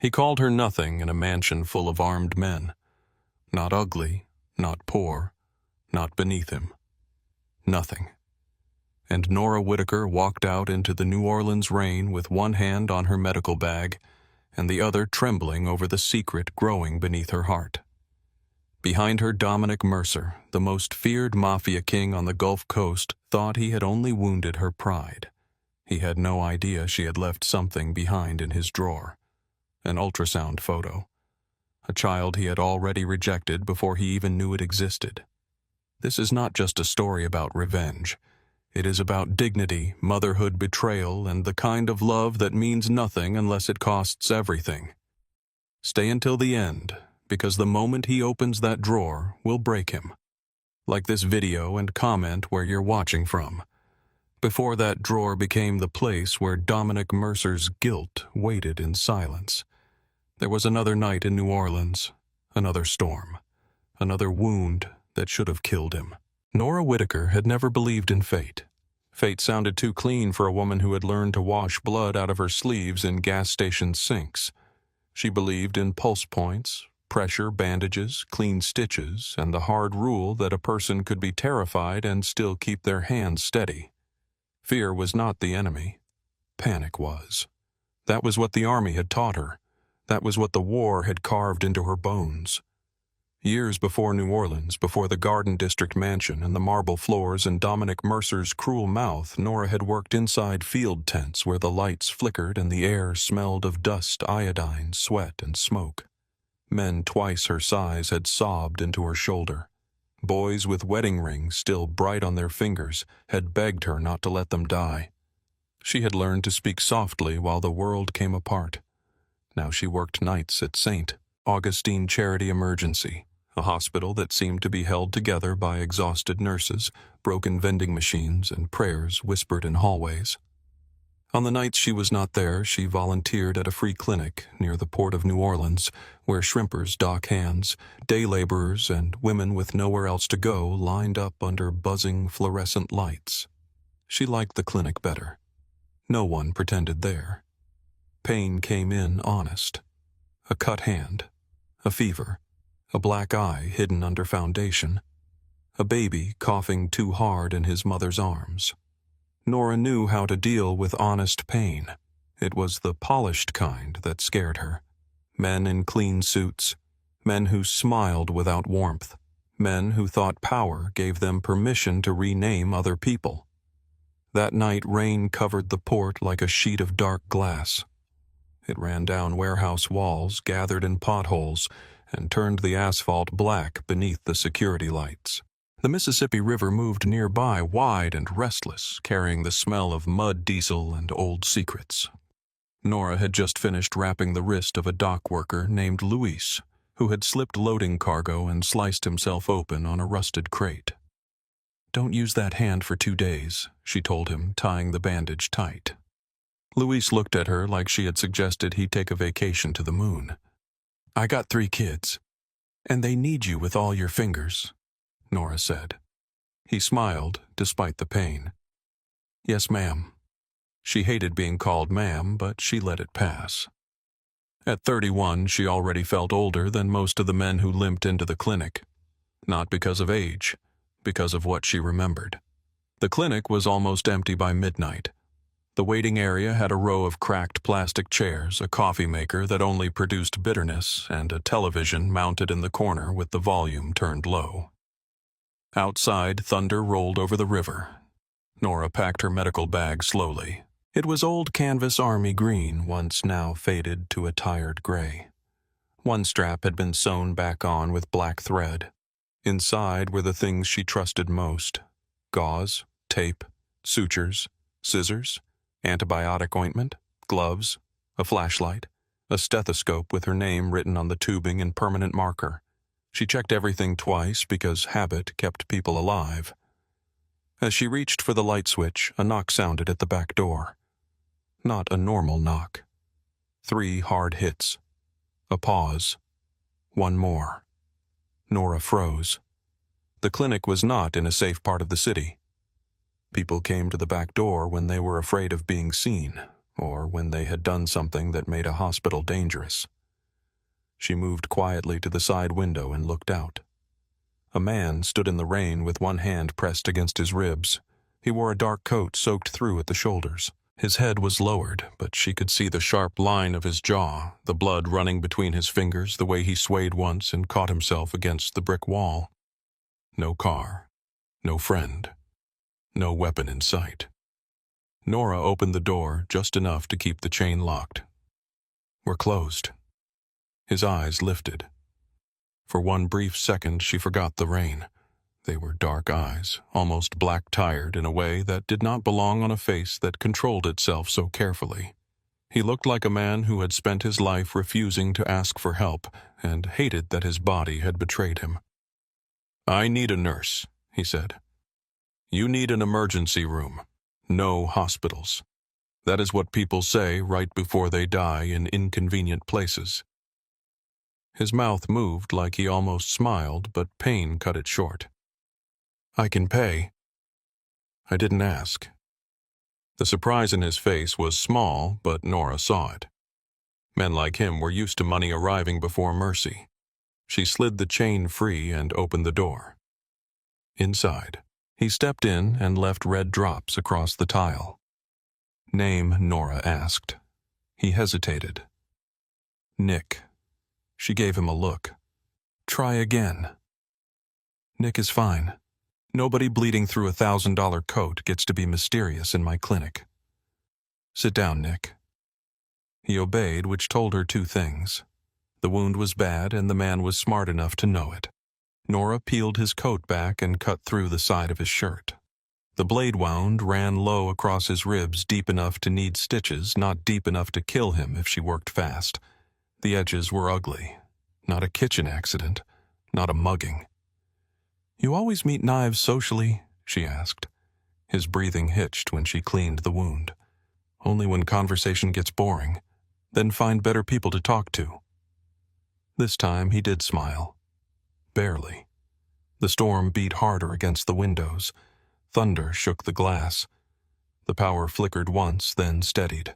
He called her nothing in a mansion full of armed men. Not ugly, not poor, not beneath him. Nothing. And Nora Whitaker walked out into the New Orleans rain with one hand on her medical bag and the other trembling over the secret growing beneath her heart. Behind her, Dominic Mercer, the most feared mafia king on the Gulf Coast, thought he had only wounded her pride. He had no idea she had left something behind in his drawer. An ultrasound photo. A child he had already rejected before he even knew it existed. This is not just a story about revenge. It is about dignity, motherhood, betrayal, and the kind of love that means nothing unless it costs everything. Stay until the end, because the moment he opens that drawer will break him. Like this video, and comment where you're watching from. Before that drawer became the place where Dominic Mercer's guilt waited in silence. There was another night in New Orleans, another storm, another wound that should have killed him. Nora Whitaker had never believed in fate. Fate sounded too clean for a woman who had learned to wash blood out of her sleeves in gas station sinks. She believed in pulse points, pressure, bandages, clean stitches, and the hard rule that a person could be terrified and still keep their hands steady. Fear was not the enemy. Panic was. That was what the army had taught her. That was what the war had carved into her bones. Years before New Orleans, before the Garden District mansion and the marble floors and Dominic Mercer's cruel mouth, Nora had worked inside field tents where the lights flickered and the air smelled of dust, iodine, sweat, and smoke. Men twice her size had sobbed into her shoulder. Boys with wedding rings still bright on their fingers had begged her not to let them die. She had learned to speak softly while the world came apart. Now she worked nights at St. Augustine Charity Emergency, a hospital that seemed to be held together by exhausted nurses, broken vending machines, and prayers whispered in hallways. On the nights she was not there, she volunteered at a free clinic near the port of New Orleans, where shrimpers dock hands, day laborers, and women with nowhere else to go lined up under buzzing fluorescent lights. She liked the clinic better. No one pretended there. Pain came in honest. A cut hand, a fever, a black eye hidden under foundation, a baby coughing too hard in his mother's arms. Nora knew how to deal with honest pain. It was the polished kind that scared her. Men in clean suits, men who smiled without warmth, men who thought power gave them permission to rename other people. That night rain covered the port like a sheet of dark glass. It ran down warehouse walls, gathered in potholes, and turned the asphalt black beneath the security lights. The Mississippi River moved nearby, wide and restless, carrying the smell of mud diesel and old secrets. Nora had just finished wrapping the wrist of a dock worker named Luis, who had slipped loading cargo and sliced himself open on a rusted crate. "Don't use that hand for 2 days," she told him, tying the bandage tight. Luis looked at her like she had suggested he take a vacation to the moon. "I got 3 kids, and they need you with all your fingers," Nora said. He smiled, despite the pain. "Yes, ma'am." She hated being called ma'am, but she let it pass. At 31, she already felt older than most of the men who limped into the clinic. Not because of age, because of what she remembered. The clinic was almost empty by midnight. The waiting area had a row of cracked plastic chairs, a coffee maker that only produced bitterness, and a television mounted in the corner with the volume turned low. Outside, thunder rolled over the river. Nora packed her medical bag slowly. It was old canvas army green, once now faded to a tired gray. One strap had been sewn back on with black thread. Inside were the things she trusted most: gauze, tape, sutures, scissors, antibiotic ointment, gloves, a flashlight, a stethoscope with her name written on the tubing in permanent marker. She checked everything twice because habit kept people alive. As she reached for the light switch, a knock sounded at the back door. Not a normal knock. 3 hard hits. A pause. 1 more. Nora froze. The clinic was not in a safe part of the city. People came to the back door when they were afraid of being seen, or when they had done something that made a hospital dangerous. She moved quietly to the side window and looked out. A man stood in the rain with one hand pressed against his ribs. He wore a dark coat soaked through at the shoulders. His head was lowered, but she could see the sharp line of his jaw, the blood running between his fingers, the way he swayed once and caught himself against the brick wall. No car, no friend, no weapon in sight. Nora opened the door just enough to keep the chain locked. "We're closed." His eyes lifted. For one brief second she forgot the rain. They were dark eyes, almost black-tired in a way that did not belong on a face that controlled itself so carefully. He looked like a man who had spent his life refusing to ask for help and hated that his body had betrayed him. "I need a nurse," he said. "You need an emergency room. No hospitals. That is what people say right before they die in inconvenient places." His mouth moved like he almost smiled, but pain cut it short. "I can pay." "I didn't ask." The surprise in his face was small, but Nora saw it. Men like him were used to money arriving before mercy. She slid the chain free and opened the door. Inside, he stepped in and left red drops across the tile. "Name," Nora asked. He hesitated. "Nick." She gave him a look. "Try again." "Nick is fine. Nobody bleeding through a $1,000 coat gets to be mysterious in my clinic." "Sit down, Nick." He obeyed, which told her two things. The wound was bad, and the man was smart enough to know it. Nora peeled his coat back and cut through the side of his shirt. The blade wound ran low across his ribs, deep enough to need stitches, not deep enough to kill him if she worked fast. The edges were ugly. Not a kitchen accident, not a mugging. "You always meet knives socially?" she asked. His breathing hitched when she cleaned the wound. "Only when conversation gets boring. Then find better people to talk to." This time he did smile. Barely. The storm beat harder against the windows. Thunder shook the glass. The power flickered once, then steadied.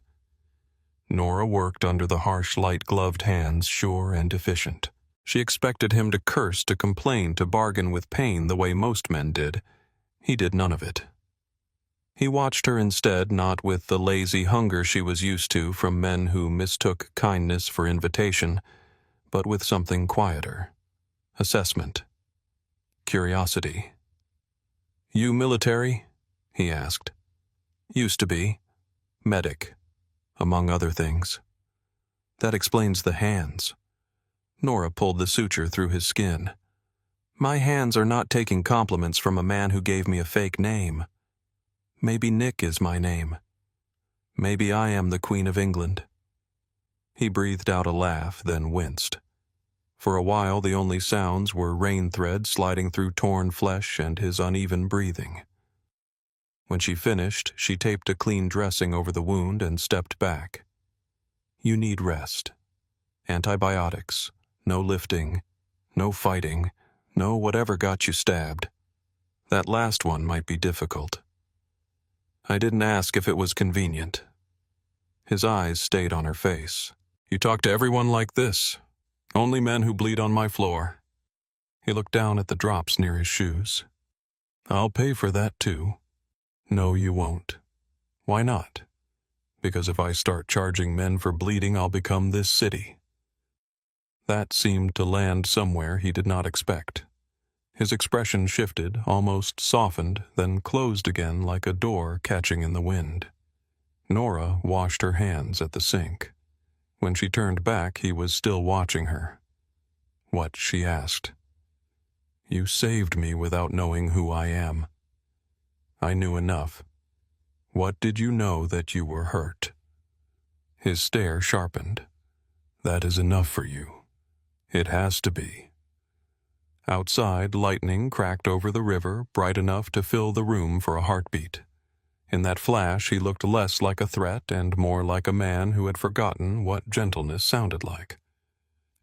Nora worked under the harsh, light-gloved hands, sure and efficient. She expected him to curse, to complain, to bargain with pain the way most men did. He did none of it. He watched her instead, not with the lazy hunger she was used to from men who mistook kindness for invitation, but with something quieter. Assessment. Curiosity. "You military?" he asked. "Used to be. Medic, among other things." "That explains the hands." Nora pulled the suture through his skin. "My hands are not taking compliments from a man who gave me a fake name. Maybe Nick is my name. Maybe I am the Queen of England." He breathed out a laugh, then winced. For a while the only sounds were rain threads sliding through torn flesh and his uneven breathing. When she finished, she taped a clean dressing over the wound and stepped back. "You need rest. Antibiotics. No lifting, no fighting, no whatever got you stabbed. That last one might be difficult." "I didn't ask if it was convenient." His eyes stayed on her face. "You talk to everyone like this. Only men who bleed on my floor." He looked down at the drops near his shoes. "I'll pay for that too." "No, you won't." "Why not?" "Because if I start charging men for bleeding, I'll become this city." That seemed to land somewhere he did not expect. His expression shifted, almost softened, then closed again like a door catching in the wind. Nora washed her hands at the sink. When she turned back, he was still watching her. "What?" she asked. "You saved me without knowing who I am." "I knew enough." "What did you know that you were hurt?" His stare sharpened. "That is enough for you. It has to be." Outside, lightning cracked over the river, bright enough to fill the room for a heartbeat. In that flash, he looked less like a threat and more like a man who had forgotten what gentleness sounded like.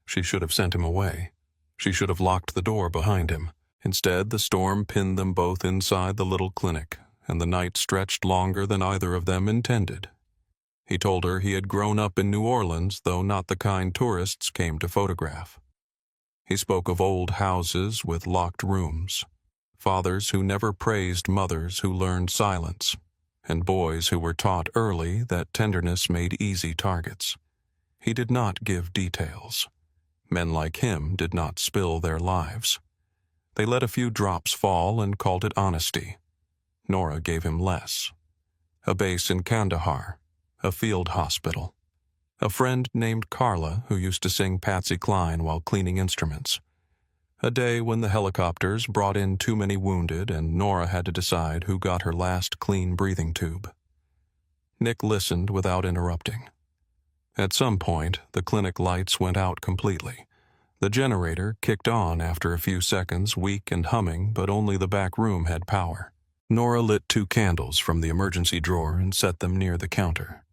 She should have sent him away. She should have locked the door behind him. Instead, the storm pinned them both inside the little clinic, and the night stretched longer than either of them intended. He told her he had grown up in New Orleans, though not the kind tourists came to photograph. He spoke of old houses with locked rooms, fathers who never praised mothers who learned silence, and boys who were taught early that tenderness made easy targets. He did not give details. Men like him did not spill their lives. They let a few drops fall and called it honesty. Nora gave him less. A base in Kandahar, a field hospital, a friend named Carla who used to sing Patsy Cline while cleaning instruments, a day when the helicopters brought in too many wounded and Nora had to decide who got her last clean breathing tube. Nick listened without interrupting. At some point, the clinic lights went out completely. The generator kicked on after a few seconds, weak and humming, but only the back room had power. Nora lit 2 candles from the emergency drawer and set them near the counter.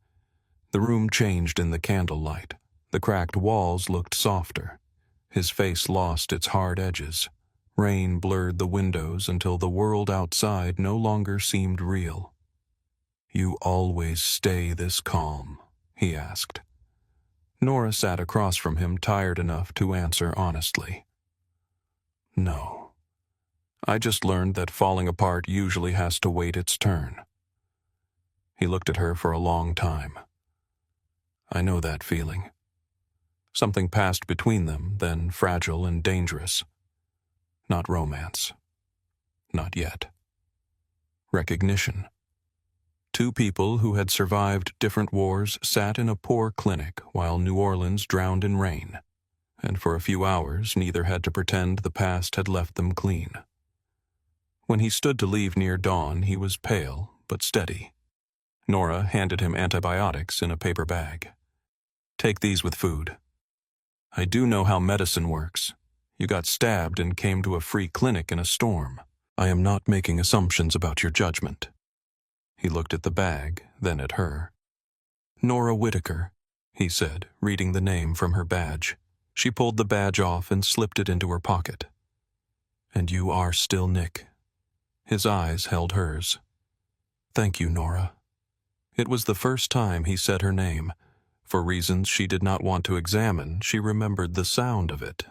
The room changed in the candlelight. The cracked walls looked softer. His face lost its hard edges. Rain blurred the windows until the world outside no longer seemed real. "You always stay this calm?" he asked. Nora sat across from him, tired enough to answer honestly. "No. I just learned that falling apart usually has to wait its turn." He looked at her for a long time. "I know that feeling." Something passed between them, then fragile and dangerous. Not romance. Not yet. Recognition. 2 people who had survived different wars sat in a poor clinic while New Orleans drowned in rain, and for a few hours neither had to pretend the past had left them clean. When he stood to leave near dawn, he was pale but steady. Nora handed him antibiotics in a paper bag. "Take these with food. I do know how medicine works. You got stabbed and came to a free clinic in a storm. I am not making assumptions about your judgment." He looked at the bag, then at her. "Nora Whitaker," he said, reading the name from her badge. She pulled the badge off and slipped it into her pocket. "And you are still Nick." His eyes held hers. "Thank you, Nora." It was the first time he said her name. For reasons she did not want to examine, she remembered the sound of it.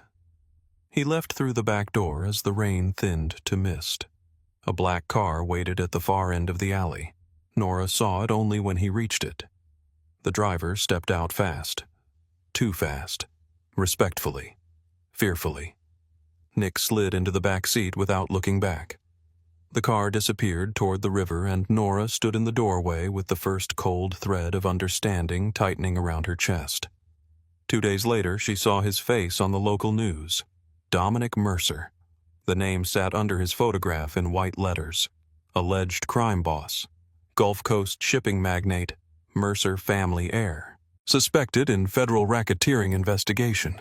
He left through the back door as the rain thinned to mist. A black car waited at the far end of the alley. Nora saw it only when he reached it. The driver stepped out fast. Too fast. Respectfully. Fearfully. Nick slid into the back seat without looking back. The car disappeared toward the river, and Nora stood in the doorway with the first cold thread of understanding tightening around her chest. 2 days later, she saw his face on the local news. Dominic Mercer. The name sat under his photograph in white letters. Alleged crime boss. Gulf Coast shipping magnate. Mercer family heir. Suspected in federal racketeering investigation.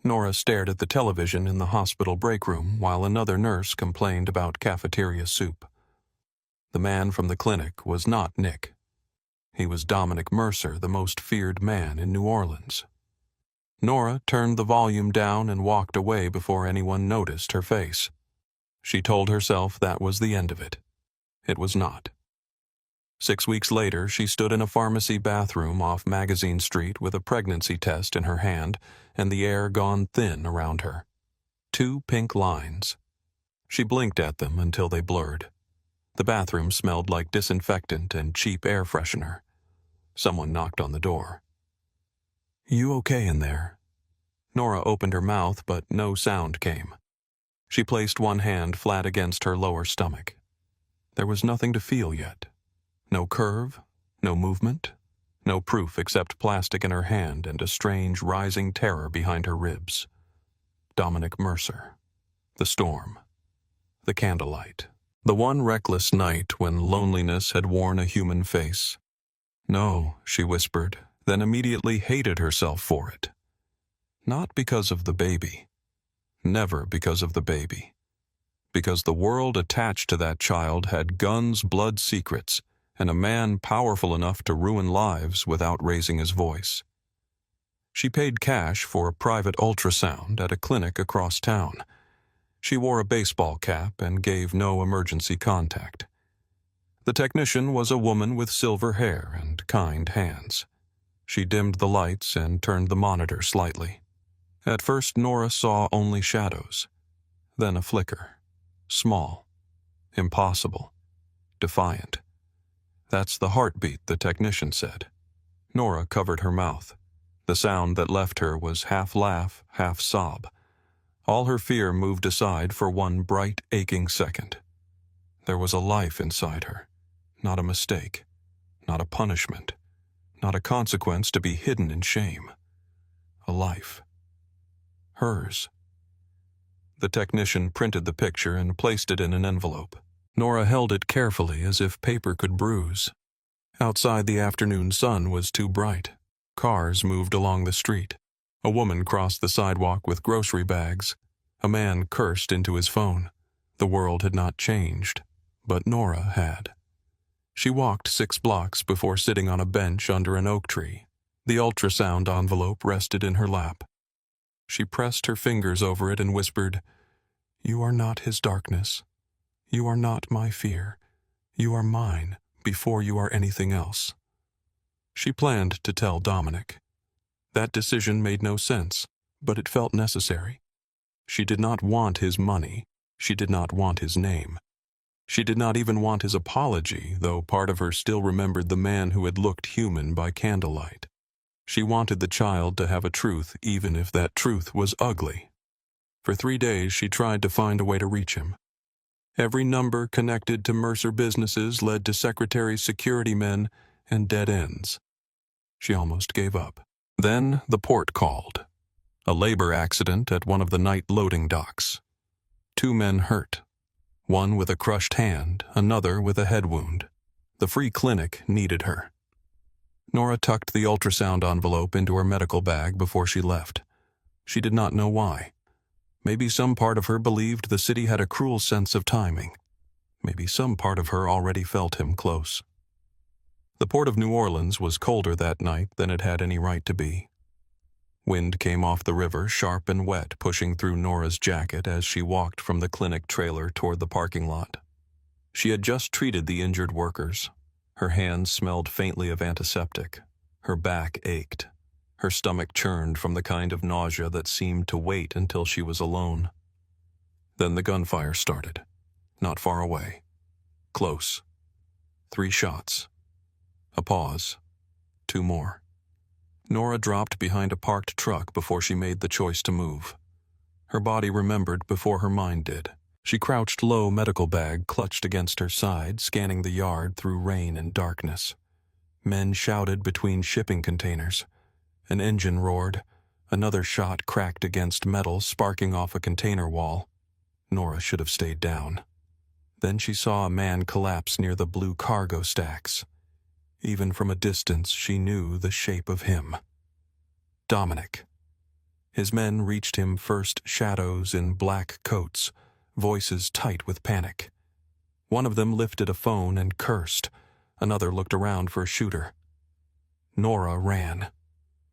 Nora stared at the television in the hospital break room while another nurse complained about cafeteria soup. The man from the clinic was not Nick. He was Dominic Mercer, the most feared man in New Orleans. Nora turned the volume down and walked away before anyone noticed her face. She told herself that was the end of it. It was not. 6 weeks later, she stood in a pharmacy bathroom off Magazine Street with a pregnancy test in her hand and the air gone thin around her. 2 pink lines. She blinked at them until they blurred. The bathroom smelled like disinfectant and cheap air freshener. Someone knocked on the door. "You okay in there?" Nora opened her mouth, but no sound came. She placed one hand flat against her lower stomach. There was nothing to feel yet. No curve, no movement, no proof except plastic in her hand and a strange rising terror behind her ribs. Dominic Mercer. The storm. The candlelight. The one reckless night when loneliness had worn a human face. "No," she whispered, then immediately hated herself for it. Not because of the baby. Never because of the baby. Because the world attached to that child had guns, blood secrets, and a man powerful enough to ruin lives without raising his voice. She paid cash for a private ultrasound at a clinic across town. She wore a baseball cap and gave no emergency contact. The technician was a woman with silver hair and kind hands. She dimmed the lights and turned the monitor slightly. At first, Nora saw only shadows, then a flicker. Small, impossible, defiant. "That's the heartbeat," the technician said. Nora covered her mouth. The sound that left her was half laugh, half sob. All her fear moved aside for one bright, aching second. There was a life inside her, not a mistake, not a punishment, not a consequence to be hidden in shame. A life. Hers. The technician printed the picture and placed it in an envelope. Nora held it carefully as if paper could bruise. Outside, the afternoon sun was too bright. Cars moved along the street. A woman crossed the sidewalk with grocery bags. A man cursed into his phone. The world had not changed, but Nora had. She walked 6 blocks before sitting on a bench under an oak tree. The ultrasound envelope rested in her lap. She pressed her fingers over it and whispered, "You are not his darkness. You are not my fear. You are mine before you are anything else." She planned to tell Dominic. That decision made no sense, but it felt necessary. She did not want his money. She did not want his name. She did not even want his apology, though part of her still remembered the man who had looked human by candlelight. She wanted the child to have a truth, even if that truth was ugly. For 3 days she tried to find a way to reach him. Every number connected to Mercer businesses led to secretaries, security men, and dead ends. She almost gave up. Then the port called. A labor accident at one of the night loading docks. 2 men hurt. One with a crushed hand, another with a head wound. The free clinic needed her. Nora tucked the ultrasound envelope into her medical bag before she left. She did not know why. Maybe some part of her believed the city had a cruel sense of timing. Maybe some part of her already felt him close. The port of New Orleans was colder that night than it had any right to be. Wind came off the river, sharp and wet, pushing through Nora's jacket as she walked from the clinic trailer toward the parking lot. She had just treated the injured workers. Her hands smelled faintly of antiseptic. Her back ached. Her stomach churned from the kind of nausea that seemed to wait until she was alone. Then the gunfire started. Not far away. Close. 3 shots. A pause. 2 more. Nora dropped behind a parked truck before she made the choice to move. Her body remembered before her mind did. She crouched low, medical bag clutched against her side, scanning the yard through rain and darkness. Men shouted between shipping containers. An engine roared. Another shot cracked against metal, sparking off a container wall. Nora should have stayed down. Then she saw a man collapse near the blue cargo stacks. Even from a distance, she knew the shape of him. Dominic. His men reached him first, shadows in black coats, voices tight with panic. One of them lifted a phone and cursed. Another looked around for a shooter. Nora ran.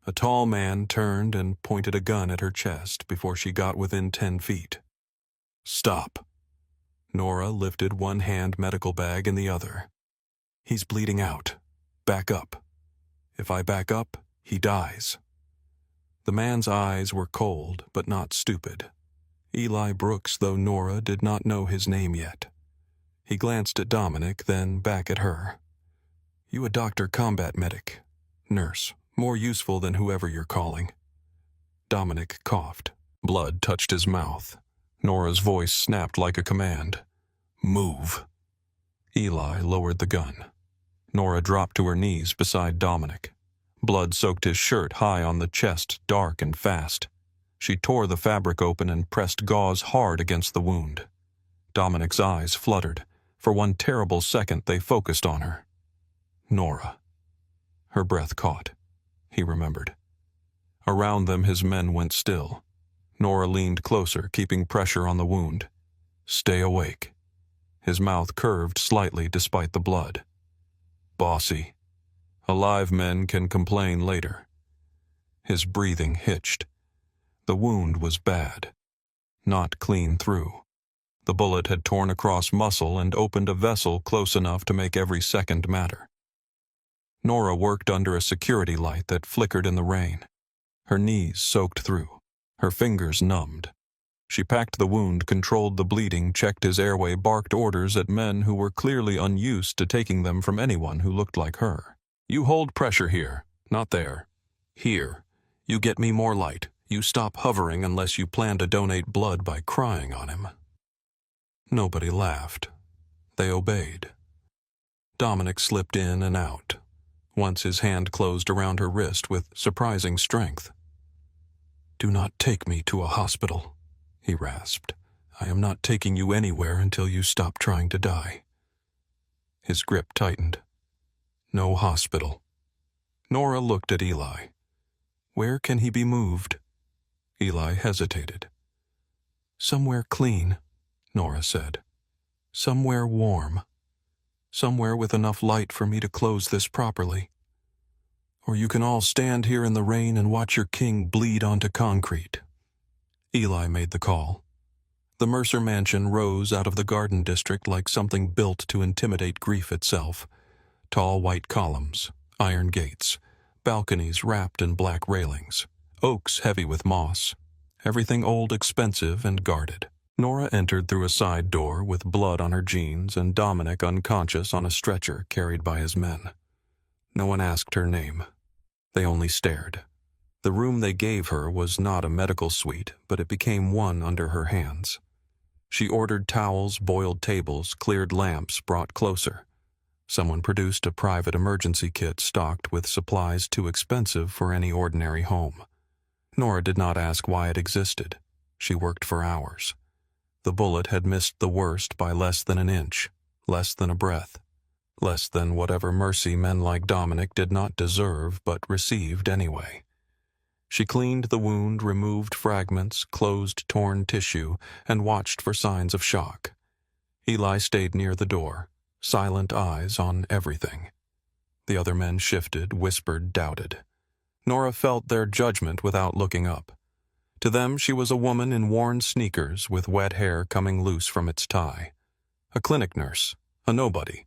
A tall man turned and pointed a gun at her chest before she got within 10 feet. "Stop." Nora lifted one hand medical bag in the other. "He's bleeding out. Back up. If I back up, he dies." The man's eyes were cold, but not stupid. Eli Brooks, though Nora did not know his name yet. He glanced at Dominic, then back at her. "You a doctor, combat medic. Nurse, more useful than whoever you're calling." Dominic coughed. Blood touched his mouth. Nora's voice snapped like a command. "Move." Eli lowered the gun. Nora dropped to her knees beside Dominic. Blood soaked his shirt high on the chest, dark and fast. She tore the fabric open and pressed gauze hard against the wound. Dominic's eyes fluttered. For one terrible second, they focused on her. Nora. Her breath caught. He remembered. Around them, his men went still. Nora leaned closer, keeping pressure on the wound. "Stay awake." His mouth curved slightly despite the blood. "Bossy. Alive men can complain later." His breathing hitched. The wound was bad. Not clean through. The bullet had torn across muscle and opened a vessel close enough to make every second matter. Nora worked under a security light that flickered in the rain. Her knees soaked through, her fingers numbed. She packed the wound, controlled the bleeding, checked his airway, barked orders at men who were clearly unused to taking them from anyone who looked like her. You hold pressure here, not there. Here. You get me more light. You stop hovering unless you plan to donate blood by crying on him. Nobody laughed. They obeyed. Dominic slipped in and out. Once his hand closed around her wrist with surprising strength. Do not take me to a hospital, he rasped. I am not taking you anywhere until you stop trying to die. His grip tightened. No hospital. Nora looked at Eli. Where can he be moved? Eli hesitated. Somewhere clean, Nora said. Somewhere warm. Somewhere with enough light for me to close this properly. Or you can all stand here in the rain and watch your king bleed onto concrete. Eli made the call. The Mercer mansion rose out of the garden district like something built to intimidate grief itself. Tall white columns, iron gates, balconies wrapped in black railings, oaks heavy with moss, everything old, expensive, and guarded. Nora entered through a side door with blood on her jeans and Dominic unconscious on a stretcher carried by his men. No one asked her name. They only stared. The room they gave her was not a medical suite, but it became one under her hands. She ordered towels, boiled tables, cleared lamps, brought closer. Someone produced a private emergency kit stocked with supplies too expensive for any ordinary home. Nora did not ask why it existed. She worked for hours. The bullet had missed the worst by less than an inch, less than a breath, less than whatever mercy men like Dominic did not deserve but received anyway. She cleaned the wound, removed fragments, closed torn tissue, and watched for signs of shock. Eli stayed near the door, silent eyes on everything. The other men shifted, whispered, doubted. Nora felt their judgment without looking up. To them, she was a woman in worn sneakers with wet hair coming loose from its tie. A clinic nurse, a nobody.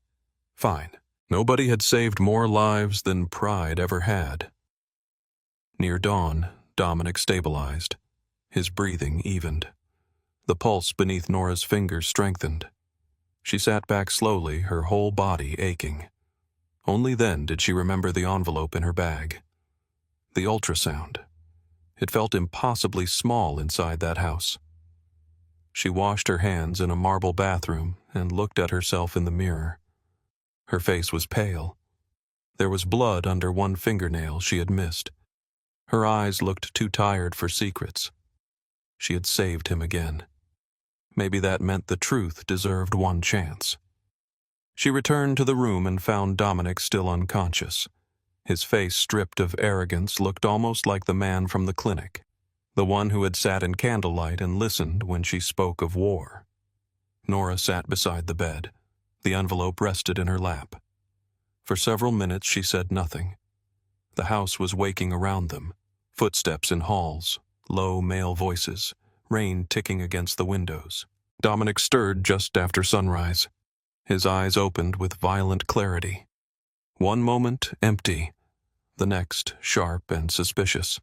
Fine. Nobody had saved more lives than Pride ever had. Near dawn, Dominic stabilized. His breathing evened. The pulse beneath Nora's fingers strengthened. She sat back slowly, her whole body aching. Only then did she remember the envelope in her bag. The ultrasound. It felt impossibly small inside that house. She washed her hands in a marble bathroom and looked at herself in the mirror. Her face was pale. There was blood under one fingernail she had missed. Her eyes looked too tired for secrets. She had saved him again. Maybe that meant the truth deserved one chance. She returned to the room and found Dominic still unconscious. His face, stripped of arrogance, looked almost like the man from the clinic, the one who had sat in candlelight and listened when she spoke of war. Nora sat beside the bed. The envelope rested in her lap. For several minutes she said nothing. The house was waking around them, footsteps in halls, low male voices, rain ticking against the windows. Dominic stirred just after sunrise. His eyes opened with violent clarity. One moment empty, the next sharp and suspicious.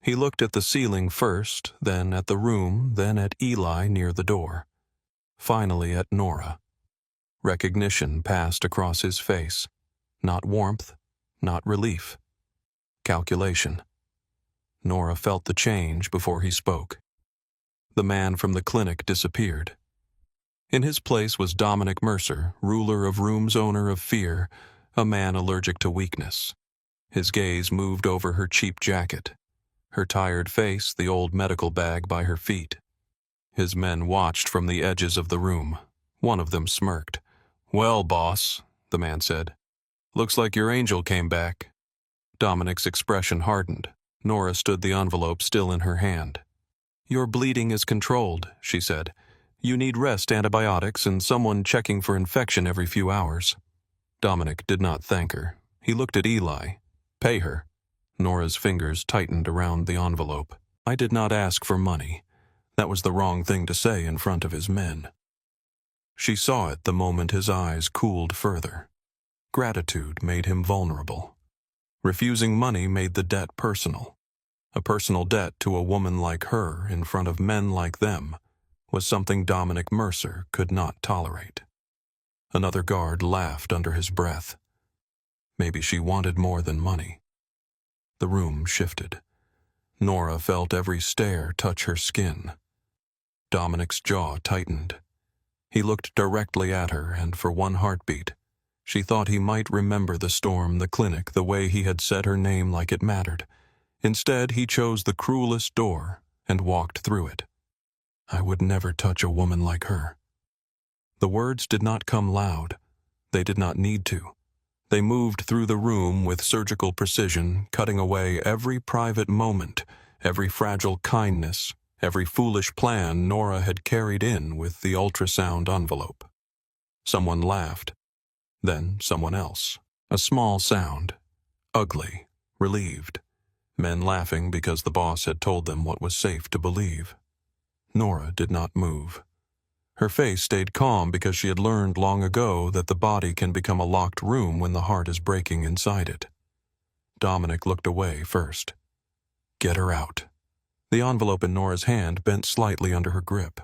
He looked at the ceiling first, then at the room, then at Eli near the door. Finally at Nora. Recognition passed across his face. Not warmth, not relief. Calculation. Nora felt the change before he spoke. The man from the clinic disappeared. In his place was Dominic Mercer, ruler of rooms, owner of fear, a man allergic to weakness. His gaze moved over her cheap jacket, her tired face, the old medical bag by her feet. His men watched from the edges of the room. One of them smirked. "Well, boss," the man said. "Looks like your angel came back." Dominic's expression hardened. Nora stood the envelope still in her hand. "Your bleeding is controlled," she said. "You need rest, antibiotics, and someone checking for infection every few hours." Dominic did not thank her. He looked at Eli. "Pay her." Nora's fingers tightened around the envelope. "I did not ask for money. That was the wrong thing to say in front of his men. She saw it the moment his eyes cooled further. Gratitude made him vulnerable. Refusing money made the debt personal. A personal debt to a woman like her in front of men like them was something Dominic Mercer could not tolerate. Another guard laughed under his breath. Maybe she wanted more than money. The room shifted. Nora felt every stare touch her skin. Dominic's jaw tightened. He looked directly at her, and for one heartbeat, she thought he might remember the storm, the clinic, the way he had said her name like it mattered. Instead, he chose the cruelest door and walked through it. I would never touch a woman like her. The words did not come loud. They did not need to. They moved through the room with surgical precision, cutting away every private moment, every fragile kindness, every foolish plan Nora had carried in with the ultrasound envelope. Someone laughed. Then someone else. A small sound. Ugly. Relieved. Men laughing because the boss had told them what was safe to believe. Nora did not move. Her face stayed calm because she had learned long ago that the body can become a locked room when the heart is breaking inside it. Dominic looked away first. Get her out. The envelope in Nora's hand bent slightly under her grip.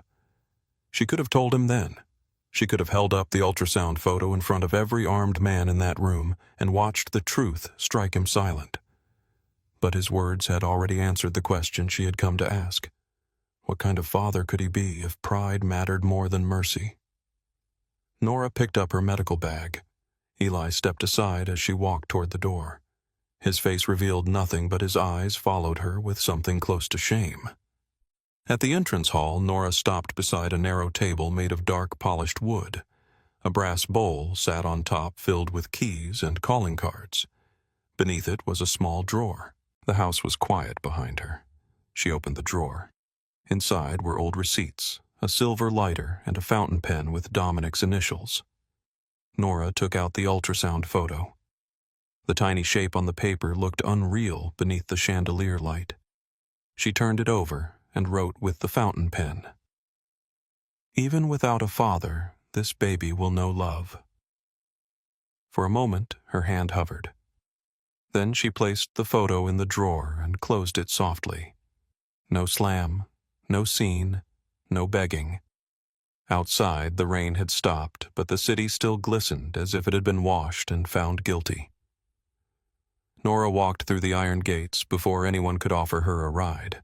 She could have told him then. She could have held up the ultrasound photo in front of every armed man in that room and watched the truth strike him silent. But his words had already answered the question she had come to ask. What kind of father could he be if pride mattered more than mercy? Nora picked up her medical bag. Eli stepped aside as she walked toward the door. His face revealed nothing, but his eyes followed her with something close to shame. At the entrance hall, Nora stopped beside a narrow table made of dark polished wood. A brass bowl sat on top filled with keys and calling cards. Beneath it was a small drawer. The house was quiet behind her. She opened the drawer. Inside were old receipts, a silver lighter, and a fountain pen with Dominic's initials. Nora took out the ultrasound photo. The tiny shape on the paper looked unreal beneath the chandelier light. She turned it over and wrote with the fountain pen. Even without a father, this baby will know love. For a moment, her hand hovered. Then she placed the photo in the drawer and closed it softly. No slam, no scene, no begging. Outside, the rain had stopped, but the city still glistened as if it had been washed and found guilty. Nora walked through the iron gates before anyone could offer her a ride.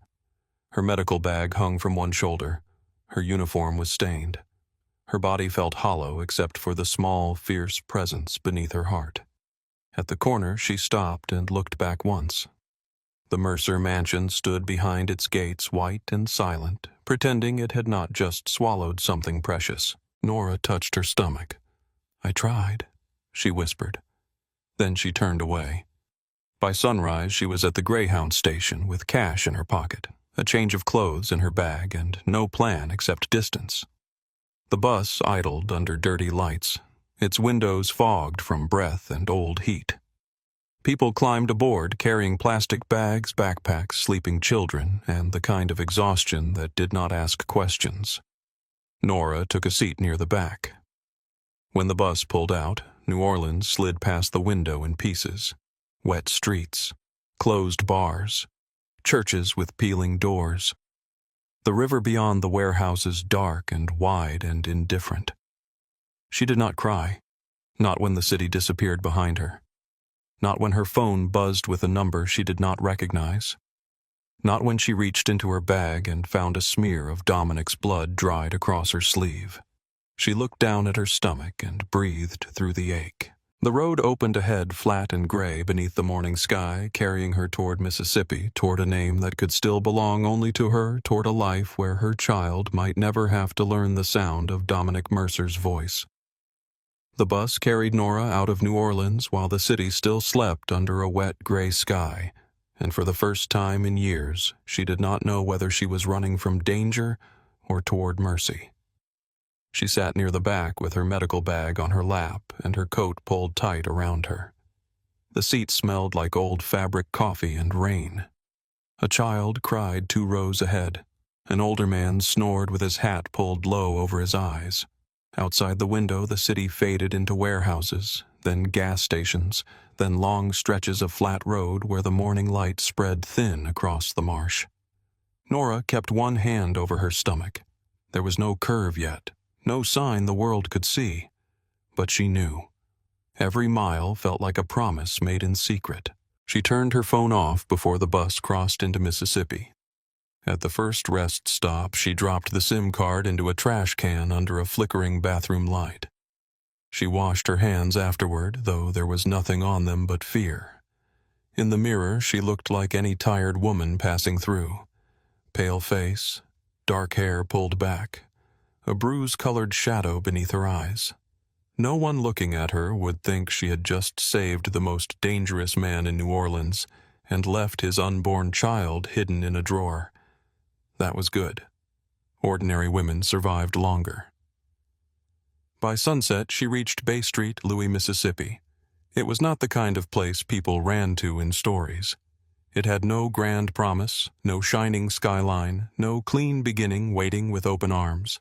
Her medical bag hung from one shoulder. Her uniform was stained. Her body felt hollow except for the small, fierce presence beneath her heart. At the corner, she stopped and looked back once. The Mercer mansion stood behind its gates, white and silent, pretending it had not just swallowed something precious. Nora touched her stomach. I tried, she whispered. Then she turned away. By sunrise, she was at the Greyhound station with cash in her pocket, a change of clothes in her bag, and no plan except distance. The bus idled under dirty lights, its windows fogged from breath and old heat. People climbed aboard carrying plastic bags, backpacks, sleeping children, and the kind of exhaustion that did not ask questions. Nora took a seat near the back. When the bus pulled out, New Orleans slid past the window in pieces. Wet streets, closed bars, churches with peeling doors. The river beyond the warehouses dark and wide and indifferent. She did not cry, not when the city disappeared behind her. Not when her phone buzzed with a number she did not recognize. Not when she reached into her bag and found a smear of Dominic's blood dried across her sleeve. She looked down at her stomach and breathed through the ache. The road opened ahead flat and gray beneath the morning sky, carrying her toward Mississippi, toward a name that could still belong only to her, toward a life where her child might never have to learn the sound of Dominic Mercer's voice. The bus carried Nora out of New Orleans while the city still slept under a wet gray sky, and for the first time in years, she did not know whether she was running from danger or toward mercy. She sat near the back with her medical bag on her lap and her coat pulled tight around her. The seat smelled like old fabric coffee and rain. A child cried 2 rows ahead. An older man snored with his hat pulled low over his eyes. Outside the window, the city faded into warehouses, then gas stations, then long stretches of flat road where the morning light spread thin across the marsh. Nora kept one hand over her stomach. There was no curve yet, no sign the world could see. But she knew. Every mile felt like a promise made in secret. She turned her phone off before the bus crossed into Mississippi. At the first rest stop, she dropped the SIM card into a trash can under a flickering bathroom light. She washed her hands afterward, though there was nothing on them but fear. In the mirror, she looked like any tired woman passing through. Pale face, dark hair pulled back, a bruise-colored shadow beneath her eyes. No one looking at her would think she had just saved the most dangerous man in New Orleans and left his unborn child hidden in a drawer. That was good. Ordinary women survived longer. By sunset, she reached Bay Street, Louis, Mississippi. It was not the kind of place people ran to in stories. It had no grand promise, no shining skyline, no clean beginning waiting with open arms.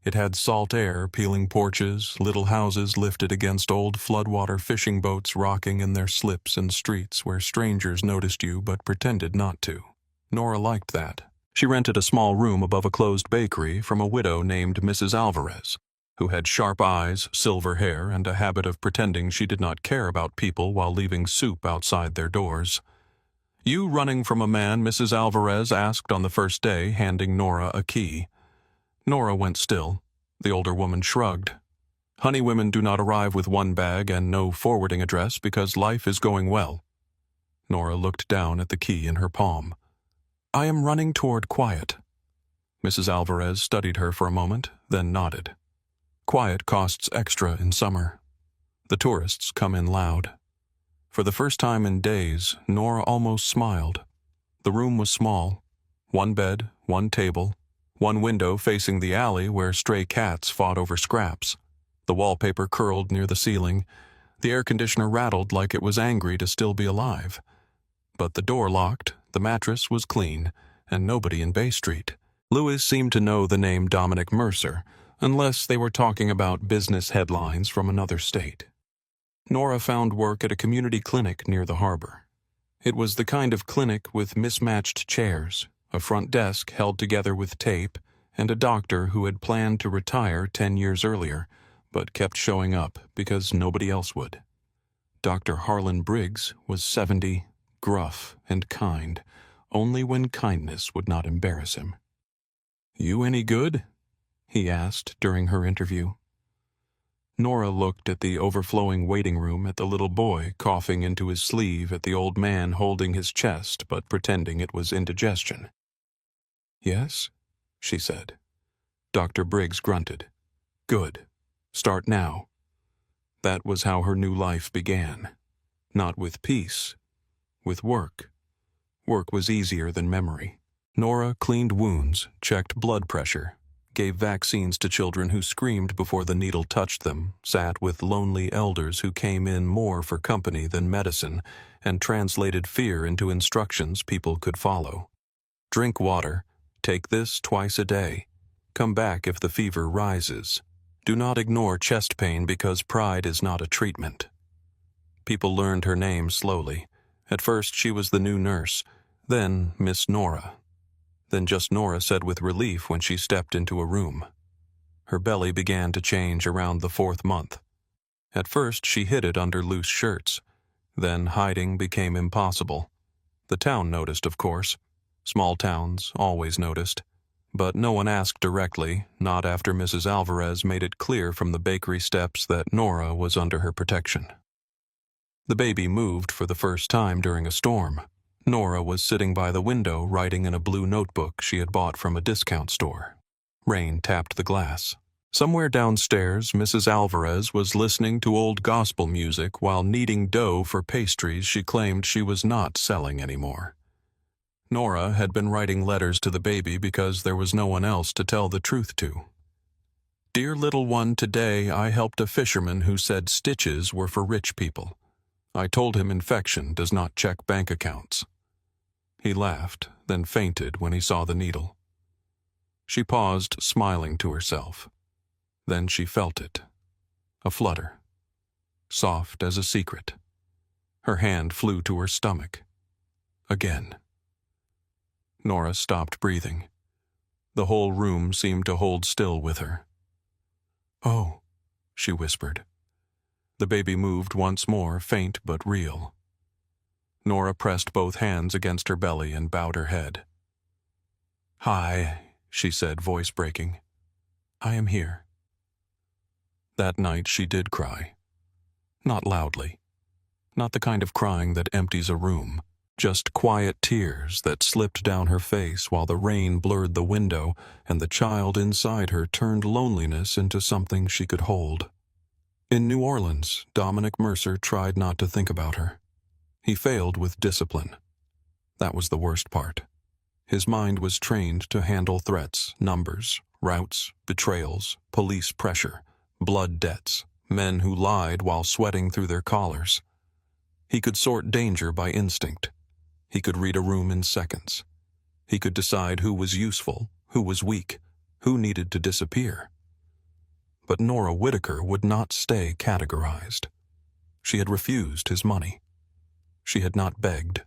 It had salt air, peeling porches, little houses lifted against old floodwater fishing boats rocking in their slips and streets where strangers noticed you but pretended not to. Nora liked that. She rented a small room above a closed bakery from a widow named Mrs. Alvarez, who had sharp eyes, silver hair, and a habit of pretending she did not care about people while leaving soup outside their doors. "You running from a man?" Mrs. Alvarez asked on the first day, handing Nora a key. Nora went still. The older woman shrugged. "Honey women do not arrive with one bag and no forwarding address because life is going well." Nora looked down at the key in her palm. "I am running toward quiet." Mrs. Alvarez studied her for a moment, then nodded. Quiet costs extra in summer. The tourists come in loud. For the first time in days, Nora almost smiled. The room was small. One bed, one table, one window facing the alley where stray cats fought over scraps. The wallpaper curled near the ceiling. The air conditioner rattled like it was angry to still be alive. But the door locked, the mattress was clean, and nobody in Bay Street. Louis seemed to know the name Dominic Mercer, unless they were talking about business headlines from another state. Nora found work at a community clinic near the harbor. It was the kind of clinic with mismatched chairs, a front desk held together with tape, and a doctor who had planned to retire 10 years earlier, but kept showing up because nobody else would. Dr. Harlan Briggs was 70, gruff and kind, only when kindness would not embarrass him. "You any good?" he asked during her interview. Nora looked at the overflowing waiting room at the little boy coughing into his sleeve at the old man holding his chest but pretending it was indigestion. "Yes," she said. Dr. Briggs grunted. "Good. Start now." That was how her new life began. Not with peace, with work. Work was easier than memory. Nora cleaned wounds, checked blood pressure, gave vaccines to children who screamed before the needle touched them, sat with lonely elders who came in more for company than medicine, and translated fear into instructions people could follow. Drink water. Take this twice a day. Come back if the fever rises. Do not ignore chest pain because pride is not a treatment. People learned her name slowly. At first she was the new nurse, then Miss Nora. Then just Nora said with relief when she stepped into a room. Her belly began to change around the 4th month. At first she hid it under loose shirts. Then hiding became impossible. The town noticed, of course. Small towns always noticed. But no one asked directly, not after Mrs. Alvarez made it clear from the bakery steps that Nora was under her protection. The baby moved for the first time during a storm. Nora was sitting by the window writing in a blue notebook she had bought from a discount store. Rain tapped the glass. Somewhere downstairs, Mrs. Alvarez was listening to old gospel music while kneading dough for pastries she claimed she was not selling anymore. Nora had been writing letters to the baby because there was no one else to tell the truth to. "Dear little one, today I helped a fisherman who said stitches were for rich people. I told him infection does not check bank accounts." He laughed, then fainted when he saw the needle. She paused, smiling to herself. Then she felt it. A flutter. Soft as a secret. Her hand flew to her stomach. Again. Nora stopped breathing. The whole room seemed to hold still with her. "Oh," she whispered. The baby moved once more, faint but real. Nora pressed both hands against her belly and bowed her head. "Hi," she said, voice breaking. "I am here." That night she did cry. Not loudly. Not the kind of crying that empties a room. Just quiet tears that slipped down her face while the rain blurred the window and the child inside her turned loneliness into something she could hold. In New Orleans, Dominic Mercer tried not to think about her. He failed with discipline. That was the worst part. His mind was trained to handle threats, numbers, routes, betrayals, police pressure, blood debts, men who lied while sweating through their collars. He could sort danger by instinct. He could read a room in seconds. He could decide who was useful, who was weak, who needed to disappear. But Nora Whitaker would not stay categorized. She had refused his money. She had not begged.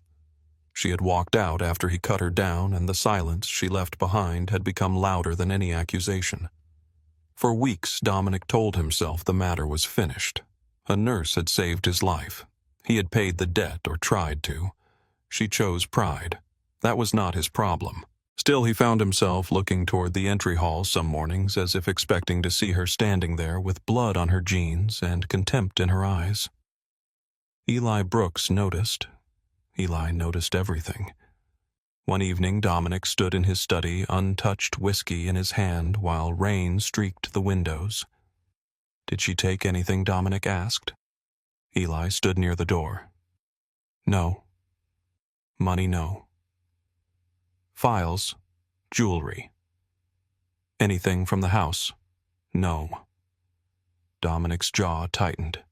She had walked out after he cut her down, and the silence she left behind had become louder than any accusation. For weeks, Dominic told himself the matter was finished. A nurse had saved his life. He had paid the debt, or tried to. She chose pride. That was not his problem. Still, he found himself looking toward the entry hall some mornings as if expecting to see her standing there with blood on her jeans and contempt in her eyes. Eli Brooks noticed. Eli noticed everything. One evening, Dominic stood in his study, untouched whiskey in his hand, while rain streaked the windows. "Did she take anything?" Dominic asked. Eli stood near the door. "No." "Money, no." "Files, jewelry." "Anything from the house?" "No." Dominic's jaw tightened.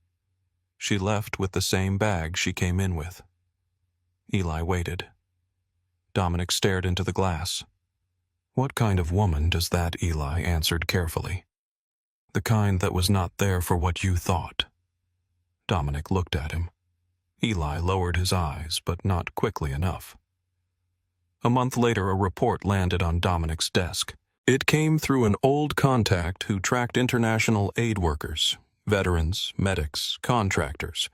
"She left with the same bag she came in with." Eli waited. Dominic stared into the glass. "What kind of woman does that?" Eli answered carefully. "The kind that was not there for what you thought." Dominic looked at him. Eli lowered his eyes, but not quickly enough. A month later, a report landed on Dominic's desk. It came through an old contact who tracked international aid workers, veterans, medics, contractors,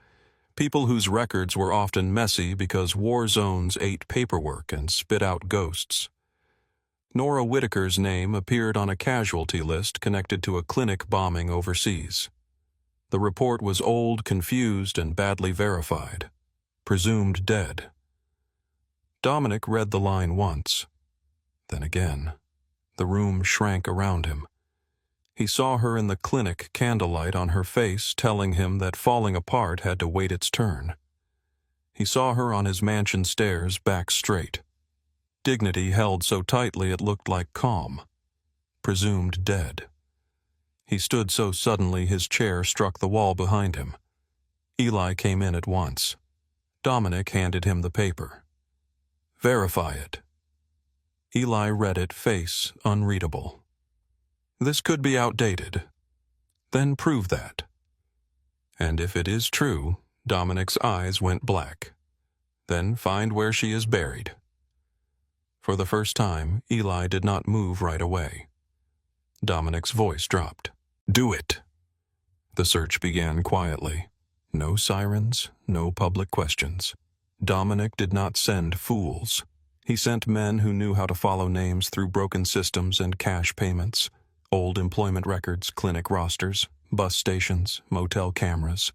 people whose records were often messy because war zones ate paperwork and spit out ghosts. Nora Whitaker's name appeared on a casualty list connected to a clinic bombing overseas. The report was old, confused, and badly verified. Presumed dead. Dominic read the line once. Then again. The room shrank around him. He saw her in the clinic, candlelight on her face, telling him that falling apart had to wait its turn. He saw her on his mansion stairs, back straight. Dignity held so tightly it looked like calm. Presumed dead. He stood so suddenly his chair struck the wall behind him. Eli came in at once. Dominic handed him the paper. "Verify it." Eli read it, face unreadable. "This could be outdated." "Then prove that." "And if it is true," Dominic's eyes went black, "then find where she is buried." For the first time, Eli did not move right away. Dominic's voice dropped. "Do it." The search began quietly. No sirens, no public questions. Dominic did not send fools. He sent men who knew how to follow names through broken systems and cash payments, old employment records, clinic rosters, bus stations, motel cameras.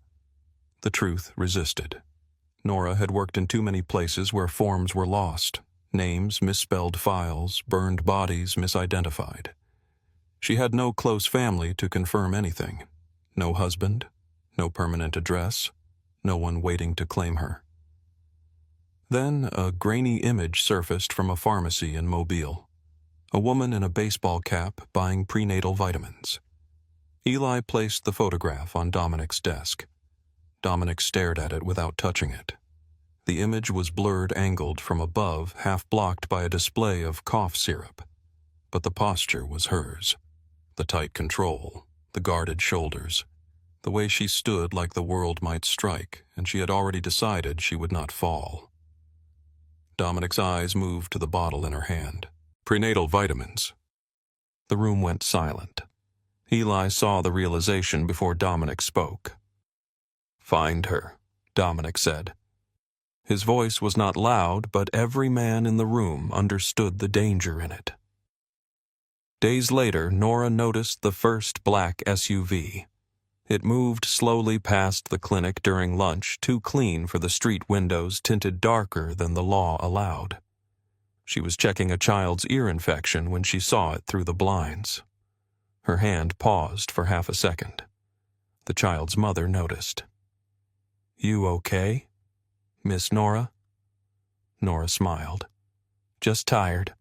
The truth resisted. Nora had worked in too many places where forms were lost, names misspelled, files, burned bodies misidentified. She had no close family to confirm anything. No husband, no permanent address, no one waiting to claim her. Then a grainy image surfaced from a pharmacy in Mobile. A woman in a baseball cap buying prenatal vitamins. Eli placed the photograph on Dominic's desk. Dominic stared at it without touching it. The image was blurred, angled from above, half blocked by a display of cough syrup. but the posture was hers. The tight control, the guarded shoulders, the way she stood like the world might strike, and she had already decided she would not fall. Dominic's eyes moved to the bottle in her hand. Prenatal vitamins. The room went silent. Eli saw the realization before Dominic spoke. "Find her," Dominic said. His voice was not loud, but every man in the room understood the danger in it. Days later, Nora noticed the first black SUV. It moved slowly past the clinic during lunch, too clean for the street windows tinted darker than the law allowed. She was checking a child's ear infection when she saw it through the blinds. Her hand paused for half a second. The child's mother noticed. "You okay, Miss Nora?" Nora smiled. "Just tired."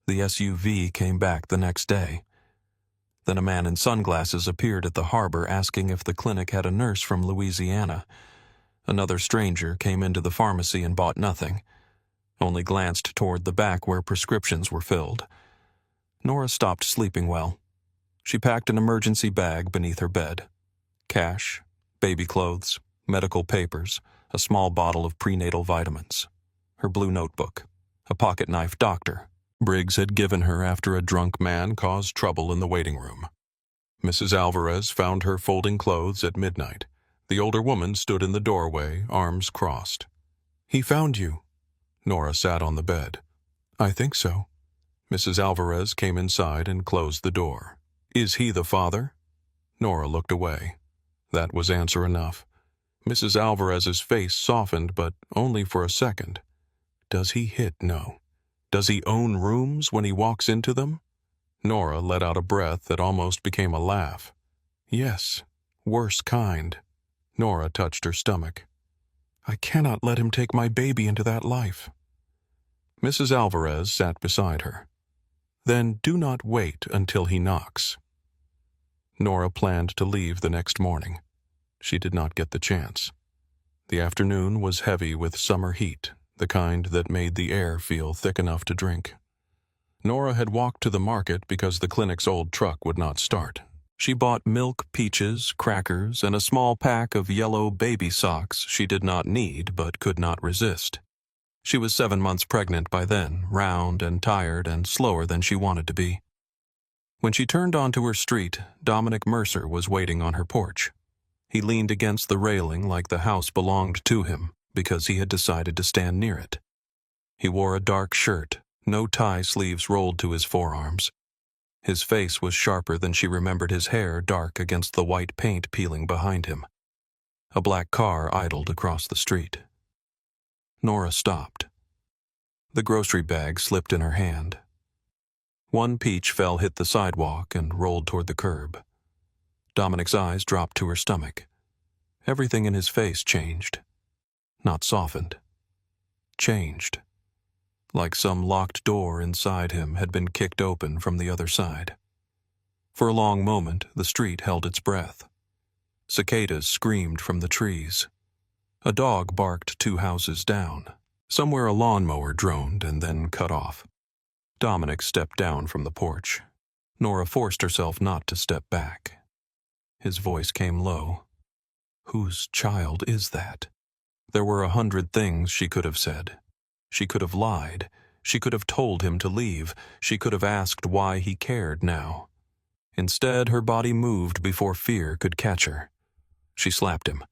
The SUV came back the next day. Then a man in sunglasses appeared at the harbor asking if the clinic had a nurse from Louisiana. Another stranger came into the pharmacy and bought nothing, only glanced toward the back where prescriptions were filled. Nora stopped sleeping well. She packed an emergency bag beneath her bed. Cash, baby clothes, medical papers, a small bottle of prenatal vitamins, her blue notebook, a pocket knife doctor Briggs had given her after a drunk man caused trouble in the waiting room. Mrs. Alvarez found her folding clothes at midnight. The older woman stood in the doorway, arms crossed. "He found you." Nora sat on the bed. "I think so." Mrs. Alvarez came inside and closed the door. "Is he the father?" Nora looked away. That was answer enough. Mrs. Alvarez's face softened, but only for a second. "Does he hit? No. Does he own rooms when he walks into them?" Nora let out a breath that almost became a laugh. "Yes, worse kind." Nora touched her stomach. "I cannot let him take my baby into that life." Mrs. Alvarez sat beside her. "Then do not wait until he knocks." Nora planned to leave the next morning. She did not get the chance. The afternoon was heavy with summer heat, the kind that made the air feel thick enough to drink. Nora had walked to the market because the clinic's old truck would not start. She bought milk, peaches, crackers, and a small pack of yellow baby socks she did not need but could not resist. She was 7 months pregnant by then, round and tired and slower than she wanted to be. When she turned onto her street, Dominic Mercer was waiting on her porch. He leaned against the railing like the house belonged to him, because he had decided to stand near it. He wore a dark shirt, no tie sleeves rolled to his forearms. His face was sharper than she remembered his hair, dark against the white paint peeling behind him. A black car idled across the street. Nora stopped. The grocery bag slipped in her hand. One peach fell hit the sidewalk and rolled toward the curb. Dominic's eyes dropped to her stomach. Everything in his face changed. Not softened. Changed. Like some locked door inside him had been kicked open from the other side. For a long moment, the street held its breath. Cicadas screamed from the trees. A dog barked 2 houses down. Somewhere a lawnmower droned and then cut off. Dominic stepped down from the porch. Nora forced herself not to step back. His voice came low. "Whose child is that?" There were 100 things she could have said. She could have lied. She could have told him to leave. She could have asked why he cared now. Instead, her body moved before fear could catch her. She slapped him.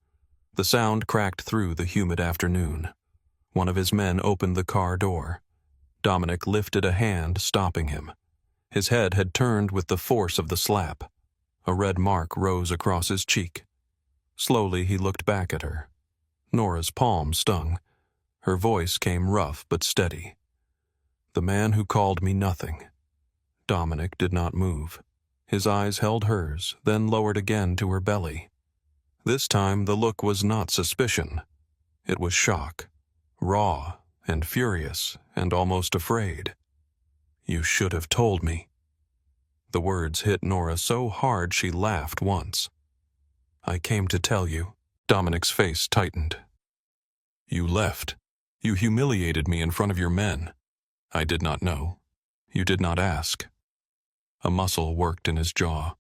The sound cracked through the humid afternoon. One of his men opened the car door. Dominic lifted a hand, stopping him. His head had turned with the force of the slap. A red mark rose across his cheek. Slowly he looked back at her. Nora's palm stung. Her voice came rough but steady. "The man who called me nothing." Dominic did not move. His eyes held hers, then lowered again to her belly. This time the look was not suspicion. It was shock, raw and furious and almost afraid. "You should have told me." The words hit Nora so hard she laughed once. "I came to tell you." Dominic's face tightened. "You left. You humiliated me in front of your men. I did not know. You did not ask. A muscle worked in his jaw.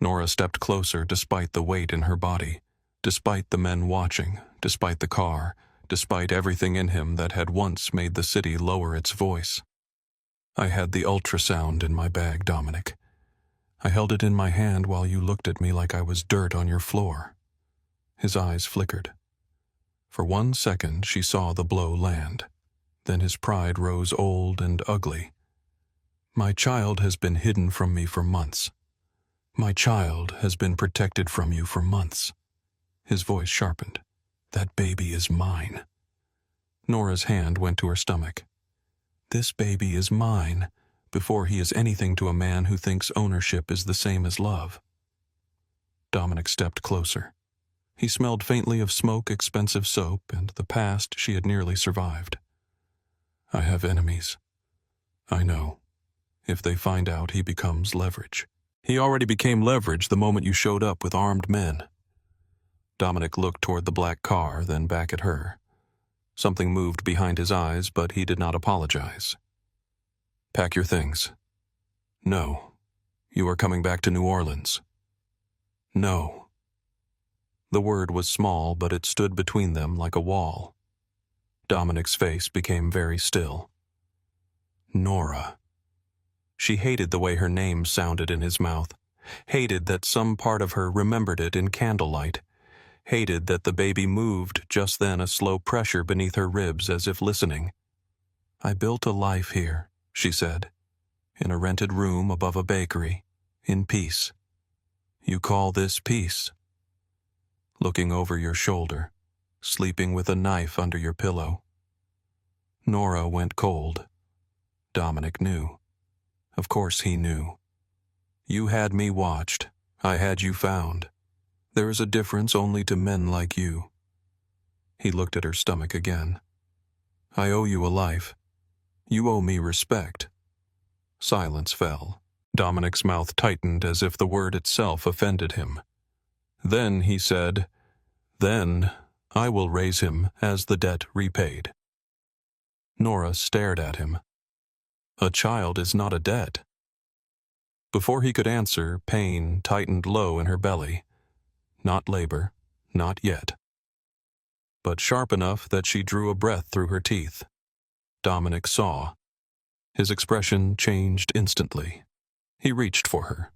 Nora stepped closer despite the weight in her body, despite the men watching, despite the car, despite everything in him that had once made the city lower its voice. I had the ultrasound in my bag, Dominic. I held it in my hand while you looked at me like I was dirt on your floor. His eyes flickered. For 1 second she saw the blow land. Then his pride rose old and ugly. My child has been hidden from me for months. My child has been protected from you for months. His voice sharpened. That baby is mine. Nora's hand went to her stomach. This baby is mine before he is anything to a man who thinks ownership is the same as love. Dominic stepped closer. He smelled faintly of smoke, expensive soap, and the past she had nearly survived. I have enemies. I know. If they find out, he becomes leverage. He already became leverage the moment you showed up with armed men. Dominic looked toward the black car, then back at her. Something moved behind his eyes, but he did not apologize. Pack your things. No. You are coming back to New Orleans. No. The word was small, but it stood between them like a wall. Dominic's face became very still. Nora. She hated the way her name sounded in his mouth, hated that some part of her remembered it in candlelight, hated that the baby moved just then, a slow pressure beneath her ribs as if listening. I built a life here, she said, in a rented room above a bakery, in peace. You call this peace? Looking over your shoulder, sleeping with a knife under your pillow. Nora went cold. Dominic knew. Of course he knew. You had me watched. I had you found. There is a difference only to men like you. He looked at her stomach again. I owe you a life. You owe me respect. Silence fell. Dominic's mouth tightened as if the word itself offended him. Then he said, Then I will raise him as the debt repaid. Nora stared at him. A child is not a debt. Before he could answer, pain tightened low in her belly. Not labor, not yet. But sharp enough that she drew a breath through her teeth. Dominic saw. His expression changed instantly. He reached for her.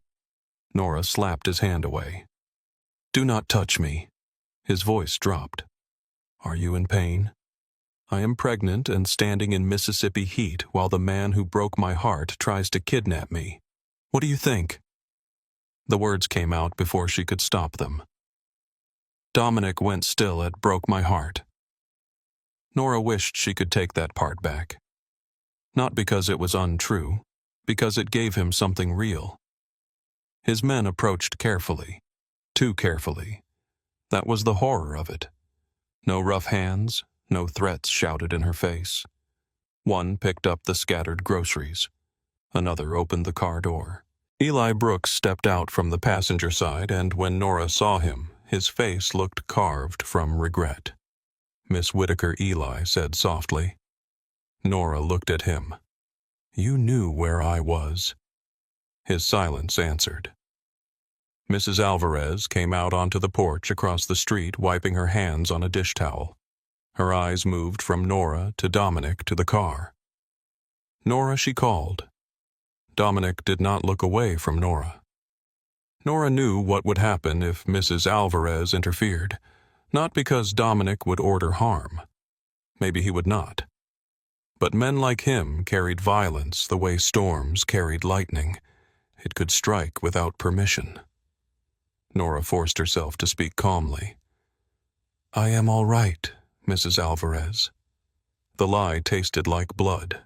Nora slapped his hand away. Do not touch me. His voice dropped. Are you in pain? I am pregnant and standing in Mississippi heat while the man who broke my heart tries to kidnap me. What do you think? The words came out before she could stop them. Dominic went still at broke my heart. Nora wished she could take that part back. Not because it was untrue, because it gave him something real. His men approached carefully, too carefully. That was the horror of it. No rough hands, no threats shouted in her face. One picked up the scattered groceries. Another opened the car door. Eli Brooks stepped out from the passenger side, and when Nora saw him, his face looked carved from regret. Miss Whitaker, Eli said softly. Nora looked at him. You knew where I was. His silence answered. Mrs. Alvarez came out onto the porch across the street, wiping her hands on a dish towel. Her eyes moved from Nora to Dominic to the car. Nora, she called. Dominic did not look away from Nora. Nora knew what would happen if Mrs. Alvarez interfered, not because Dominic would order harm. Maybe he would not. But men like him carried violence the way storms carried lightning. It could strike without permission. Nora forced herself to speak calmly. I am all right, Mrs. Alvarez. The lie tasted like blood.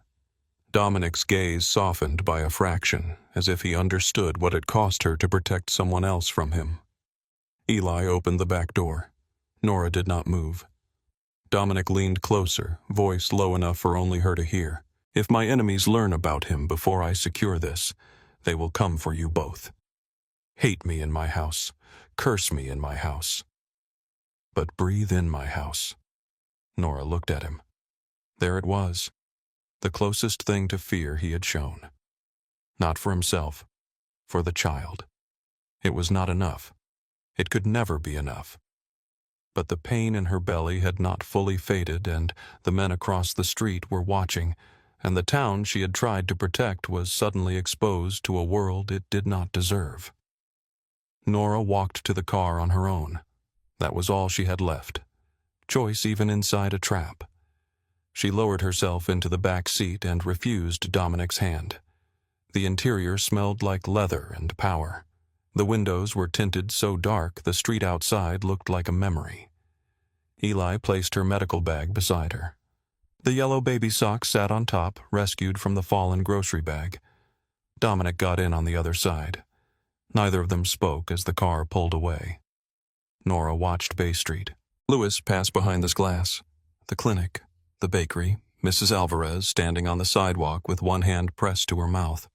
Dominic's gaze softened by a fraction, as if he understood what it cost her to protect someone else from him. Eli opened the back door. Nora did not move. Dominic leaned closer, voice low enough for only her to hear. If my enemies learn about him before I secure this, they will come for you both. Hate me in my house. Curse me in my house. But breathe in my house. Nora looked at him. There it was. The closest thing to fear he had shown. Not for himself, for the child. It was not enough. It could never be enough. But the pain in her belly had not fully faded, and the men across the street were watching, and the town she had tried to protect was suddenly exposed to a world it did not deserve. Nora walked to the car on her own. That was all she had left. Choice even inside a trap. She lowered herself into the back seat and refused Dominic's hand. The interior smelled like leather and power. The windows were tinted so dark the street outside looked like a memory. Eli placed her medical bag beside her. The yellow baby sock sat on top, rescued from the fallen grocery bag. Dominic got in on the other side. Neither of them spoke as the car pulled away. Nora watched Bay Street. Louis passed behind this glass. The clinic, the bakery, Mrs. Alvarez standing on the sidewalk with one hand pressed to her mouth.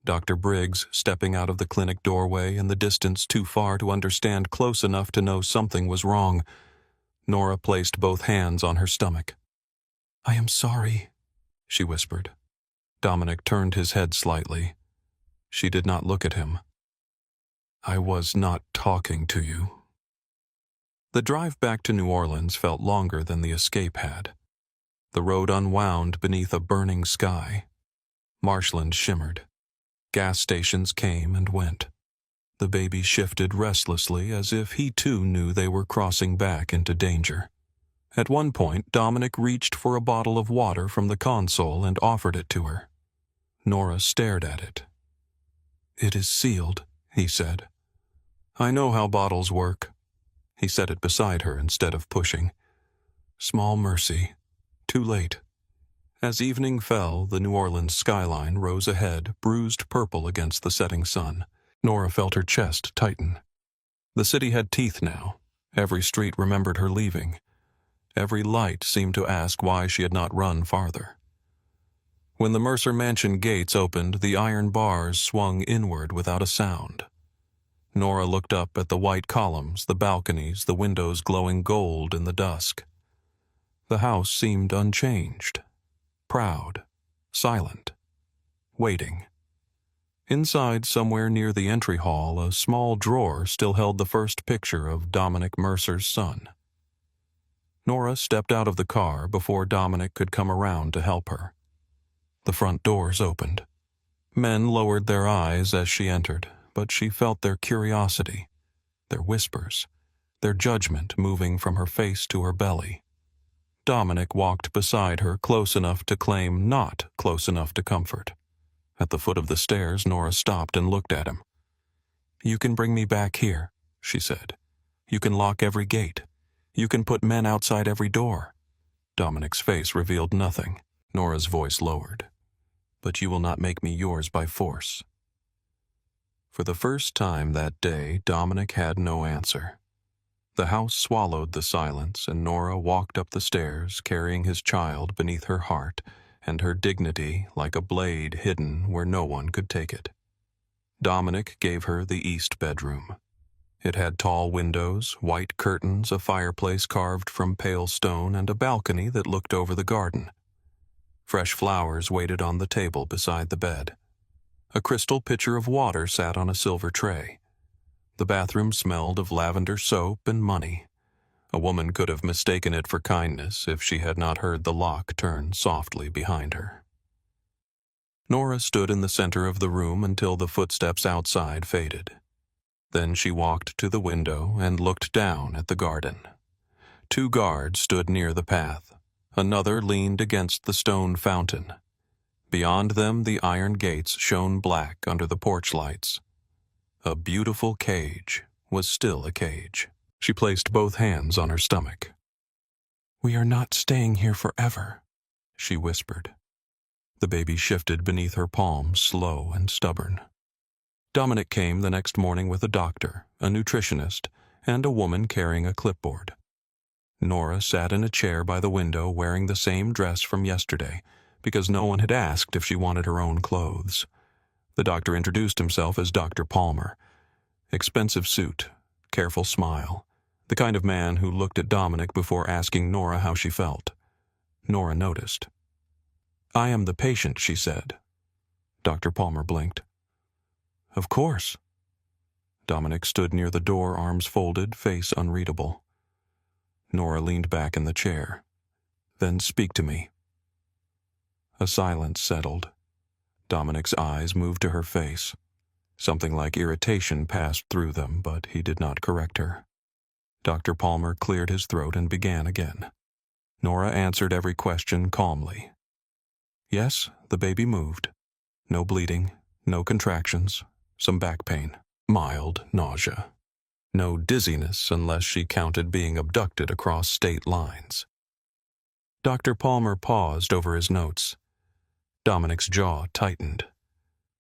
Dr. Briggs stepping out of the clinic doorway in the distance too far to understand close enough to know something was wrong. Nora placed both hands on her stomach. "I am sorry," she whispered. Dominic turned his head slightly. She did not look at him. "I was not talking to you." The drive back to New Orleans felt longer than the escape had. The road unwound beneath a burning sky. Marshland shimmered. Gas stations came and went. The baby shifted restlessly as if he too knew they were crossing back into danger. At one point, Dominic reached for a bottle of water from the console and offered it to her. Nora stared at it. "It is sealed," he said. "I know how bottles work." He set it beside her instead of pushing. Small mercy. Too late. As evening fell, the New Orleans skyline rose ahead, bruised purple against the setting sun. Nora felt her chest tighten. The city had teeth now. Every street remembered her leaving. Every light seemed to ask why she had not run farther. When the Mercer Mansion gates opened, the iron bars swung inward without a sound. Nora looked up at the white columns, the balconies, the windows glowing gold in the dusk. The house seemed unchanged. Proud, silent, waiting. Inside, somewhere near the entry hall, a small drawer still held the first picture of Dominic Mercer's son. Nora stepped out of the car before Dominic could come around to help her. The front doors opened. Men lowered their eyes as she entered, but she felt their curiosity, their whispers, their judgment moving from her face to her belly. Dominic walked beside her, close enough to claim, not close enough to comfort. At the foot of the stairs, Nora stopped and looked at him. "You can bring me back here," she said. "You can lock every gate. You can put men outside every door." Dominic's face revealed nothing. Nora's voice lowered. "But you will not make me yours by force." For the first time that day, Dominic had no answer. The house swallowed the silence, and Nora walked up the stairs, carrying his child beneath her heart, and her dignity like a blade hidden where no one could take it. Dominic gave her the east bedroom. It had tall windows, white curtains, a fireplace carved from pale stone, and a balcony that looked over the garden. Fresh flowers waited on the table beside the bed. A crystal pitcher of water sat on a silver tray. The bathroom smelled of lavender soap and money. A woman could have mistaken it for kindness if she had not heard the lock turn softly behind her. Nora stood in the center of the room until the footsteps outside faded. Then she walked to the window and looked down at the garden. 2 guards stood near the path. Another leaned against the stone fountain. Beyond them, the iron gates shone black under the porch lights. A beautiful cage was still a cage. She placed both hands on her stomach. "We are not staying here forever," she whispered. The baby shifted beneath her palms, slow and stubborn. Dominic came the next morning with a doctor, a nutritionist, and a woman carrying a clipboard. Nora sat in a chair by the window wearing the same dress from yesterday, because no one had asked if she wanted her own clothes. The doctor introduced himself as Dr. Palmer. Expensive suit, careful smile, the kind of man who looked at Dominic before asking Nora how she felt. Nora noticed. "I am the patient," she said. Dr. Palmer blinked. Of course. Dominic stood near the door, arms folded, face unreadable. Nora leaned back in the chair. Then speak to me. A silence settled. Dominic's eyes moved to her face. Something like irritation passed through them, but he did not correct her. Dr. Palmer cleared his throat and began again. Nora answered every question calmly. Yes, the baby moved. No bleeding, no contractions, some back pain, mild nausea. No dizziness unless she counted being abducted across state lines. Dr. Palmer paused over his notes. Dominic's jaw tightened.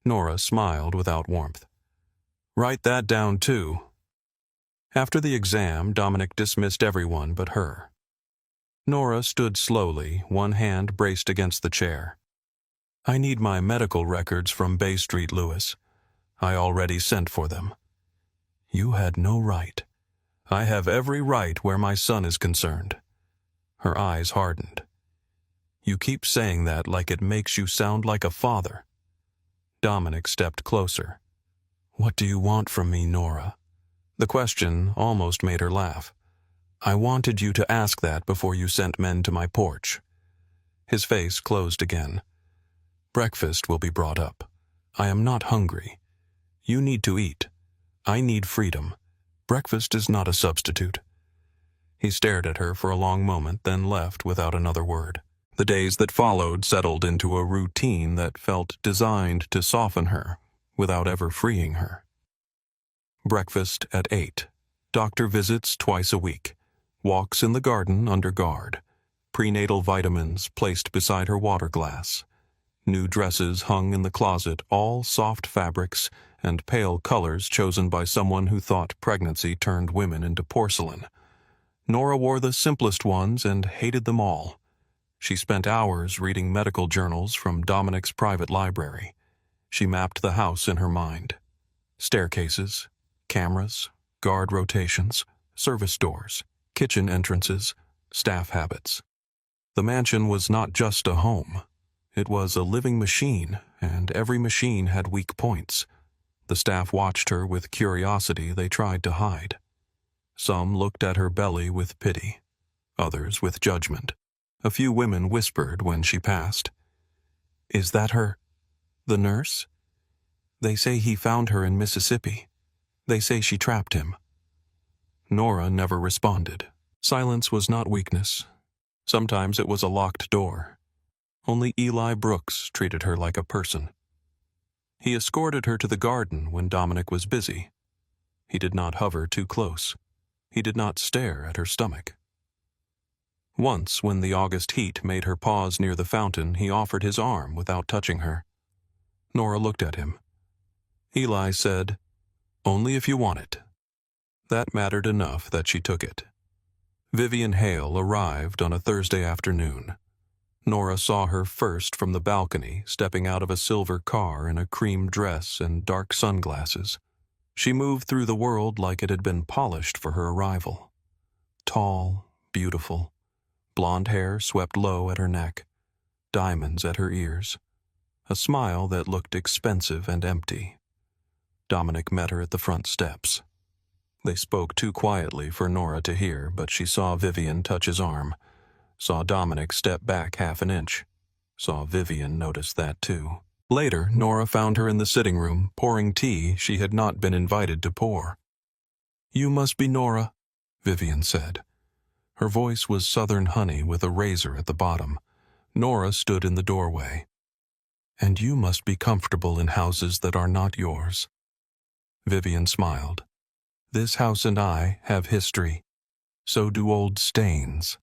Nora smiled without warmth. Write that down too. After the exam, Dominic dismissed everyone but her. Nora stood slowly, one hand braced against the chair. I need my medical records from Bay Street, Lewis. I already sent for them. You had no right. I have every right where my son is concerned. Her eyes hardened. You keep saying that like it makes you sound like a father. Dominic stepped closer. What do you want from me, Nora? The question almost made her laugh. I wanted you to ask that before you sent men to my porch. His face closed again. Breakfast will be brought up. I am not hungry. You need to eat. I need freedom. Breakfast is not a substitute. He stared at her for a long moment, then left without another word. The days that followed settled into a routine that felt designed to soften her, without ever freeing her. Breakfast at 8. Doctor visits twice a week. Walks in the garden under guard. Prenatal vitamins placed beside her water glass. New dresses hung in the closet, all soft fabrics and pale colors chosen by someone who thought pregnancy turned women into porcelain. Nora wore the simplest ones and hated them all. She spent hours reading medical journals from Dominic's private library. She mapped the house in her mind. Staircases, cameras, guard rotations, service doors, kitchen entrances, staff habits. The mansion was not just a home. It was a living machine, and every machine had weak points. The staff watched her with curiosity they tried to hide. Some looked at her belly with pity, others with judgment. A few women whispered when she passed. Is that her? The nurse? They say he found her in Mississippi. They say she trapped him. Nora never responded. Silence was not weakness. Sometimes it was a locked door. Only Eli Brooks treated her like a person. He escorted her to the garden when Dominic was busy. He did not hover too close. He did not stare at her stomach. Once, when the August heat made her pause near the fountain, he offered his arm without touching her. Nora looked at him. Eli said, "Only if you want it." That mattered enough that she took it. Vivian Hale arrived on a Thursday afternoon. Nora saw her first from the balcony, stepping out of a silver car in a cream dress and dark sunglasses. She moved through the world like it had been polished for her arrival. Tall, beautiful, blonde hair swept low at her neck, diamonds at her ears, a smile that looked expensive and empty. Dominic met her at the front steps. They spoke too quietly for Nora to hear, but she saw Vivian touch his arm, saw Dominic step back half an inch, saw Vivian notice that too. Later, Nora found her in the sitting room, pouring tea she had not been invited to pour. "You must be Nora," Vivian said. Her voice was southern honey with a razor at the bottom. Nora stood in the doorway. "And you must be comfortable in houses that are not yours." Vivian smiled. "This house and I have history. So do old stains."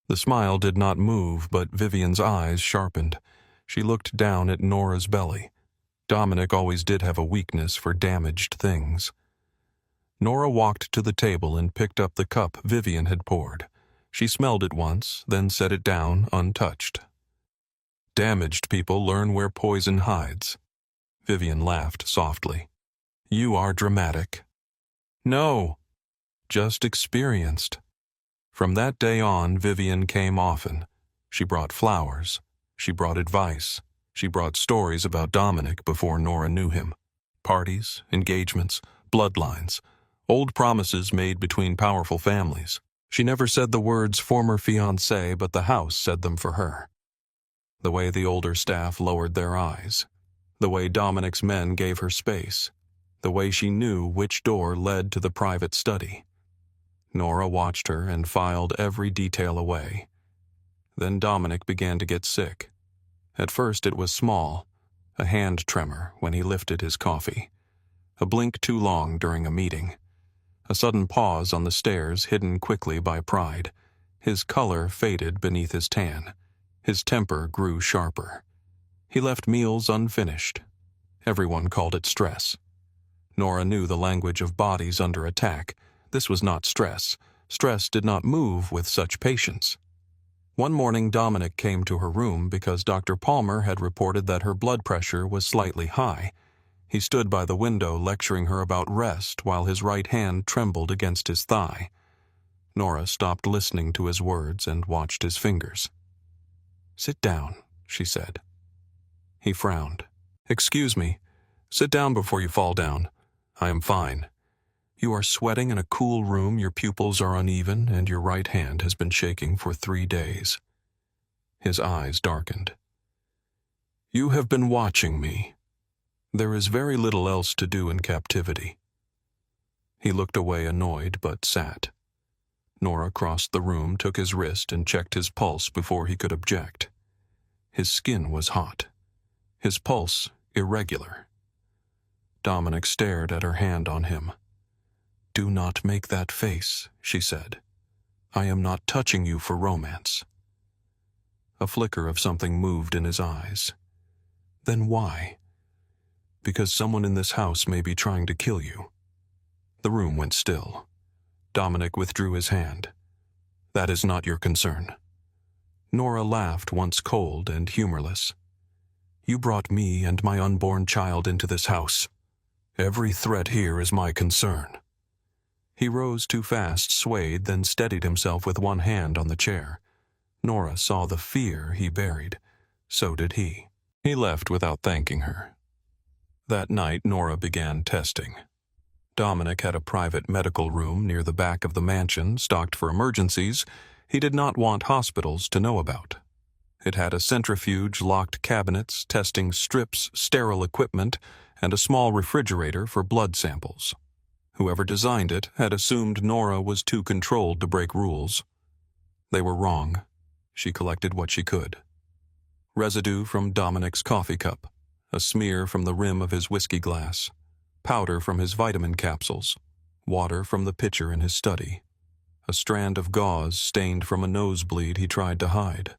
The smile did not move, but Vivian's eyes sharpened. She looked down at Nora's belly. Dominic always did have a weakness for damaged things. Nora walked to the table and picked up the cup Vivian had poured. She smelled it once, then set it down untouched. "Damaged people learn where poison hides." Vivian laughed softly. "You are dramatic." "No, just experienced." From that day on, Vivian came often. She brought flowers. She brought advice. She brought stories about Dominic before Nora knew him. Parties, engagements, bloodlines, old promises made between powerful families. She never said the words former fiancé, but the house said them for her. The way the older staff lowered their eyes, the way Dominic's men gave her space, the way she knew which door led to the private study. Nora watched her and filed every detail away. Then Dominic began to get sick. At first it was small, a hand tremor when he lifted his coffee, a blink too long during a meeting, a sudden pause on the stairs hidden quickly by pride. His color faded beneath his tan. His temper grew sharper. He left meals unfinished. Everyone called it stress. Nora knew the language of bodies under attack. This was not stress. Stress did not move with such patience. One morning, Dominic came to her room because Dr. Palmer had reported that her blood pressure was slightly high. He stood by the window lecturing her about rest while his right hand trembled against his thigh. Nora stopped listening to his words and watched his fingers. "Sit down," she said. He frowned. "Excuse me. Sit down before you fall down. I am fine. You are sweating in a cool room, your pupils are uneven, and your right hand has been shaking for 3 days." His eyes darkened. "You have been watching me. There is very little else to do in captivity." He looked away annoyed, but sat. Nora crossed the room, took his wrist, and checked his pulse before he could object. His skin was hot. His pulse irregular. Dominic stared at her hand on him. "Do not make that face," she said. "I am not touching you for romance." A flicker of something moved in his eyes. "Then why?" "Because someone in this house may be trying to kill you." The room went still. Dominic withdrew his hand. "That is not your concern." Nora laughed, once cold and humorless. "You brought me and my unborn child into this house. Every threat here is my concern." He rose too fast, swayed, then steadied himself with one hand on the chair. Nora saw the fear he buried. So did he. He left without thanking her. That night, Nora began testing. Dominic had a private medical room near the back of the mansion, stocked for emergencies he did not want hospitals to know about. It had a centrifuge, locked cabinets, testing strips, sterile equipment, and a small refrigerator for blood samples. Whoever designed it had assumed Nora was too controlled to break rules. They were wrong. She collected what she could. Residue from Dominic's coffee cup, a smear from the rim of his whiskey glass, powder from his vitamin capsules, water from the pitcher in his study, a strand of gauze stained from a nosebleed he tried to hide.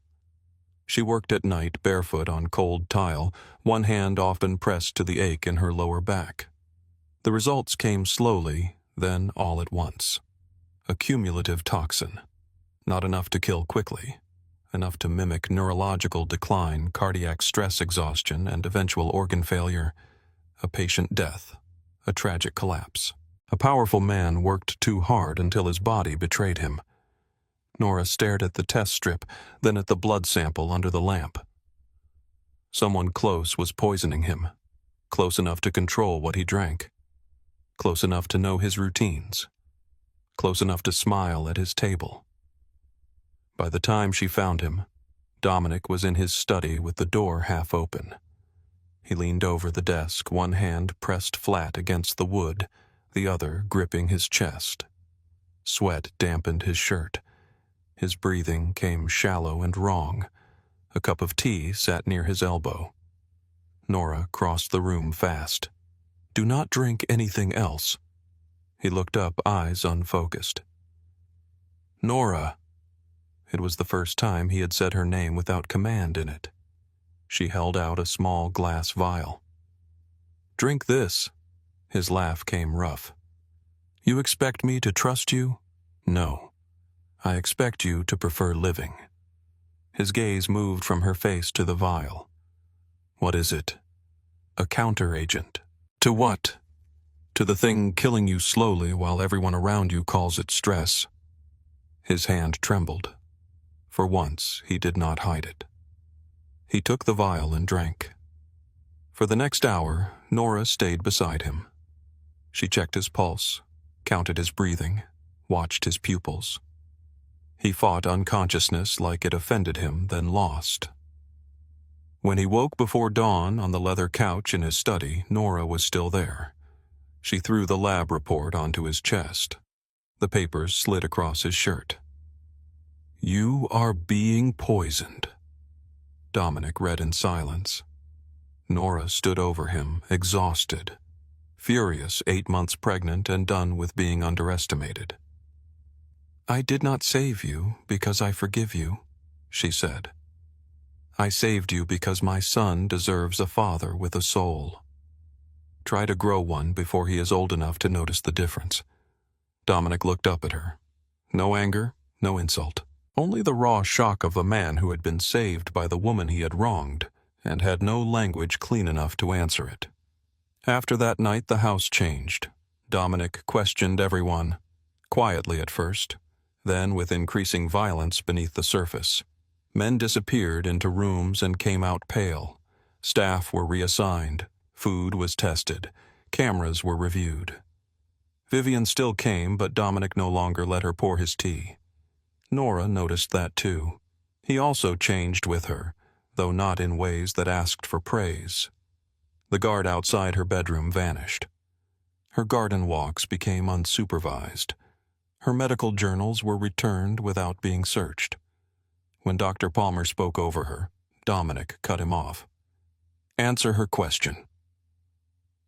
She worked at night barefoot on cold tile, one hand often pressed to the ache in her lower back. The results came slowly, then all at once. A cumulative toxin. Not enough to kill quickly. Enough to mimic neurological decline, cardiac stress exhaustion, and eventual organ failure. A patient death. A tragic collapse. A powerful man worked too hard until his body betrayed him. Nora stared at the test strip, then at the blood sample under the lamp. Someone close was poisoning him. Close enough to control what he drank. Close enough to know his routines. Close enough to smile at his table. By the time she found him, Dominic was in his study with the door half open. He leaned over the desk, one hand pressed flat against the wood, the other gripping his chest. Sweat dampened his shirt. His breathing came shallow and wrong. A cup of tea sat near his elbow. Nora crossed the room fast. "Do not drink anything else." He looked up, eyes unfocused. "Nora." It was the first time he had said her name without command in it. She held out a small glass vial. "Drink this." His laugh came rough. "You expect me to trust you? No. I expect you to prefer living." His gaze moved from her face to the vial. "What is it?" "A counteragent." "To what?" "To the thing killing you slowly while everyone around you calls it stress." His hand trembled. For once, he did not hide it. He took the vial and drank. For the next hour, Nora stayed beside him. She checked his pulse, counted his breathing, watched his pupils. He fought unconsciousness like it offended him, then lost. When he woke before dawn on the leather couch in his study, Nora was still there. She threw the lab report onto his chest. The papers slid across his shirt. "You are being poisoned." Dominic read in silence. Nora stood over him, exhausted, furious, 8 months pregnant and done with being underestimated. "I did not save you because I forgive you," she said. "I saved you because my son deserves a father with a soul. Try to grow one before he is old enough to notice the difference." Dominic looked up at her. No anger, no insult. Only the raw shock of a man who had been saved by the woman he had wronged and had no language clean enough to answer it. After that night, the house changed. Dominic questioned everyone, quietly at first, then with increasing violence beneath the surface. Men disappeared into rooms and came out pale. Staff were reassigned. Food was tested. Cameras were reviewed. Vivian still came, but Dominic no longer let her pour his tea. Nora noticed that too. He also changed with her, though not in ways that asked for praise. The guard outside her bedroom vanished. Her garden walks became unsupervised. Her medical journals were returned without being searched. When Dr. Palmer spoke over her, Dominic cut him off. "Answer her question."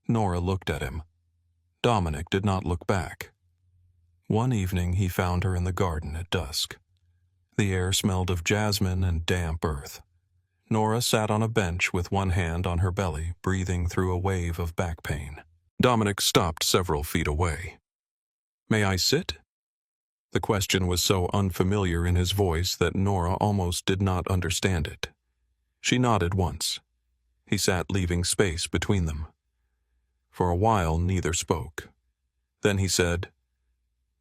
Nora looked at him. Dominic did not look back. One evening he found her in the garden at dusk. The air smelled of jasmine and damp earth. Nora sat on a bench with one hand on her belly, breathing through a wave of back pain. Dominic stopped several feet away. "May I sit?" The question was so unfamiliar in his voice that Nora almost did not understand it. She nodded once. He sat, leaving space between them. For a while, neither spoke. Then he said,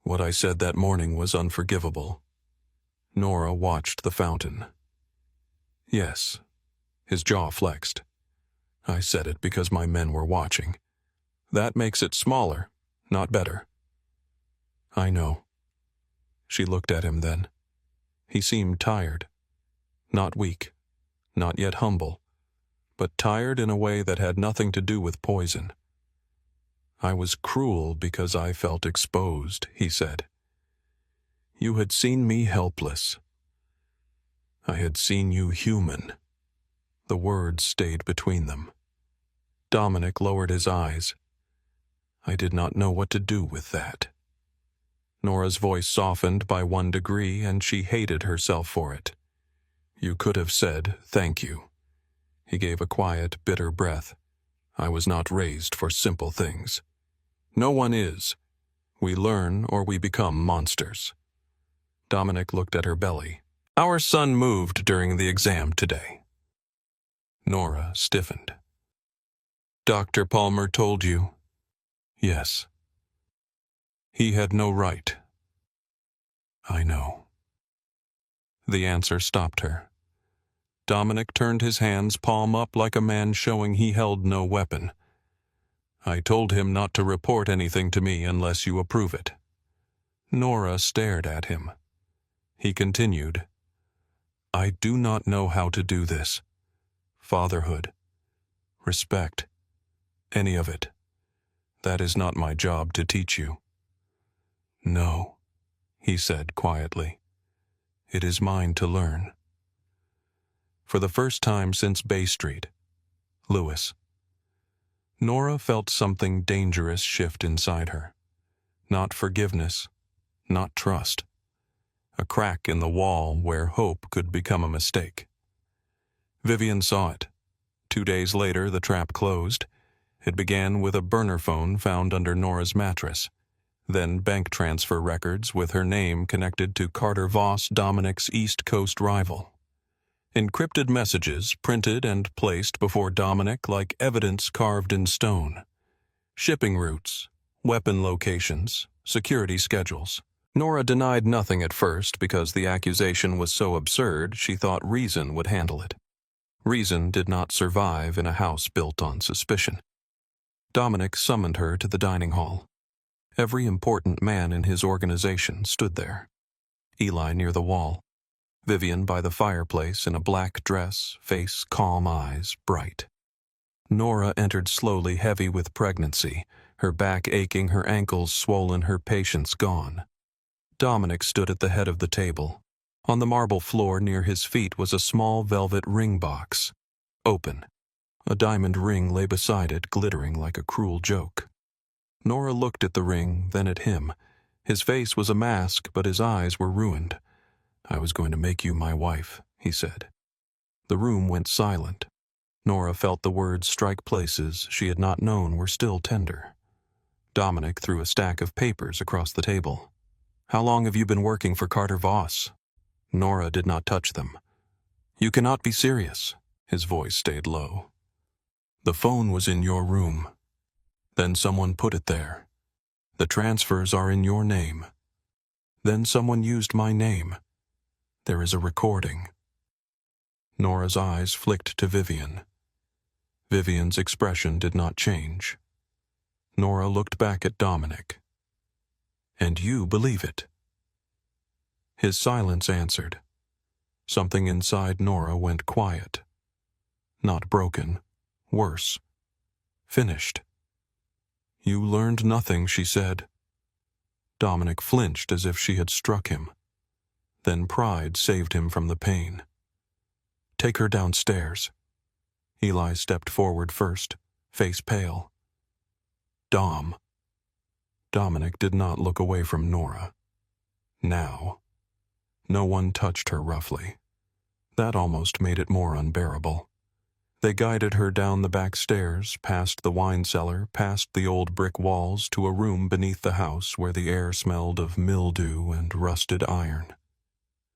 "What I said that morning was unforgivable." Nora watched the fountain. "Yes." His jaw flexed. "I said it because my men were watching. That makes it smaller, not better." "I know." She looked at him then. He seemed tired. Not weak, not yet humble, but tired in a way that had nothing to do with poison. "I was cruel because I felt exposed," he said. "You had seen me helpless. I had seen you human." The words stayed between them. Dominic lowered his eyes. "I did not know what to do with that." Nora's voice softened by 1 degree, and she hated herself for it. "You could have said, 'Thank you.'" He gave a quiet, bitter breath. "I was not raised for simple things. No one is. We learn or we become monsters." Dominic looked at her belly. "Our son moved during the exam today." Nora stiffened. "Dr. Palmer told you?" "Yes." "He had no right." "I know." The answer stopped her. Dominic turned his hands palm up like a man showing he held no weapon. "I told him not to report anything to me unless you approve it." Nora stared at him. He continued, "I do not know how to do this. Fatherhood, respect, any of it. That is not my job to teach you." "No," he said quietly. "It is mine to learn." For the first time since Bay Street, Lewis. Nora felt something dangerous shift inside her. Not forgiveness, not trust. A crack in the wall where hope could become a mistake. Vivian saw it. 2 days later, the trap closed. It began with a burner phone found under Nora's mattress. Then bank transfer records with her name connected to Carter Voss, Dominic's East Coast rival. Encrypted messages printed and placed before Dominic like evidence carved in stone. Shipping routes, weapon locations, security schedules. Nora denied nothing at first because the accusation was so absurd she thought reason would handle it. Reason did not survive in a house built on suspicion. Dominic summoned her to the dining hall. Every important man in his organization stood there. Eli near the wall. Vivian by the fireplace in a black dress, face calm, eyes bright. Nora entered slowly, heavy with pregnancy, her back aching, her ankles swollen, her patience gone. Dominic stood at the head of the table. On the marble floor near his feet was a small velvet ring box. Open. A diamond ring lay beside it, glittering like a cruel joke. Nora looked at the ring, then at him. His face was a mask, but his eyes were ruined. "I was going to make you my wife," he said. The room went silent. Nora felt the words strike places she had not known were still tender. Dominic threw a stack of papers across the table. "How long have you been working for Carter Voss?" Nora did not touch them. "You cannot be serious." His voice stayed low. "The phone was in your room. Then someone put it there. The transfers are in your name. Then someone used my name. There is a recording." Nora's eyes flicked to Vivian. Vivian's expression did not change. Nora looked back at Dominic. "And you believe it?" His silence answered. Something inside Nora went quiet. Not broken. Worse. Finished. "You learned nothing," she said. Dominic flinched as if she had struck him. Then pride saved him from the pain. "Take her downstairs." Eli stepped forward first, face pale. "Dom." Dominic did not look away from Nora. Now. No one touched her roughly. That almost made it more unbearable. They guided her down the back stairs, past the wine cellar, past the old brick walls, to a room beneath the house where the air smelled of mildew and rusted iron.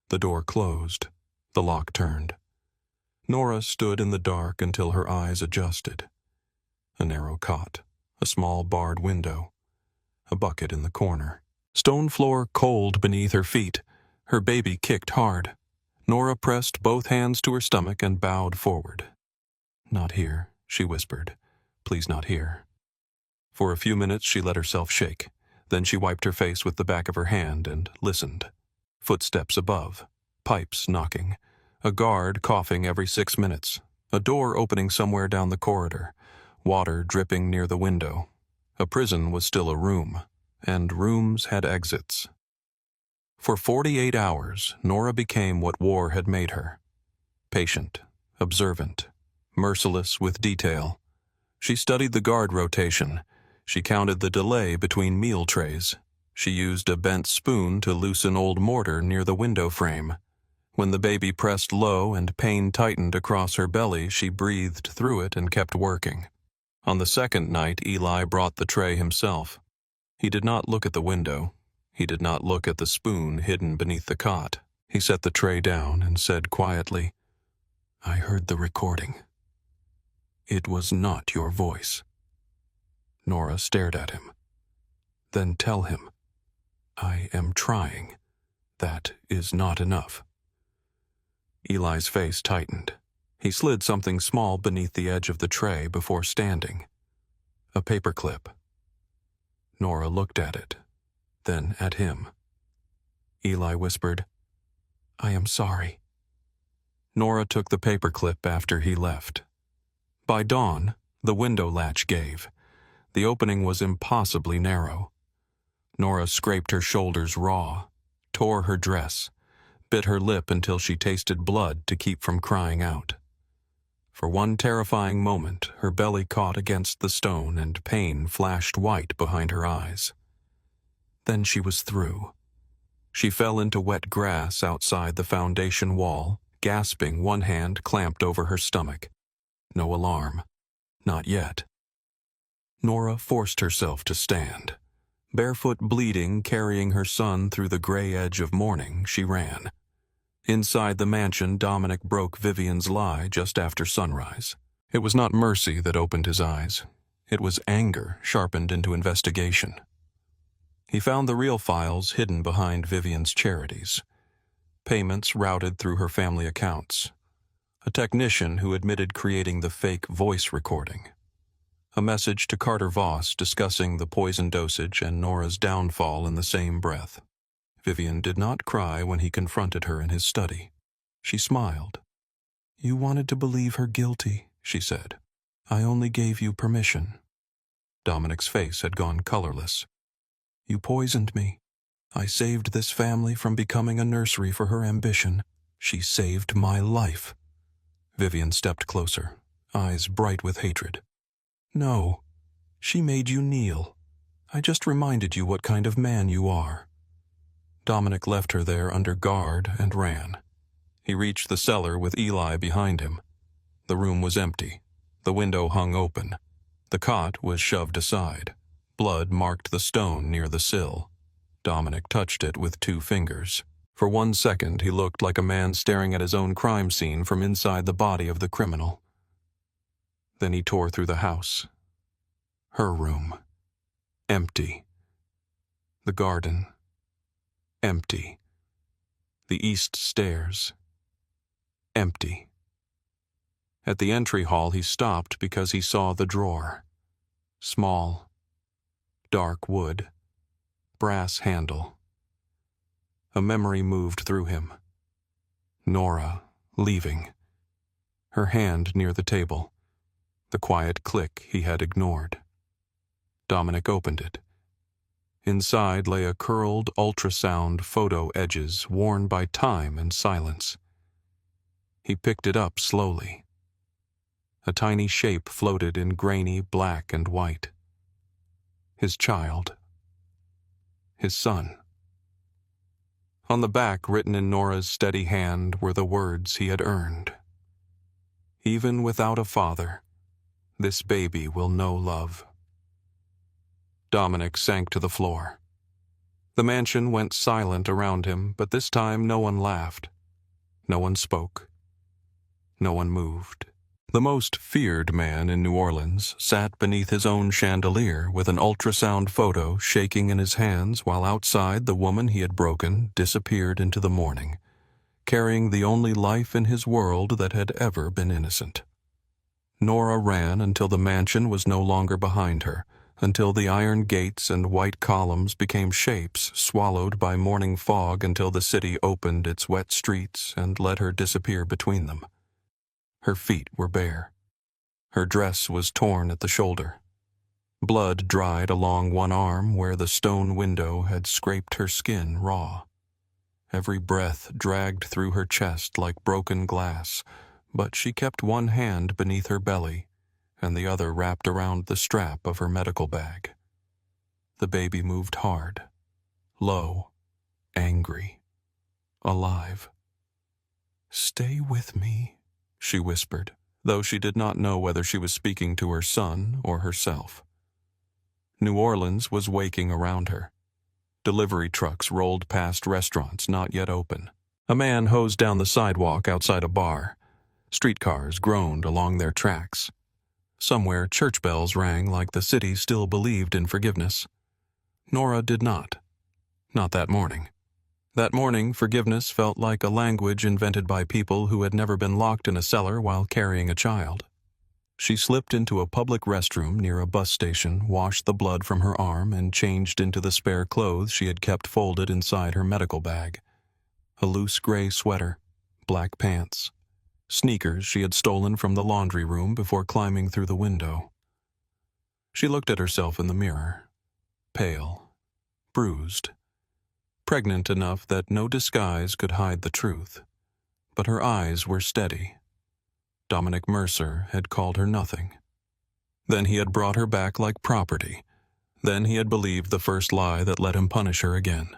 The door closed. The lock turned. Nora stood in the dark until her eyes adjusted. A narrow cot, a small barred window, a bucket in the corner. Stone floor cold beneath her feet. Her baby kicked hard. Nora pressed both hands to her stomach and bowed forward. "Not here," she whispered. "Please, not here." For a few minutes she let herself shake. Then she wiped her face with the back of her hand and listened. Footsteps above. Pipes knocking. A guard coughing every 6 minutes. A door opening somewhere down the corridor. Water dripping near the window. A prison was still a room, and rooms had exits. For 48 hours, Nora became what war had made her. Patient, observant, merciless with detail. She studied the guard rotation. She counted the delay between meal trays. She used a bent spoon to loosen old mortar near the window frame. When the baby pressed low and pain tightened across her belly, she breathed through it and kept working. On the second night, Eli brought the tray himself. He did not look at the window. He did not look at the spoon hidden beneath the cot. He set the tray down and said quietly, "I heard the recording. It was not your voice." Nora stared at him. "Then tell him, I am trying. That is not enough." Eli's face tightened. He slid something small beneath the edge of the tray before standing. A paperclip. Nora looked at it, then at him. Eli whispered, "I am sorry." Nora took the paperclip after he left. By dawn, the window latch gave. The opening was impossibly narrow. Nora scraped her shoulders raw, tore her dress, bit her lip until she tasted blood to keep from crying out. For one terrifying moment, her belly caught against the stone and pain flashed white behind her eyes. Then she was through. She fell into wet grass outside the foundation wall, gasping, one hand clamped over her stomach. No alarm. Not yet. Nora forced herself to stand. Barefoot, bleeding, carrying her son through the gray edge of morning, she ran. Inside the mansion, Dominic broke Vivian's lie just after sunrise. It was not mercy that opened his eyes. It was anger sharpened into investigation. He found the real files hidden behind Vivian's charities. Payments routed through her family accounts. A technician who admitted creating the fake voice recording. A message to Carter Voss discussing the poison dosage and Nora's downfall in the same breath. Vivian did not cry when he confronted her in his study. She smiled. "You wanted to believe her guilty," she said. "I only gave you permission." Dominic's face had gone colorless. "You poisoned me. I saved this family from becoming a nursery for her ambition. She saved my life." Vivian stepped closer, eyes bright with hatred. "No, she made you kneel. I just reminded you what kind of man you are." Dominic left her there under guard and ran. He reached the cellar with Eli behind him. The room was empty. The window hung open. The cot was shoved aside. Blood marked the stone near the sill. Dominic touched it with 2 fingers. For 1 second, he looked like a man staring at his own crime scene from inside the body of the criminal. Then he tore through the house. Her room. Empty. The garden. Empty. The east stairs. Empty. At the entry hall, he stopped because he saw the drawer. Small. Dark wood. Brass handle. A memory moved through him. Nora, leaving. Her hand near the table. The quiet click he had ignored. Dominic opened it. Inside lay a curled ultrasound photo edges worn by time and silence. He picked it up slowly. A tiny shape floated in grainy black and white. His child. His son. On the back, written in Nora's steady hand, were the words he had earned. "Even without a father, this baby will know love." Dominic sank to the floor. The mansion went silent around him, but this time no one laughed. No one spoke. No one moved. The most feared man in New Orleans sat beneath his own chandelier with an ultrasound photo shaking in his hands while outside the woman he had broken disappeared into the morning, carrying the only life in his world that had ever been innocent. Nora ran until the mansion was no longer behind her, until the iron gates and white columns became shapes swallowed by morning fog until the city opened its wet streets and let her disappear between them. Her feet were bare. Her dress was torn at the shoulder. Blood dried along one arm where the stone window had scraped her skin raw. Every breath dragged through her chest like broken glass, but she kept one hand beneath her belly and the other wrapped around the strap of her medical bag. The baby moved hard, low, angry, alive. "Stay with me," she whispered, though she did not know whether she was speaking to her son or herself. New Orleans was waking around her. Delivery trucks rolled past restaurants not yet open. A man hosed down the sidewalk outside a bar. Streetcars groaned along their tracks. Somewhere church bells rang like the city still believed in forgiveness. Nora did not. Not that morning. That morning, forgiveness felt like a language invented by people who had never been locked in a cellar while carrying a child. She slipped into a public restroom near a bus station, washed the blood from her arm, and changed into the spare clothes she had kept folded inside her medical bag. A loose gray sweater, black pants, sneakers she had stolen from the laundry room before climbing through the window. She looked at herself in the mirror, pale, bruised, pregnant enough that no disguise could hide the truth. But her eyes were steady. Dominic Mercer had called her nothing. Then he had brought her back like property. Then he had believed the first lie that let him punish her again.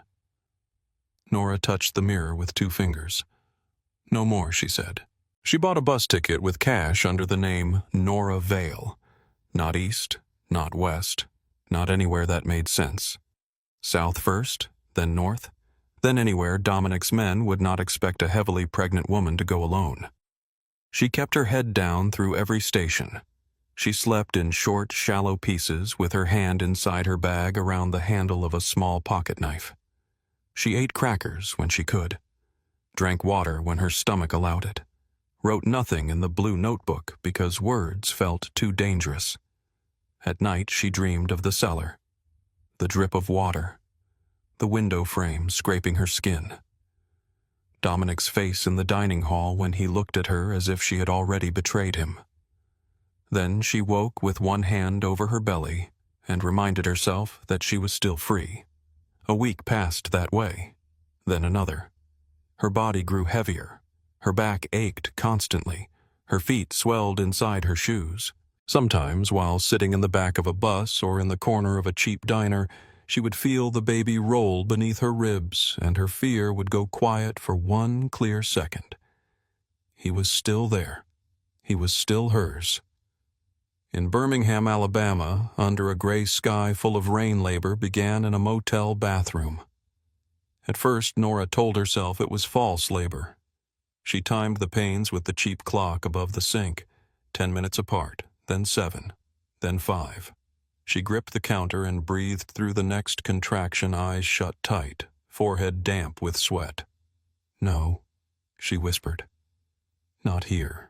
Nora touched the mirror with 2 fingers. "No more," she said. She bought a bus ticket with cash under the name Nora Vale. Not east, not west, not anywhere that made sense. South first, then north, then anywhere Dominic's men would not expect a heavily pregnant woman to go alone. She kept her head down through every station. She slept in short, shallow pieces with her hand inside her bag around the handle of a small pocket knife. She ate crackers when she could, drank water when her stomach allowed it, wrote nothing in the blue notebook because words felt too dangerous. At night she dreamed of the cellar, the drip of water, the window frame scraping her skin, Dominic's face in the dining hall when he looked at her as if she had already betrayed him. Then she woke with one hand over her belly and reminded herself that she was still free. A week passed that way, then another. Her body grew heavier. Her back ached constantly. Her feet swelled inside her shoes. Sometimes, while sitting in the back of a bus or in the corner of a cheap diner, she would feel the baby roll beneath her ribs, and her fear would go quiet for one clear second. He was still there. He was still hers. In Birmingham, Alabama, under a gray sky full of rain, labor began in a motel bathroom. At first, Nora told herself it was false labor. She timed the pains with the cheap clock above the sink, 10 minutes apart, then 7, then 5. She gripped the counter and breathed through the next contraction, eyes shut tight, forehead damp with sweat. "No," she whispered. "Not here."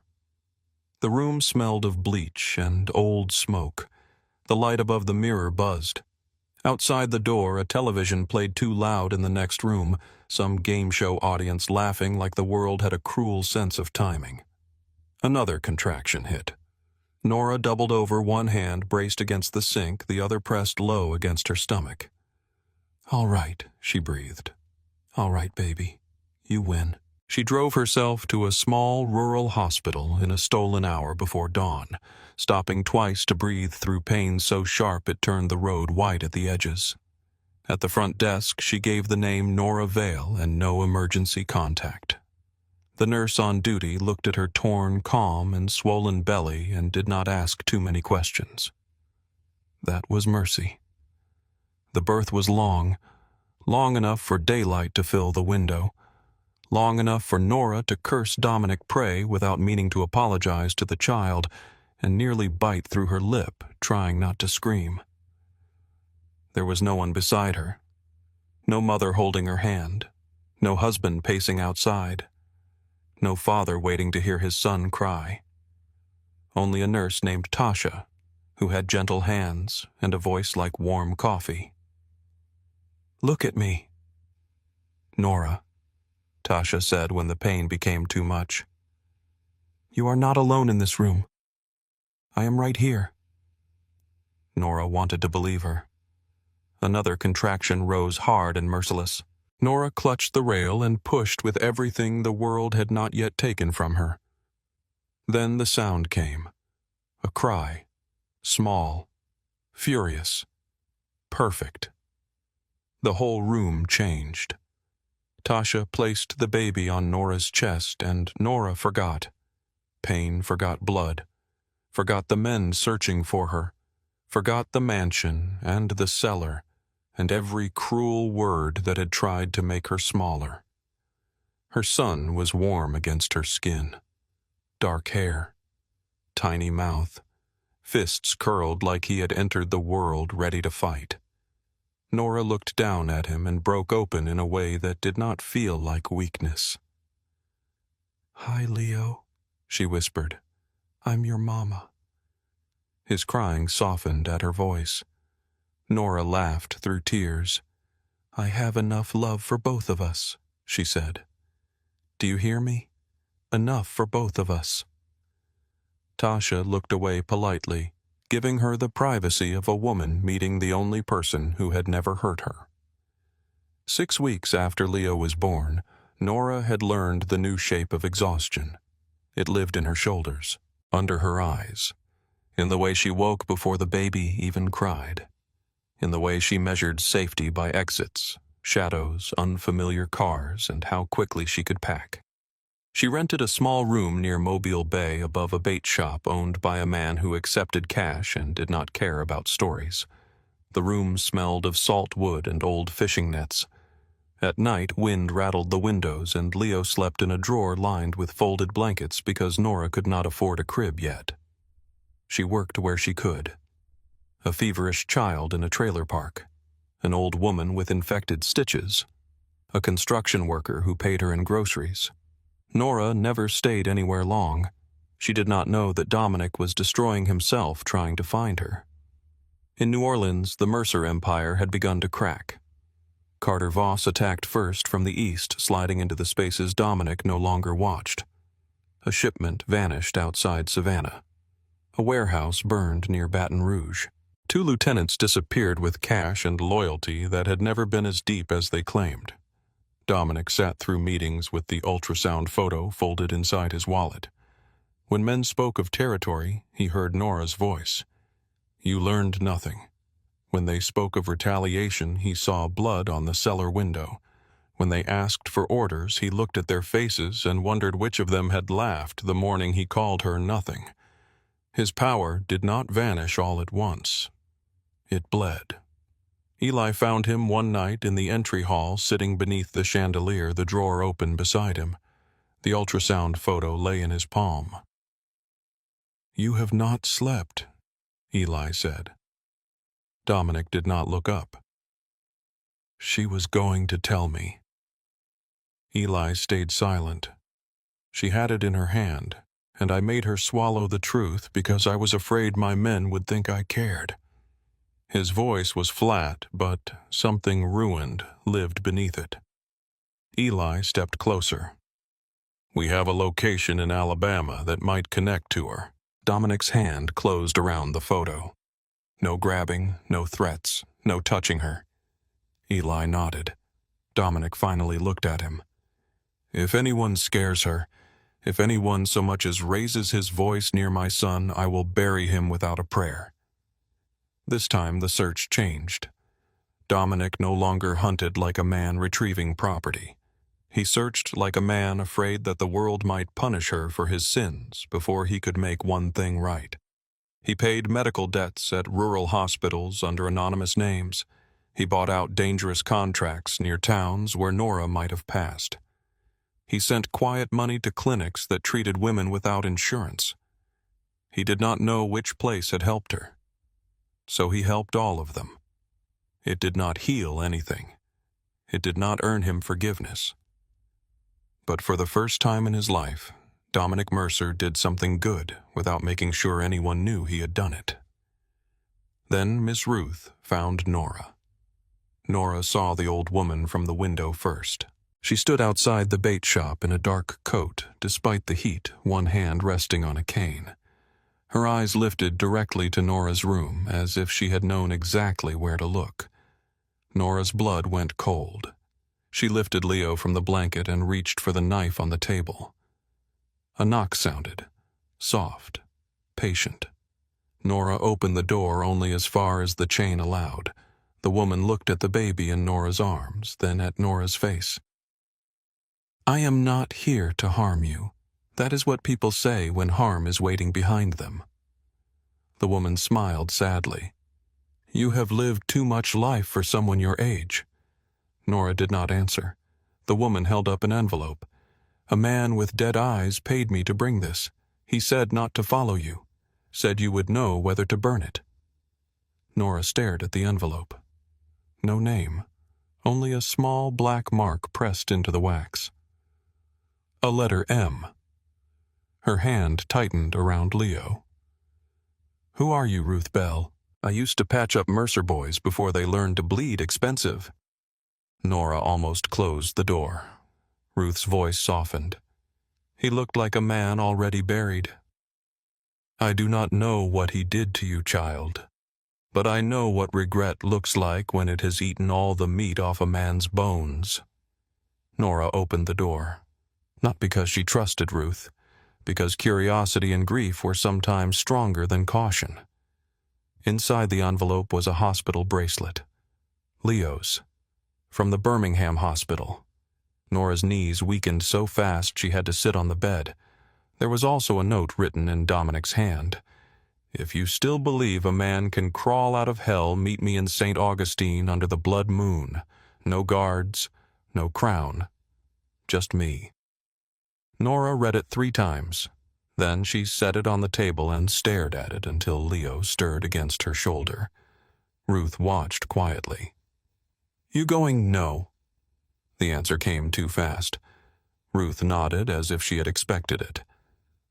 The room smelled of bleach and old smoke. The light above the mirror buzzed. Outside the door, a television played too loud in the next room, some game show audience laughing like the world had a cruel sense of timing. Another contraction hit. Nora doubled over, one hand braced against the sink, the other pressed low against her stomach. "All right," she breathed. "All right, baby. You win." She drove herself to a small rural hospital in a stolen hour before dawn, stopping twice to breathe through pain so sharp it turned the road white at the edges. At the front desk, she gave the name Nora Vale and no emergency contact. The nurse on duty looked at her torn, calm, and swollen belly and did not ask too many questions. That was mercy. The birth was long enough for daylight to fill the window, long enough for Nora to curse Dominic Prey without meaning to apologize to the child and nearly bite through her lip, trying not to scream. There was no one beside her. No mother holding her hand. No husband pacing outside. No father waiting to hear his son cry. Only a nurse named Tasha, who had gentle hands and a voice like warm coffee. "Look at me." "Nora," Tasha said when the pain became too much. "You are not alone in this room. I am right here." Nora wanted to believe her. Another contraction rose hard and merciless. Nora clutched the rail and pushed with everything the world had not yet taken from her. Then the sound came. A cry. Small. Furious. Perfect. The whole room changed. Tasha placed the baby on Nora's chest, and Nora forgot. Pain forgot blood. Forgot the men searching for her. Forgot the mansion and the cellar, and every cruel word that had tried to make her smaller. Her son was warm against her skin. Dark hair. Tiny mouth. Fists curled like he had entered the world ready to fight. Nora looked down at him and broke open in a way that did not feel like weakness. "Hi, Leo," she whispered. "I'm your mama." His crying softened at her voice. Nora laughed through tears. "I have enough love for both of us," she said. "Do you hear me? Enough for both of us." Tasha looked away politely, giving her the privacy of a woman meeting the only person who had never hurt her. 6 weeks after Leo was born, Nora had learned the new shape of exhaustion. It lived in her shoulders, under her eyes, in the way she woke before the baby even cried, in the way she measured safety by exits, shadows, unfamiliar cars, and how quickly she could pack. She rented a small room near Mobile Bay above a bait shop owned by a man who accepted cash and did not care about stories. The room smelled of salt wood and old fishing nets. At night, wind rattled the windows, and Leo slept in a drawer lined with folded blankets because Nora could not afford a crib yet. She worked where she could. A feverish child in a trailer park. An old woman with infected stitches. A construction worker who paid her in groceries. Nora never stayed anywhere long. She did not know that Dominic was destroying himself trying to find her. In New Orleans, the Mercer Empire had begun to crack. Carter Voss attacked first from the east, sliding into the spaces Dominic no longer watched. A shipment vanished outside Savannah. A warehouse burned near Baton Rouge. 2 lieutenants disappeared with cash and loyalty that had never been as deep as they claimed. Dominic sat through meetings with the ultrasound photo folded inside his wallet. When men spoke of territory, he heard Nora's voice. You learned nothing. When they spoke of retaliation, he saw blood on the cellar window. When they asked for orders, he looked at their faces and wondered which of them had laughed the morning he called her nothing. His power did not vanish all at once. It bled. Eli found him one night in the entry hall, sitting beneath the chandelier, the drawer open beside him. The ultrasound photo lay in his palm. You have not slept, Eli said. Dominic did not look up. She was going to tell me. Eli stayed silent. She had it in her hand, and I made her swallow the truth because I was afraid my men would think I cared. His voice was flat, but something ruined lived beneath it. Eli stepped closer. We have a location in Alabama that might connect to her. Dominic's hand closed around the photo. No grabbing, no threats, no touching her. Eli nodded. Dominic finally looked at him. If anyone scares her, if anyone so much as raises his voice near my son, I will bury him without a prayer. This time the search changed. Dominic no longer hunted like a man retrieving property. He searched like a man afraid that the world might punish her for his sins before he could make one thing right. He paid medical debts at rural hospitals under anonymous names. He bought out dangerous contracts near towns where Nora might have passed. He sent quiet money to clinics that treated women without insurance. He did not know which place had helped her. So he helped all of them. It did not heal anything. It did not earn him forgiveness. But for the first time in his life, Dominic Mercer did something good without making sure anyone knew he had done it. Then Miss Ruth found Nora. Nora saw the old woman from the window first. She stood outside the bait shop in a dark coat, despite the heat, one hand resting on a cane. Her eyes lifted directly to Nora's room, as if she had known exactly where to look. Nora's blood went cold. She lifted Leo from the blanket and reached for the knife on the table. A knock sounded, soft, patient. Nora opened the door only as far as the chain allowed. The woman looked at the baby in Nora's arms, then at Nora's face. I am not here to harm you. That is what people say when harm is waiting behind them. The woman smiled sadly. You have lived too much life for someone your age. Nora did not answer. The woman held up an envelope. A man with dead eyes paid me to bring this. He said not to follow you. Said you would know whether to burn it. Nora stared at the envelope. No name. Only a small black mark pressed into the wax. A letter M. Her hand tightened around Leo. Who are you, Ruth Bell? I used to patch up Mercer boys before they learned to bleed expensive. Nora almost closed the door. Ruth's voice softened. He looked like a man already buried. I do not know what he did to you, child, but I know what regret looks like when it has eaten all the meat off a man's bones. Nora opened the door, not because she trusted Ruth, because curiosity and grief were sometimes stronger than caution. Inside the envelope was a hospital bracelet. Leo's. From the Birmingham hospital. Nora's knees weakened so fast she had to sit on the bed. There was also a note written in Dominic's hand. If you still believe a man can crawl out of hell, meet me in St. Augustine under the blood moon. No guards, no crown. Just me. Nora read it 3 times. Then she set it on the table and stared at it until Leo stirred against her shoulder. Ruth watched quietly. You going? No. The answer came too fast. Ruth nodded as if she had expected it.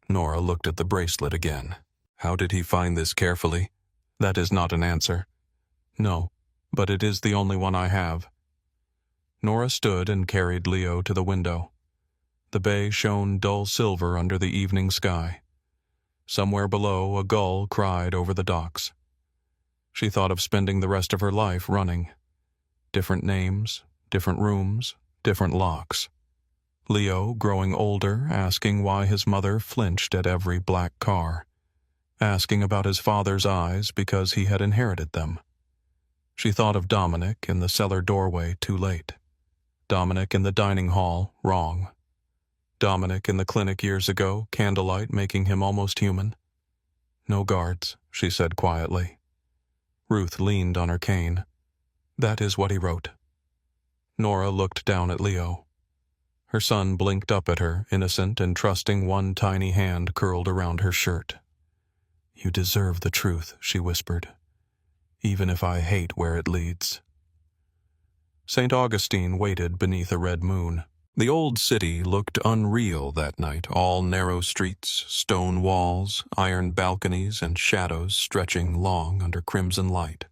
Nora looked at the bracelet again. How did he find this carefully? That is not an answer. No, but it is the only one I have. Nora stood and carried Leo to the window. The bay shone dull silver under the evening sky. Somewhere below, a gull cried over the docks. She thought of spending the rest of her life running. Different names, different rooms, different locks. Leo, growing older, asking why his mother flinched at every black car. Asking about his father's eyes because he had inherited them. She thought of Dominic in the cellar doorway too late. Dominic in the dining hall, wrong. Dominic in the clinic years ago, candlelight making him almost human. No guards, she said quietly. Ruth leaned on her cane. That is what he wrote. Nora looked down at Leo. Her son blinked up at her, innocent and trusting, one tiny hand curled around her shirt. You deserve the truth, she whispered, even if I hate where it leads. St. Augustine waited beneath a red moon. The old city looked unreal that night, all narrow streets, stone walls, iron balconies, and shadows stretching long under crimson light.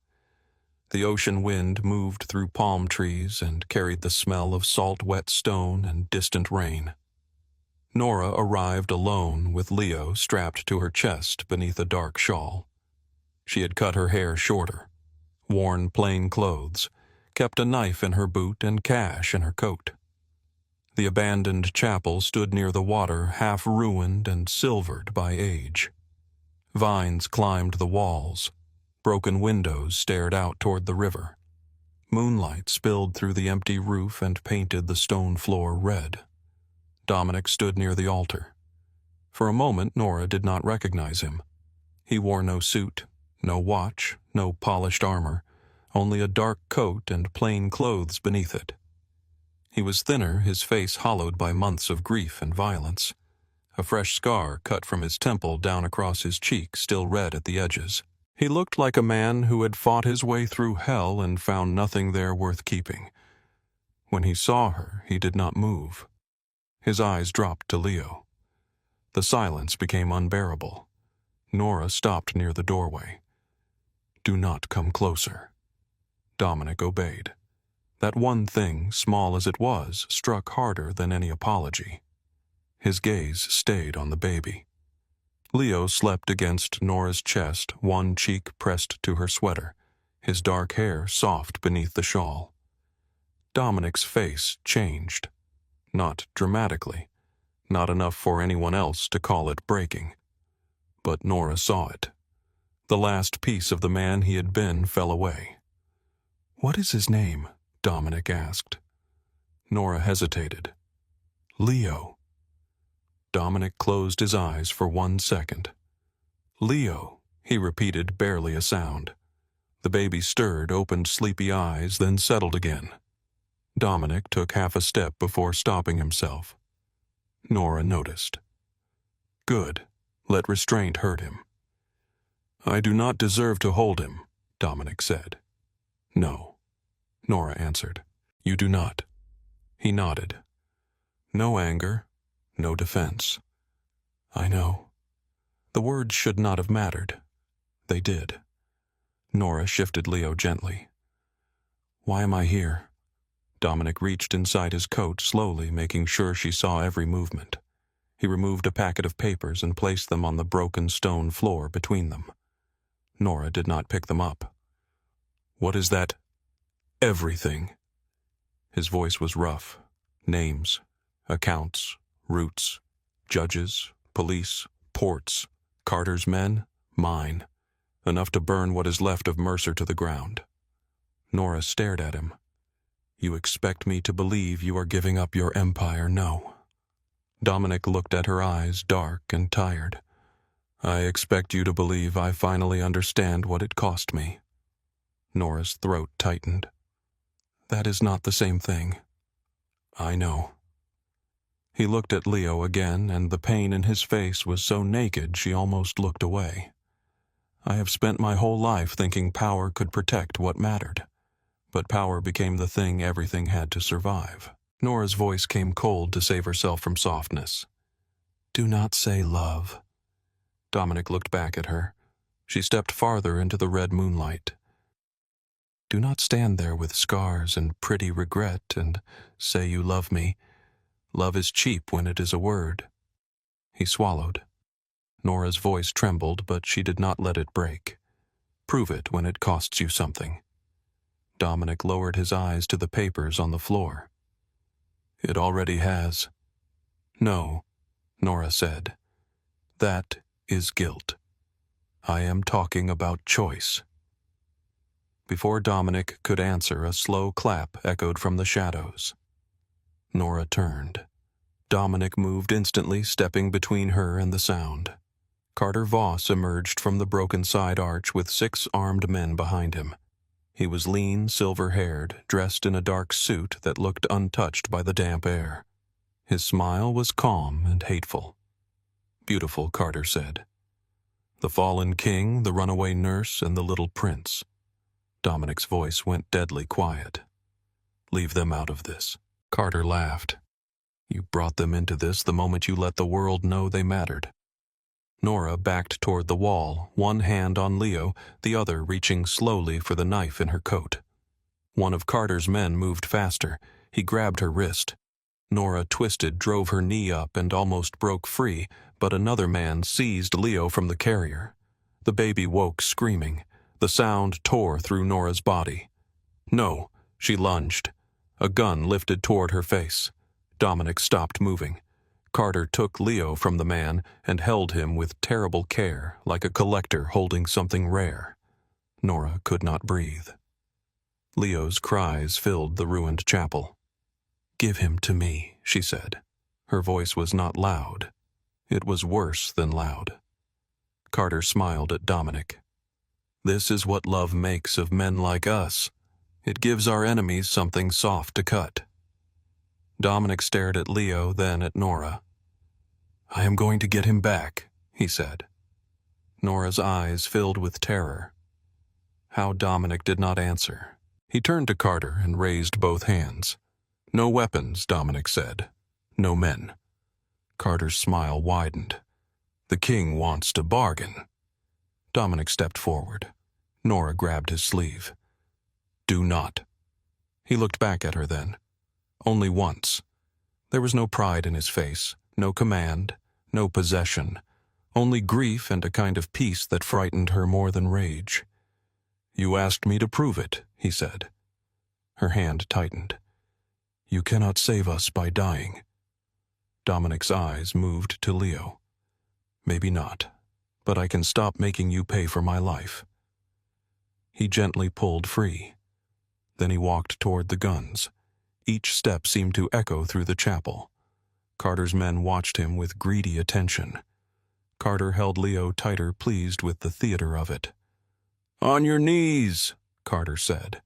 The ocean wind moved through palm trees and carried the smell of salt wet stone and distant rain. Nora arrived alone with Leo strapped to her chest beneath a dark shawl. She had cut her hair shorter, worn plain clothes, kept a knife in her boot and cash in her coat. The abandoned chapel stood near the water, half ruined and silvered by age. Vines climbed the walls. Broken windows stared out toward the river. Moonlight spilled through the empty roof and painted the stone floor red. Dominic stood near the altar. For a moment, Nora did not recognize him. He wore no suit, no watch, no polished armor, only a dark coat and plain clothes beneath it. He was thinner, his face hollowed by months of grief and violence. A fresh scar cut from his temple down across his cheek, still red at the edges. He looked like a man who had fought his way through hell and found nothing there worth keeping. When he saw her, he did not move. His eyes dropped to Leo. The silence became unbearable. Nora stopped near the doorway. Do not come closer. Dominic obeyed. That one thing, small as it was, struck harder than any apology. His gaze stayed on the baby. Leo slept against Nora's chest, one cheek pressed to her sweater, his dark hair soft beneath the shawl. Dominic's face changed. Not dramatically, not enough for anyone else to call it breaking. But Nora saw it. The last piece of the man he had been fell away. What is his name? Dominic asked. Nora hesitated. Leo. Dominic closed his eyes for 1 second. Leo, he repeated, barely a sound. The baby stirred, opened sleepy eyes, then settled again. Dominic took half a step before stopping himself. Nora noticed. Good. Let restraint hurt him. I do not deserve to hold him, Dominic said. No, Nora answered. You do not. He nodded. No anger, no defense. I know. The words should not have mattered. They did. Nora shifted Leo gently. Why am I here? Dominic reached inside his coat slowly, making sure she saw every movement. He removed a packet of papers and placed them on the broken stone floor between them. Nora did not pick them up. What is that? Everything. His voice was rough. Names, accounts, routes, judges, police, ports, Carter's men, mine. Enough to burn what is left of Mercer to the ground. Nora stared at him. You expect me to believe you are giving up your empire? No. Dominic looked at her eyes, dark and tired. I expect you to believe I finally understand what it cost me. Nora's throat tightened. That is not the same thing. I know. He looked at Leo again, and the pain in his face was so naked she almost looked away. I have spent my whole life thinking power could protect what mattered, but power became the thing everything had to survive. Nora's voice came cold to save herself from softness. "Do not say love." Dominic looked back at her. She stepped farther into the red moonlight. "Do not stand there with scars and pretty regret and say you love me. Love is cheap when it is a word." He swallowed. Nora's voice trembled, but she did not let it break. "Prove it when it costs you something." Dominic lowered his eyes to the papers on the floor. "It already has." "No," Nora said. "That is guilt. I am talking about choice." Before Dominic could answer, a slow clap echoed from the shadows. Nora turned. Dominic moved instantly, stepping between her and the sound. Carter Voss emerged from the broken side arch with 6 armed men behind him. He was lean, silver-haired, dressed in a dark suit that looked untouched by the damp air. His smile was calm and hateful. "Beautiful," Carter said. "The fallen king, the runaway nurse, and the little prince." Dominic's voice went deadly quiet. "Leave them out of this." Carter laughed. "You brought them into this the moment you let the world know they mattered." Nora backed toward the wall, one hand on Leo, the other reaching slowly for the knife in her coat. One of Carter's men moved faster. He grabbed her wrist. Nora twisted, drove her knee up, and almost broke free, but another man seized Leo from the carrier. The baby woke, screaming. The sound tore through Nora's body. "No," she lunged. A gun lifted toward her face. Dominic stopped moving. Carter took Leo from the man and held him with terrible care, like a collector holding something rare. Nora could not breathe. Leo's cries filled the ruined chapel. "Give him to me," she said. Her voice was not loud. It was worse than loud. Carter smiled at Dominic. "This is what love makes of men like us. It gives our enemies something soft to cut." Dominic stared at Leo, then at Nora. "I am going to get him back," he said. Nora's eyes filled with terror. How Dominic did not answer. He turned to Carter and raised both hands. "No weapons," Dominic said. "No men." Carter's smile widened. "The king wants to bargain." Dominic stepped forward. Nora grabbed his sleeve. "Do not." He looked back at her then. Only once. There was no pride in his face, no command, no possession, only grief and a kind of peace that frightened her more than rage. "You asked me to prove it," he said. Her hand tightened. "You cannot save us by dying." Dominic's eyes moved to Leo. "Maybe not, but I can stop making you pay for my life." He gently pulled free. Then he walked toward the guns. Each step seemed to echo through the chapel. Carter's men watched him with greedy attention. Carter held Leo tighter, pleased with the theater of it. "On your knees," Carter said.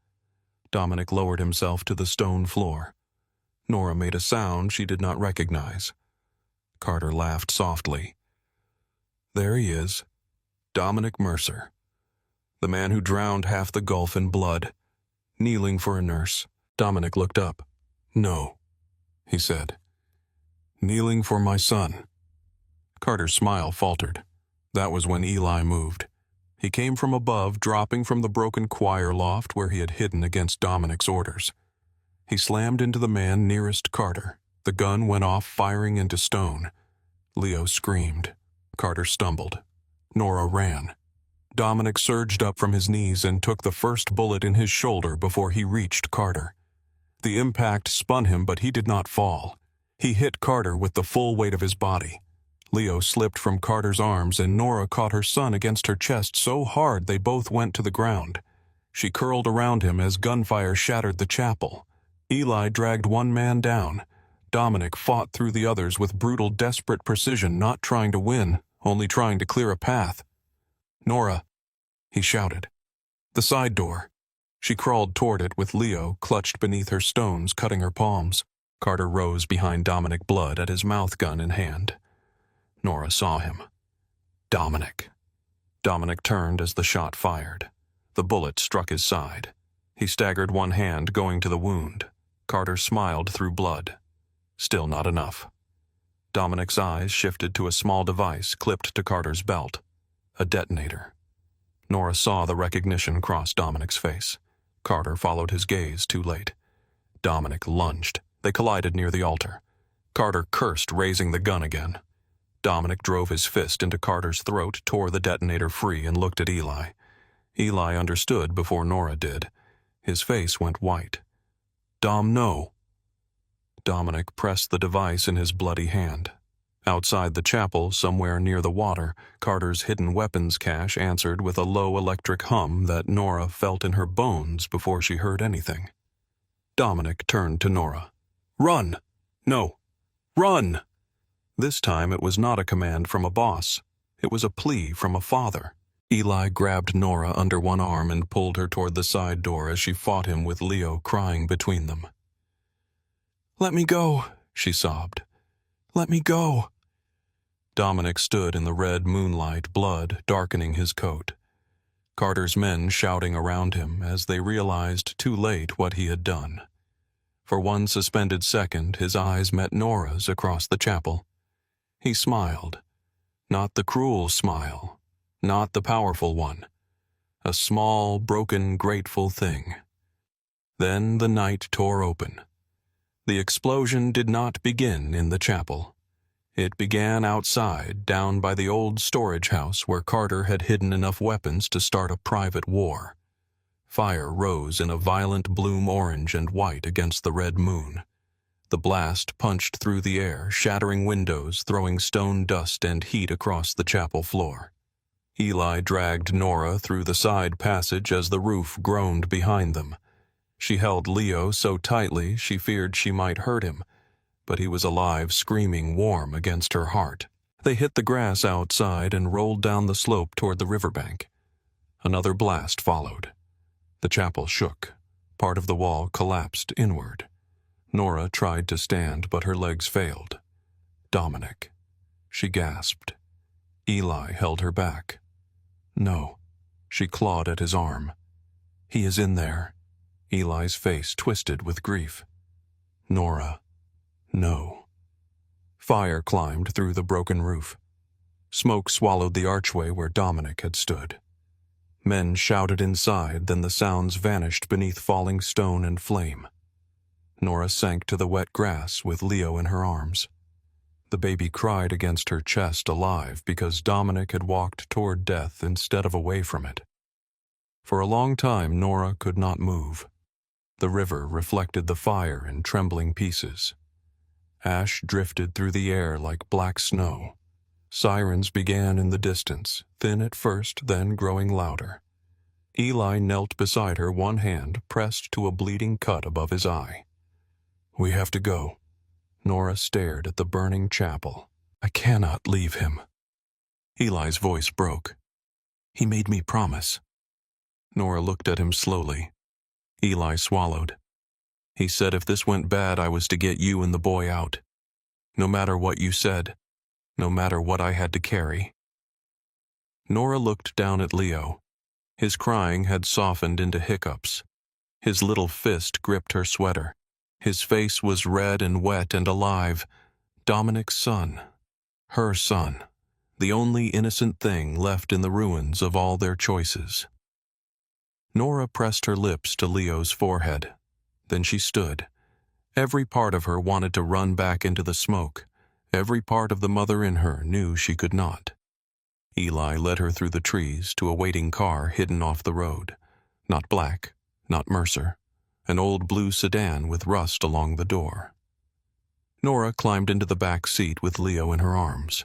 Dominic lowered himself to the stone floor. Nora made a sound she did not recognize. Carter laughed softly. "There he is, Dominic Mercer, the man who drowned half the Gulf in blood, kneeling for a nurse." Dominic looked up. "No," he said. "Kneeling for my son." Carter's smile faltered. That was when Eli moved. He came from above, dropping from the broken choir loft where he had hidden against Dominic's orders. He slammed into the man nearest Carter. The gun went off, firing into stone. Leo screamed. Carter stumbled. Nora ran. Dominic surged up from his knees and took the first bullet in his shoulder before he reached Carter. The impact spun him, but he did not fall. He hit Carter with the full weight of his body. Leo slipped from Carter's arms, and Nora caught her son against her chest so hard they both went to the ground. She curled around him as gunfire shattered the chapel. Eli dragged one man down. Dominic fought through the others with brutal, desperate precision, not trying to win, only trying to clear a path. "Nora," he shouted. "The side door." She crawled toward it with Leo clutched beneath her stones, cutting her palms. Carter rose behind Dominic, blood at his mouth gun in hand. Nora saw him. "Dominic." Dominic turned as the shot fired. The bullet struck his side. He staggered, one hand going to the wound. Carter smiled through blood. Still not enough. Dominic's eyes shifted to a small device clipped to Carter's belt. A detonator. Nora saw the recognition cross Dominic's face. Carter followed his gaze too late. Dominic lunged. They collided near the altar. Carter cursed, raising the gun again. Dominic drove his fist into Carter's throat, tore the detonator free, and looked at Eli. Eli understood before Nora did. His face went white. "Dom, no." Dominic pressed the device in his bloody hand. Outside the chapel, somewhere near the water, Carter's hidden weapons cache answered with a low electric hum that Nora felt in her bones before she heard anything. Dominic turned to Nora. "Run! No! Run!" This time it was not a command from a boss. It was a plea from a father. Eli grabbed Nora under one arm and pulled her toward the side door as she fought him with Leo crying between them. "Let me go," she sobbed. "Let me go." Dominic stood in the red moonlight, blood darkening his coat. Carter's men shouting around him as they realized too late what he had done. For one suspended second, his eyes met Nora's across the chapel. He smiled. Not the cruel smile, not the powerful one. A small, broken, grateful thing. Then the night tore open. The explosion did not begin in the chapel. It began outside, down by the old storage house where Carter had hidden enough weapons to start a private war. Fire rose in a violent bloom orange and white against the red moon. The blast punched through the air, shattering windows, throwing stone dust and heat across the chapel floor. Eli dragged Nora through the side passage as the roof groaned behind them. She held Leo so tightly she feared she might hurt him, but he was alive, screaming warm against her heart. They hit the grass outside and rolled down the slope toward the riverbank. Another blast followed. The chapel shook. Part of the wall collapsed inward. Nora tried to stand, but her legs failed. "Dominic," she gasped. Eli held her back. "No." She clawed at his arm. "He is in there." Eli's face twisted with grief. "Nora, no." Fire climbed through the broken roof. Smoke swallowed the archway where Dominic had stood. Men shouted inside, then the sounds vanished beneath falling stone and flame. Nora sank to the wet grass with Leo in her arms. The baby cried against her chest, alive, because Dominic had walked toward death instead of away from it. For a long time, Nora could not move. The river reflected the fire in trembling pieces. Ash drifted through the air like black snow. Sirens began in the distance, thin at first, then growing louder. Eli knelt beside her, one hand pressed to a bleeding cut above his eye. "We have to go." Nora stared at the burning chapel. "I cannot leave him." Eli's voice broke. "He made me promise." Nora looked at him slowly. Eli swallowed. "He said if this went bad, I was to get you and the boy out. No matter what you said, no matter what I had to carry." Nora looked down at Leo. His crying had softened into hiccups. His little fist gripped her sweater. His face was red and wet and alive. Dominic's son. Her son. The only innocent thing left in the ruins of all their choices. Nora pressed her lips to Leo's forehead. Then she stood. Every part of her wanted to run back into the smoke. Every part of the mother in her knew she could not. Eli led her through the trees to a waiting car hidden off the road. Not Black, not Mercer. An old blue sedan with rust along the door. Nora climbed into the back seat with Leo in her arms.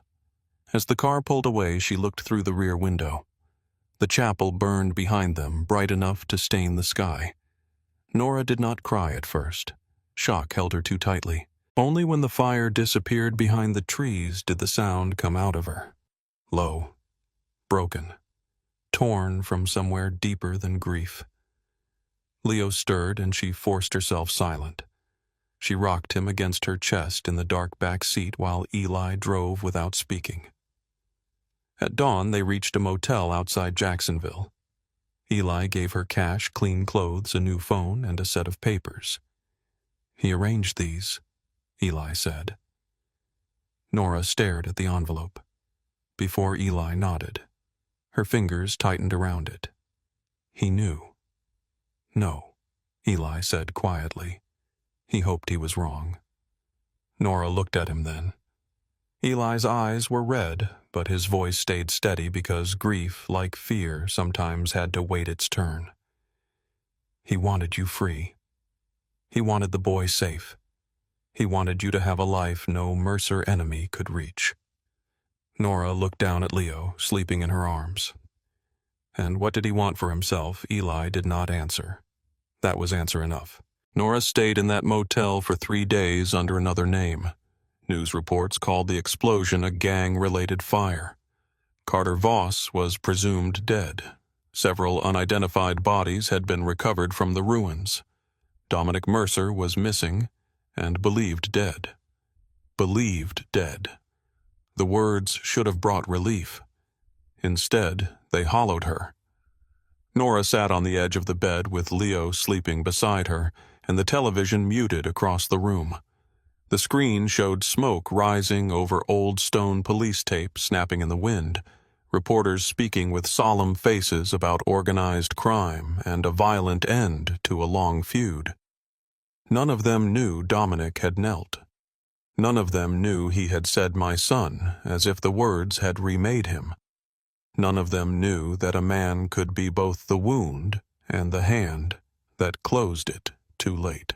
As the car pulled away, she looked through the rear window. The chapel burned behind them, bright enough to stain the sky. Nora did not cry at first. Shock held her too tightly. Only when the fire disappeared behind the trees did the sound come out of her. Low, broken, torn from somewhere deeper than grief. Leo stirred and she forced herself silent. She rocked him against her chest in the dark back seat while Eli drove without speaking. At dawn, they reached a motel outside Jacksonville. Eli gave her cash, clean clothes, a new phone, and a set of papers. "He arranged these," Eli said. Nora stared at the envelope. Before Eli nodded, her fingers tightened around it. He knew. "No," Eli said quietly. He hoped he was wrong. Nora looked at him then. Eli's eyes were red, but his voice stayed steady because grief, like fear, sometimes had to wait its turn. "He wanted you free. He wanted the boy safe. He wanted you to have a life no Mercer enemy could reach." Nora looked down at Leo, sleeping in her arms. And what did he want for himself, Eli did not answer. That was answer enough. Nora stayed in that motel for 3 days under another name. News reports called the explosion a gang-related fire. Carter Voss was presumed dead. Several unidentified bodies had been recovered from the ruins. Dominic Mercer was missing and believed dead. Believed dead. The words should have brought relief. Instead, they hollowed her. Nora sat on the edge of the bed with Leo sleeping beside her, and the television muted across the room. The screen showed smoke rising over old stone police tape snapping in the wind, reporters speaking with solemn faces about organized crime and a violent end to a long feud. None of them knew Dominic had knelt. None of them knew he had said "my son," as if the words had remade him. None of them knew that a man could be both the wound and the hand that closed it too late.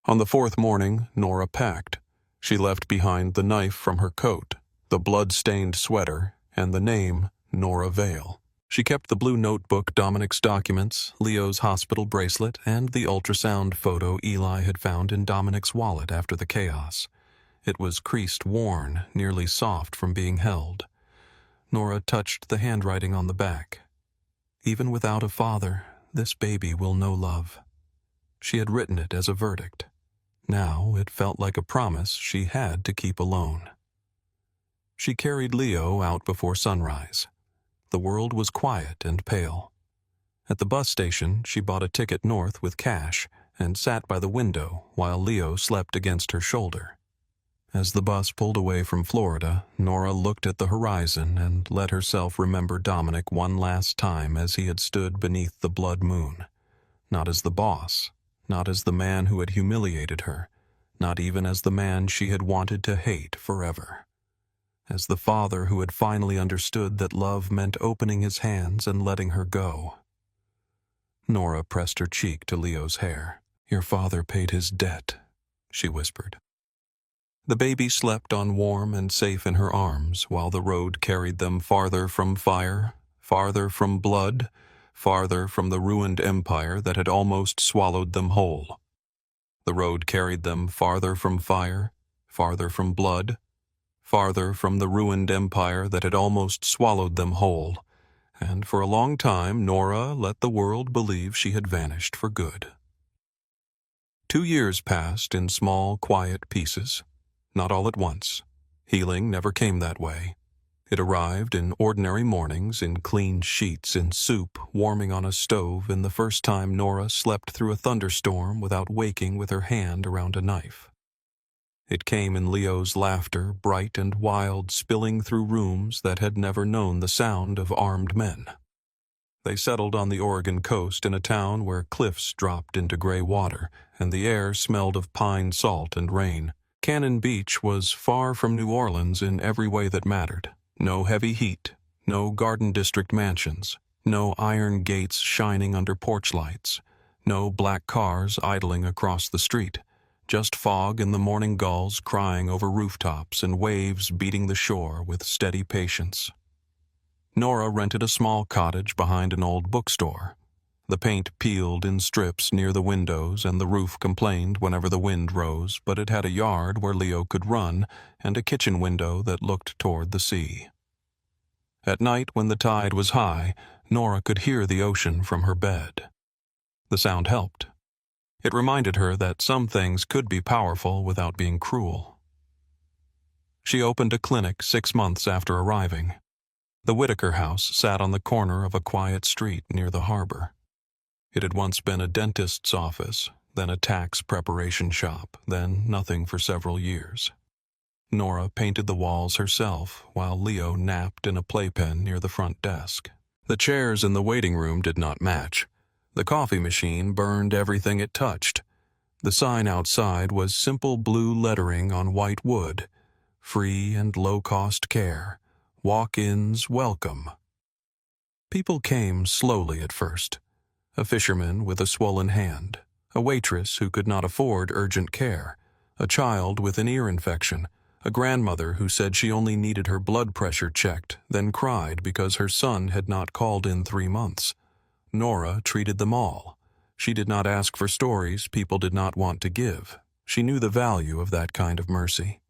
On the 4th morning, Nora packed. She left behind the knife from her coat, the blood-stained sweater, and the name Nora Vale. She kept the blue notebook, Dominic's documents, Leo's hospital bracelet, and the ultrasound photo Eli had found in Dominic's wallet after the chaos. It was creased, worn, nearly soft from being held. Nora touched the handwriting on the back. "Even without a father, this baby will know love." She had written it as a verdict. Now it felt like a promise she had to keep alone. She carried Leo out before sunrise. The world was quiet and pale. At the bus station, she bought a ticket north with cash and sat by the window while Leo slept against her shoulder. As the bus pulled away from Florida, Nora looked at the horizon and let herself remember Dominic one last time as he had stood beneath the blood moon. Not as the boss, not as the man who had humiliated her, not even as the man she had wanted to hate forever. As the father who had finally understood that love meant opening his hands and letting her go. Nora pressed her cheek to Leo's hair. "Your father paid his debt," she whispered. The baby slept on warm and safe in her arms while the road carried them farther from fire, farther from blood, farther from the ruined empire that had almost swallowed them whole. The road carried them farther from fire, farther from blood, farther from the ruined empire that had almost swallowed them whole, and for a long time Nora let the world believe she had vanished for good. 2 years passed in small, quiet pieces, not all at once. Healing never came that way. It arrived in ordinary mornings, in clean sheets, in soup warming on a stove, in the first time Nora slept through a thunderstorm without waking with her hand around a knife. It came in Leo's laughter, bright and wild, spilling through rooms that had never known the sound of armed men. They settled on the Oregon coast in a town where cliffs dropped into gray water, and the air smelled of pine salt and rain. Cannon Beach was far from New Orleans in every way that mattered. No heavy heat, no Garden District mansions, no iron gates shining under porch lights, no black cars idling across the street. Just fog and the morning gulls crying over rooftops and waves beating the shore with steady patience. Nora rented a small cottage behind an old bookstore. The paint peeled in strips near the windows and the roof complained whenever the wind rose, but it had a yard where Leo could run and a kitchen window that looked toward the sea. At night, when the tide was high, Nora could hear the ocean from her bed. The sound helped. It reminded her that some things could be powerful without being cruel. She opened a clinic 6 months after arriving. The Whitaker house sat on the corner of a quiet street near the harbor. It had once been a dentist's office, then a tax preparation shop, then nothing for several years. Nora painted the walls herself, while Leo napped in a playpen near the front desk. The chairs in the waiting room did not match. The coffee machine burned everything it touched. The sign outside was simple blue lettering on white wood: free and low-cost care. Walk-ins welcome. People came slowly at first. A fisherman with a swollen hand, a waitress who could not afford urgent care, a child with an ear infection, a grandmother who said she only needed her blood pressure checked, then cried because her son had not called in 3 months. Nora treated them all. She did not ask for stories people did not want to give. She knew the value of that kind of mercy.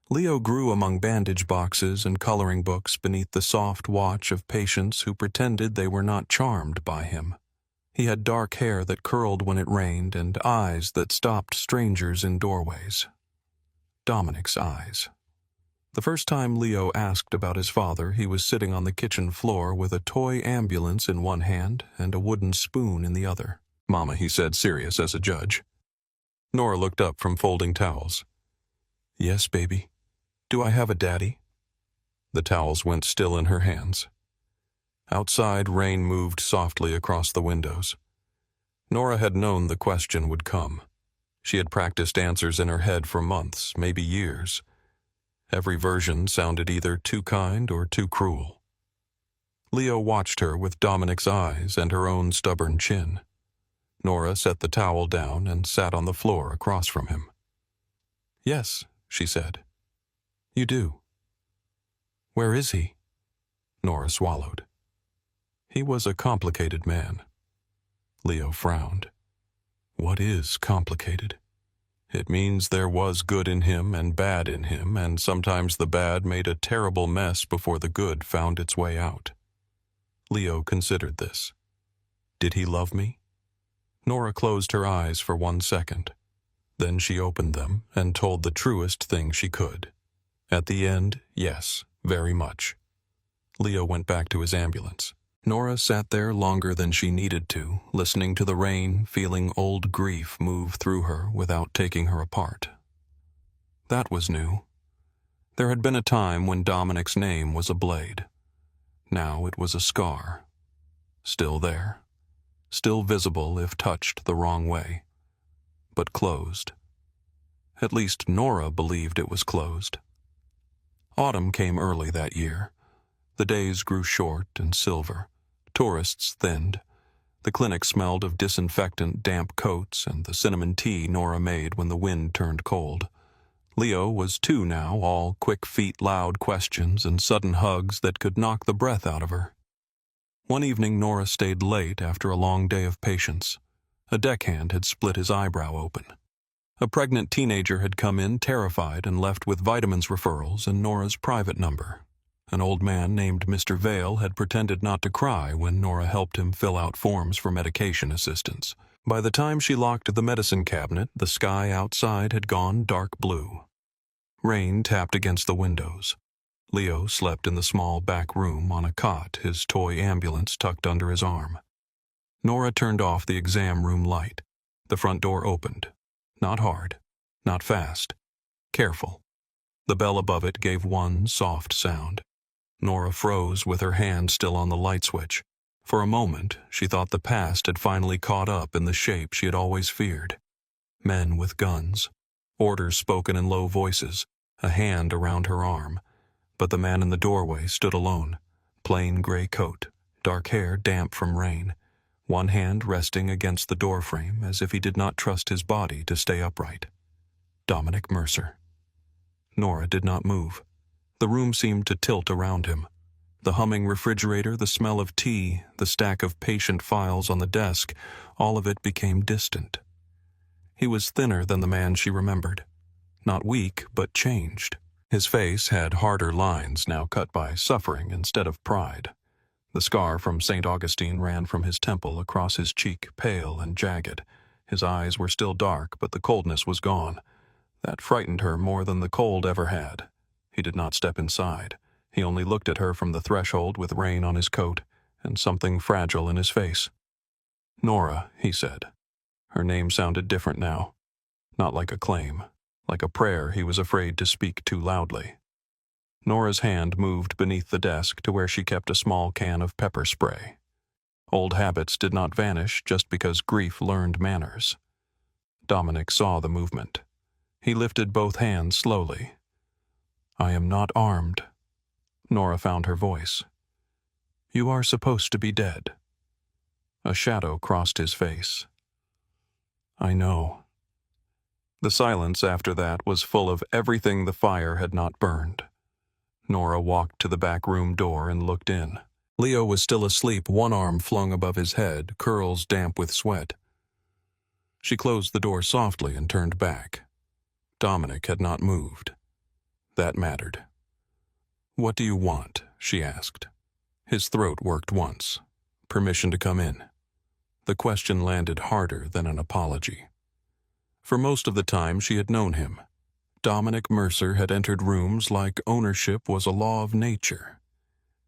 Leo grew among bandage boxes and coloring books beneath the soft watch of patients who pretended they were not charmed by him. He had dark hair that curled when it rained and eyes that stopped strangers in doorways. Dominic's eyes. The first time Leo asked about his father, he was sitting on the kitchen floor with a toy ambulance in one hand and a wooden spoon in the other. "Mama," he said, serious as a judge. Nora looked up from folding towels. "Yes, baby. Do I have a daddy?" The towels went still in her hands. Outside, rain moved softly across the windows. Nora had known the question would come. She had practiced answers in her head for months, maybe years. Every version sounded either too kind or too cruel. Leo watched her with Dominic's eyes and her own stubborn chin. Nora set the towel down and sat on the floor across from him. "Yes," she said. "You do." "Where is he?" Nora swallowed. He was a complicated man. Leo frowned. What is complicated? It means there was good in him and bad in him, and sometimes the bad made a terrible mess before the good found its way out. Leo considered this. Did he love me? Nora closed her eyes for 1 second. Then she opened them and told the truest thing she could. At the end, yes, very much. Leo went back to his ambulance. Nora sat there longer than she needed to, listening to the rain, feeling old grief move through her without taking her apart. That was new. There had been a time when Dominic's name was a blade. Now it was a scar. Still there. Still visible if touched the wrong way. But closed. At least Nora believed it was closed. Autumn came early that year. The days grew short and silver. Tourists thinned. The clinic smelled of disinfectant damp coats and the cinnamon tea Nora made when the wind turned cold. Leo was 2 now, all quick feet, loud questions, and sudden hugs that could knock the breath out of her. One evening Nora stayed late after a long day of patients. A deckhand had split his eyebrow open. A pregnant teenager had come in terrified and left with vitamins referrals and Nora's private number. An old man named Mr. Vale had pretended not to cry when Nora helped him fill out forms for medication assistance. By the time she locked the medicine cabinet, the sky outside had gone dark blue. Rain tapped against the windows. Leo slept in the small back room on a cot, his toy ambulance tucked under his arm. Nora turned off the exam room light. The front door opened. Not hard, not fast, careful. The bell above it gave one soft sound. Nora froze with her hand still on the light switch. For a moment, she thought the past had finally caught up in the shape she had always feared. Men with guns. Orders spoken in low voices, a hand around her arm. But the man in the doorway stood alone. Plain gray coat, dark hair damp from rain. One hand resting against the doorframe as if he did not trust his body to stay upright. Dominic Mercer. Nora did not move. The room seemed to tilt around him. The humming refrigerator, the smell of tea, the stack of patient files on the desk, all of it became distant. He was thinner than the man she remembered. Not weak, but changed. His face had harder lines now cut by suffering instead of pride. The scar from St. Augustine ran from his temple across his cheek, pale and jagged. His eyes were still dark, but the coldness was gone. That frightened her more than the cold ever had. He did not step inside. He only looked at her from the threshold with rain on his coat and something fragile in his face. "Nora," he said. Her name sounded different now. Not like a claim, like a prayer he was afraid to speak too loudly. Nora's hand moved beneath the desk to where she kept a small can of pepper spray. Old habits did not vanish just because grief learned manners. Dominic saw the movement. He lifted both hands slowly. "I am not armed." Nora found her voice. "You are supposed to be dead." A shadow crossed his face. "I know." The silence after that was full of everything the fire had not burned. Nora walked to the back room door and looked in. Leo was still asleep, one arm flung above his head, curls damp with sweat. She closed the door softly and turned back. Dominic had not moved. That mattered. "What do you want?" she asked. His throat worked once. Permission to come in. The question landed harder than an apology. For most of the time she had known him, Dominic Mercer had entered rooms like ownership was a law of nature.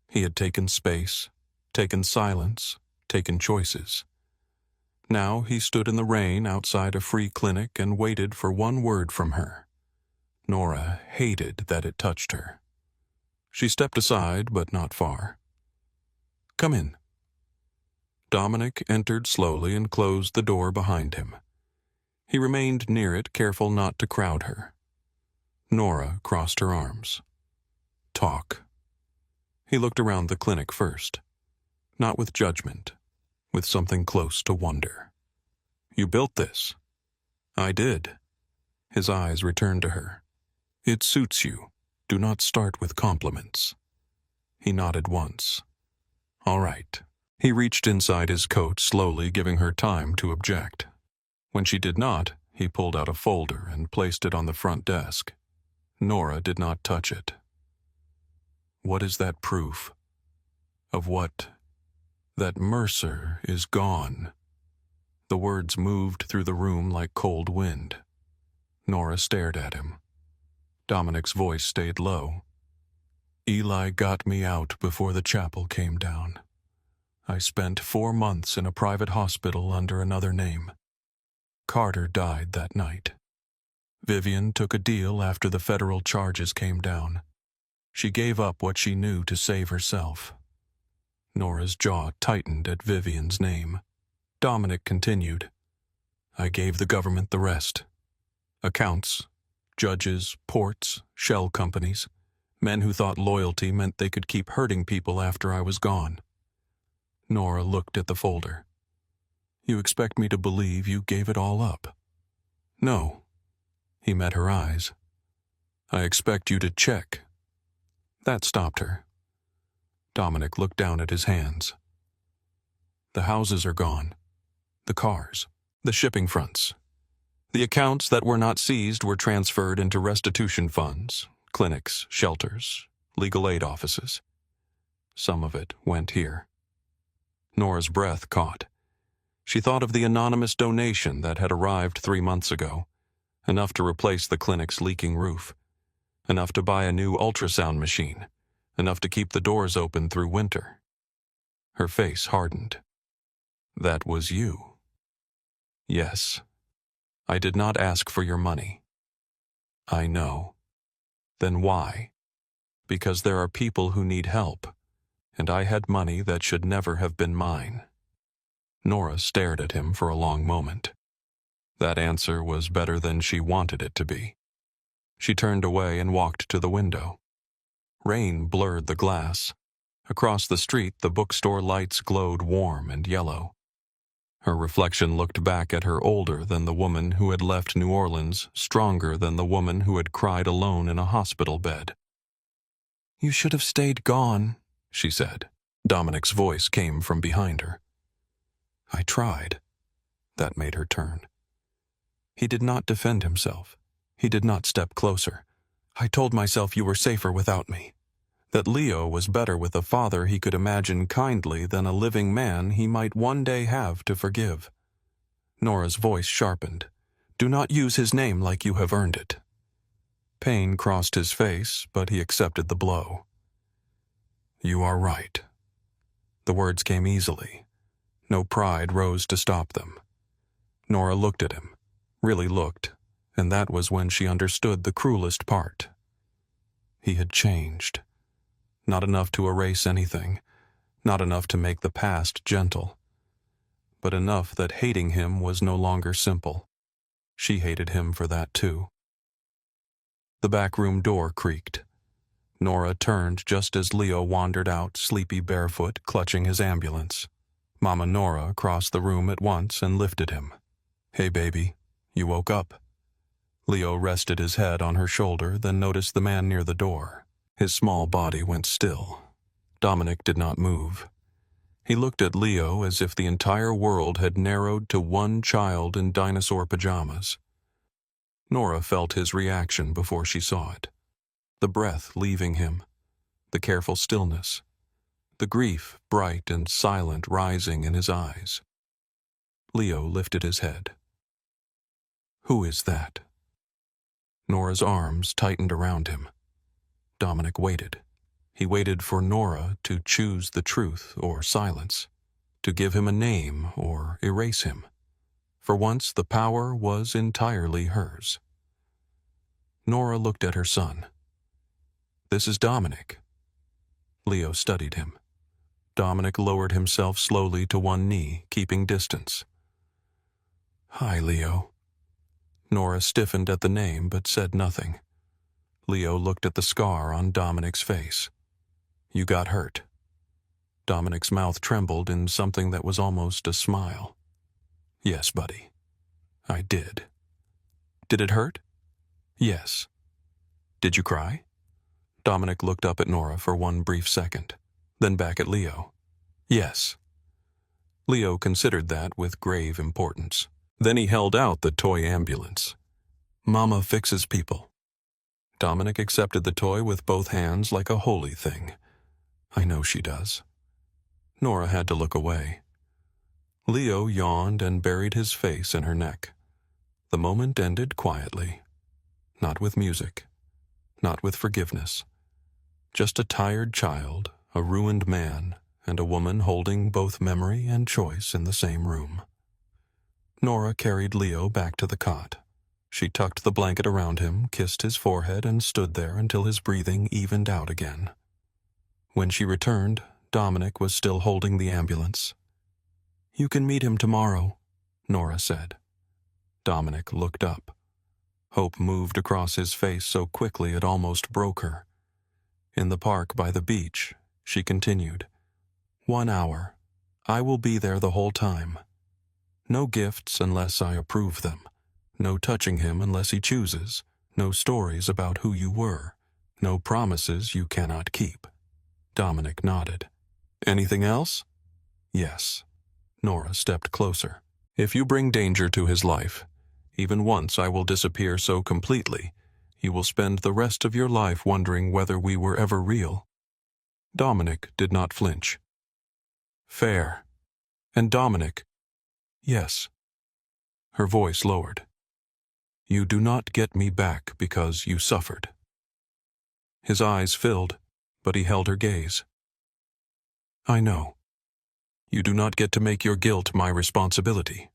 He had taken space, taken silence, taken choices. Now he stood in the rain outside a free clinic and waited for one word from her. Nora hated that it touched her. She stepped aside, but not far. "Come in." Dominic entered slowly and closed the door behind him. He remained near it, careful not to crowd her. Nora crossed her arms. "Talk." He looked around the clinic first. Not with judgment, with something close to wonder. "You built this?" "I did." His eyes returned to her. "It suits you. Do not start with compliments." He nodded once. "All right." He reached inside his coat, slowly giving her time to object. When she did not, he pulled out a folder and placed it on the front desk. Nora did not touch it. "What is that proof?" "Of what?" "That Mercer is gone." The words moved through the room like cold wind. Nora stared at him. Dominic's voice stayed low. "Eli got me out before the chapel came down. I spent 4 months in a private hospital under another name. Carter died that night. Vivian took a deal after the federal charges came down. She gave up what she knew to save herself." Nora's jaw tightened at Vivian's name. Dominic continued. "I gave the government the rest. Accounts, judges, ports, shell companies, men who thought loyalty meant they could keep hurting people after I was gone." Nora looked at the folder. "You expect me to believe you gave it all up?" "No." He met her eyes. "I expect you to check." That stopped her. Dominic looked down at his hands. "The houses are gone. The cars. The shipping fronts. The accounts that were not seized were transferred into restitution funds, clinics, shelters, legal aid offices. Some of it went here." Nora's breath caught. She thought of the anonymous donation that had arrived 3 months ago, enough to replace the clinic's leaking roof, enough to buy a new ultrasound machine, enough to keep the doors open through winter. Her face hardened. "That was you." "Yes. I did not ask for your money." "I know." "Then why?" "Because there are people who need help, and I had money that should never have been mine." Nora stared at him for a long moment. That answer was better than she wanted it to be. She turned away and walked to the window. Rain blurred the glass. Across the street, the bookstore lights glowed warm and yellow. Her reflection looked back at her older than the woman who had left New Orleans, stronger than the woman who had cried alone in a hospital bed. "You should have stayed gone," she said. Dominic's voice came from behind her. "I tried." That made her turn. He did not defend himself. He did not step closer. "I told myself you were safer without me. That Leo was better with a father he could imagine kindly than a living man he might one day have to forgive." Nora's voice sharpened. "Do not use his name like you have earned it." Pain crossed his face, but he accepted the blow. "You are right." The words came easily. No pride rose to stop them. Nora looked at him, really looked, and that was when she understood the cruelest part. He had changed. Not enough to erase anything, not enough to make the past gentle, but enough that hating him was no longer simple. She hated him for that too. The back room door creaked. Nora turned just as Leo wandered out, sleepy barefoot, clutching his ambulance. Mama Nora crossed the room at once and lifted him. "Hey, baby, you woke up." Leo rested his head on her shoulder, then noticed the man near the door. His small body went still. Dominic did not move. He looked at Leo as if the entire world had narrowed to one child in dinosaur pajamas. Nora felt his reaction before she saw it. The breath leaving him, the careful stillness, the grief bright and silent rising in his eyes. Leo lifted his head. "Who is that?" Nora's arms tightened around him. Dominic waited. He waited for Nora to choose the truth or silence, to give him a name or erase him. For once, the power was entirely hers. Nora looked at her son. "This is Dominic." Leo studied him. Dominic lowered himself slowly to one knee, keeping distance. "Hi, Leo." Nora stiffened at the name but said nothing. Leo looked at the scar on Dominic's face. "You got hurt." Dominic's mouth trembled in something that was almost a smile. "Yes, buddy. I did." "Did it hurt?" "Yes." "Did you cry?" Dominic looked up at Nora for one brief second, then back at Leo. "Yes." Leo considered that with grave importance. Then he held out the toy ambulance. "Mama fixes people." Dominic accepted the toy with both hands like a holy thing. "I know she does." Nora had to look away. Leo yawned and buried his face in her neck. The moment ended quietly. Not with music. Not with forgiveness. Just a tired child, a ruined man, and a woman holding both memory and choice in the same room. Nora carried Leo back to the cot. She tucked the blanket around him, kissed his forehead, and stood there until his breathing evened out again. When she returned, Dominic was still holding the ambulance. "You can meet him tomorrow," Nora said. Dominic looked up. Hope moved across his face so quickly it almost broke her. In the park by the beach, she continued. "1 hour. I will be there the whole time. No gifts unless I approve them. No touching him unless he chooses. No stories about who you were. No promises you cannot keep." Dominic nodded. "Anything else?" "Yes." Nora stepped closer. "If you bring danger to his life, even once I will disappear so completely, you will spend the rest of your life wondering whether we were ever real." Dominic did not flinch. "Fair. And Dominic—" "Yes." Her voice lowered. "You do not get me back because you suffered." His eyes filled, but he held her gaze. "I know. You do not get to make your guilt my responsibility.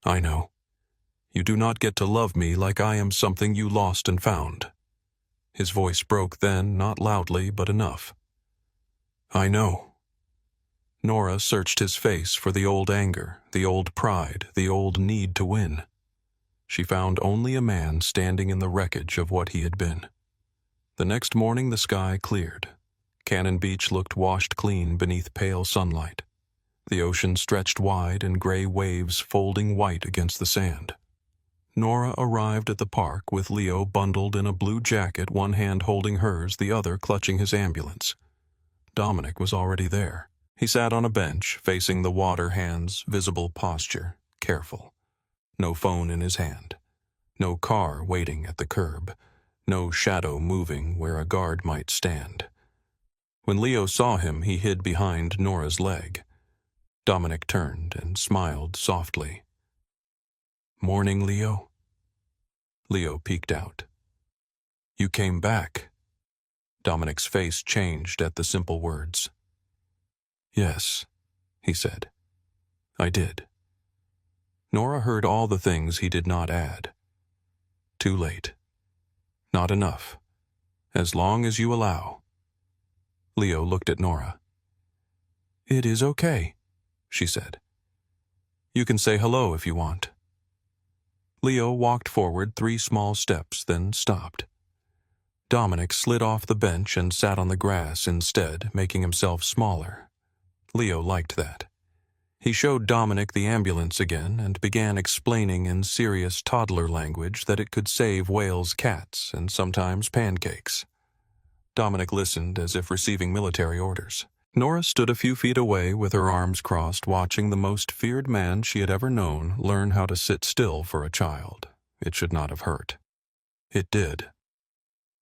I know. You do not get to love me like I am something you lost and found." His voice broke then, not loudly, but enough. "I know." Nora searched his face for the old anger, the old pride, the old need to win. She found only a man standing in the wreckage of what he had been. The next morning the sky cleared. Cannon Beach looked washed clean beneath pale sunlight. The ocean stretched wide and gray waves folding white against the sand. Nora arrived at the park with Leo bundled in a blue jacket, one hand holding hers, the other clutching his ambulance. Dominic was already there. He sat on a bench, facing the water, hands, visible posture, careful. No phone in his hand. No car waiting at the curb. No shadow moving where a guard might stand. When Leo saw him, he hid behind Nora's leg. Dominic turned and smiled softly. "Morning, Leo?" Leo peeked out. "You came back." Dominic's face changed at the simple words. "Yes," he said. "I did." Nora heard all the things he did not add. Too late. Not enough. As long as you allow. Leo looked at Nora. "It is okay," she said. "You can say hello if you want." Leo walked forward 3 small steps, then stopped. Dominic slid off the bench and sat on the grass instead, making himself smaller. Leo liked that. He showed Dominic the ambulance again and began explaining in serious toddler language that it could save Wales cats and sometimes pancakes. Dominic listened as if receiving military orders. Nora stood a few feet away with her arms crossed, watching the most feared man she had ever known learn how to sit still for a child. It should not have hurt. It did.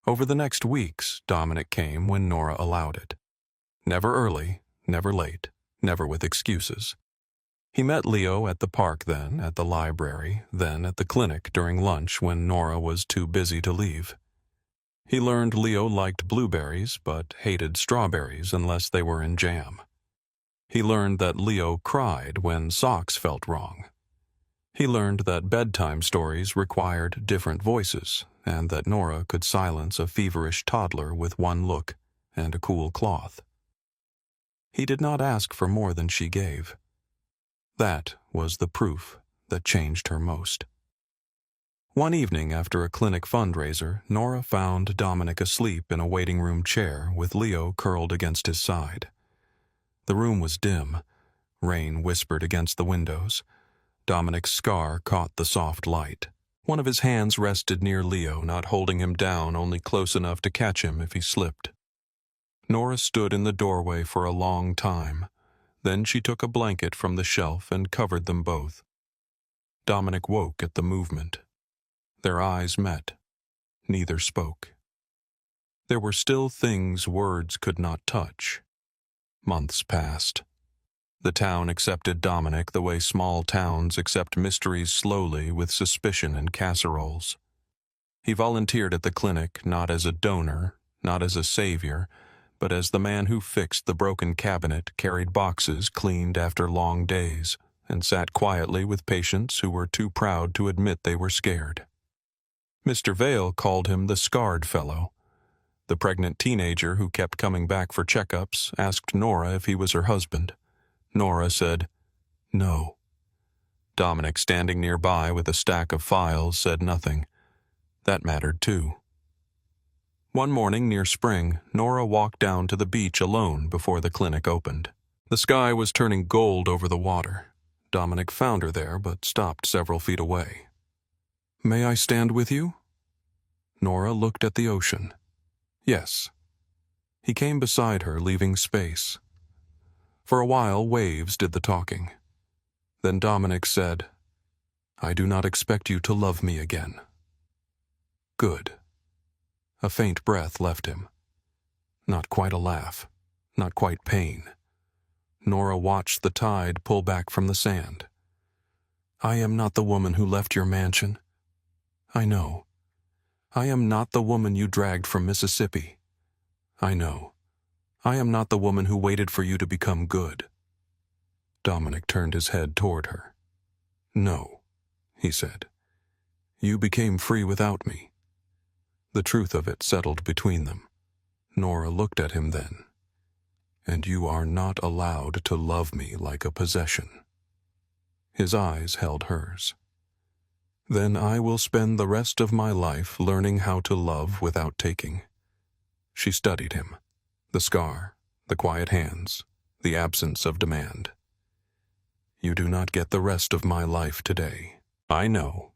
Over the next weeks, Dominic came when Nora allowed it. Never early, never late, never with excuses. He met Leo at the park then, at the library, then at the clinic during lunch when Nora was too busy to leave. He learned Leo liked blueberries but hated strawberries unless they were in jam. He learned that Leo cried when socks felt wrong. He learned that bedtime stories required different voices and that Nora could silence a feverish toddler with one look and a cool cloth. He did not ask for more than she gave. That was the proof that changed her most. One evening after a clinic fundraiser, Nora found Dominic asleep in a waiting room chair with Leo curled against his side. The room was dim. Rain whispered against the windows. Dominic's scar caught the soft light. One of his hands rested near Leo, not holding him down, only close enough to catch him if he slipped. Nora stood in the doorway for a long time. Then she took a blanket from the shelf and covered them both. Dominic woke at the movement. Their eyes met. Neither spoke. There were still things words could not touch. Months passed. The town accepted Dominic the way small towns accept mysteries slowly with suspicion and casseroles. He volunteered at the clinic not as a donor, not as a savior, but as the man who fixed the broken cabinet, carried boxes cleaned after long days, and sat quietly with patients who were too proud to admit they were scared. Mr. Vale called him the scarred fellow. The pregnant teenager who kept coming back for checkups asked Nora if he was her husband. Nora said, "No." Dominic, standing nearby with a stack of files, said nothing. That mattered too. One morning near spring, Nora walked down to the beach alone before the clinic opened. The sky was turning gold over the water. Dominic found her there, but stopped several feet away. "May I stand with you?" Nora looked at the ocean. Yes. He came beside her, leaving space. For a while, waves did the talking. Then Dominic said, "I do not expect you to love me again." Good. A faint breath left him. Not quite a laugh, not quite pain. Nora watched the tide pull back from the sand. "I am not the woman who left your mansion. I know. I am not the woman you dragged from Mississippi. I know. I am not the woman who waited for you to become good." Dominic turned his head toward her. "No," he said. "You became free without me." The truth of it settled between them. Nora looked at him then. "And you are not allowed to love me like a possession." His eyes held hers. "Then I will spend the rest of my life learning how to love without taking." She studied him. The scar, the quiet hands, the absence of demand. "You do not get the rest of my life today. I know.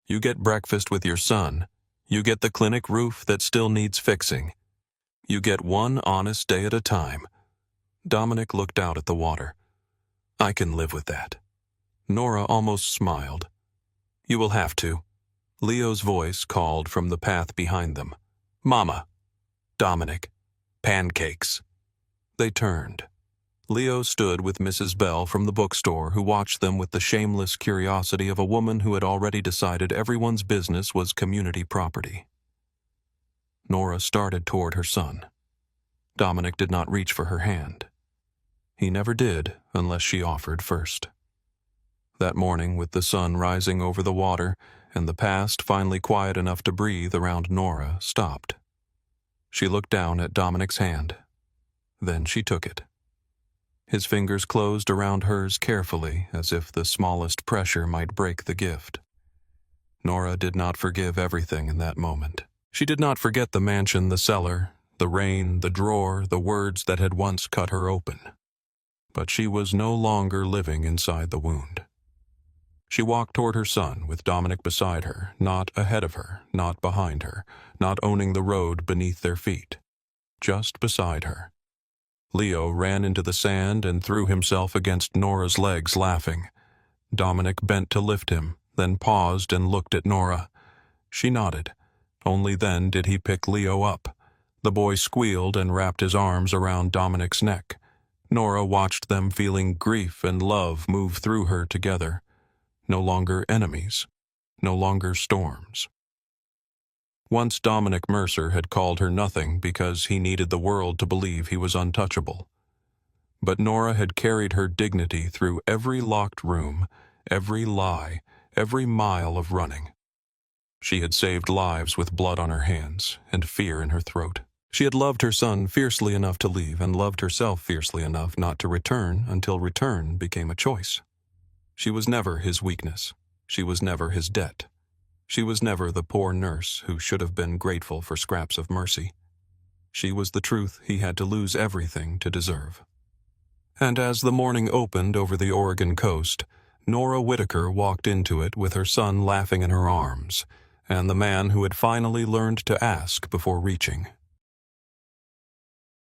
You get breakfast with your son. You get the clinic roof that still needs fixing. You get one honest day at a time." Dominic looked out at the water. "I can live with that." Nora almost smiled. "You will have to." Leo's voice called from the path behind them. "Mama." "Dominic." "Pancakes." They turned. Leo stood with Mrs. Bell from the bookstore, who watched them with the shameless curiosity of a woman who had already decided everyone's business was community property. Nora started toward her son. Dominic did not reach for her hand. He never did unless she offered first. That morning, with the sun rising over the water and the past finally quiet enough to breathe around Nora, stopped. She looked down at Dominic's hand. Then she took it. His fingers closed around hers carefully, as if the smallest pressure might break the gift. Nora did not forgive everything in that moment. She did not forget the mansion, the cellar, the rain, the drawer, the words that had once cut her open. But she was no longer living inside the wound. She walked toward her son, with Dominic beside her, not ahead of her, not behind her, not owning the road beneath their feet. Just beside her. Leo ran into the sand and threw himself against Nora's legs, laughing. Dominic bent to lift him, then paused and looked at Nora. She nodded. Only then did he pick Leo up. The boy squealed and wrapped his arms around Dominic's neck. Nora watched them, feeling grief and love move through her together. No longer enemies. No longer storms. Once Dominic Mercer had called her nothing because he needed the world to believe he was untouchable. But Nora had carried her dignity through every locked room, every lie, every mile of running. She had saved lives with blood on her hands and fear in her throat. She had loved her son fiercely enough to leave and loved herself fiercely enough not to return until return became a choice. She was never his weakness. She was never his debt. She was never the poor nurse who should have been grateful for scraps of mercy. She was the truth he had to lose everything to deserve. And as the morning opened over the Oregon coast, Nora Whitaker walked into it with her son laughing in her arms, and the man who had finally learned to ask before reaching.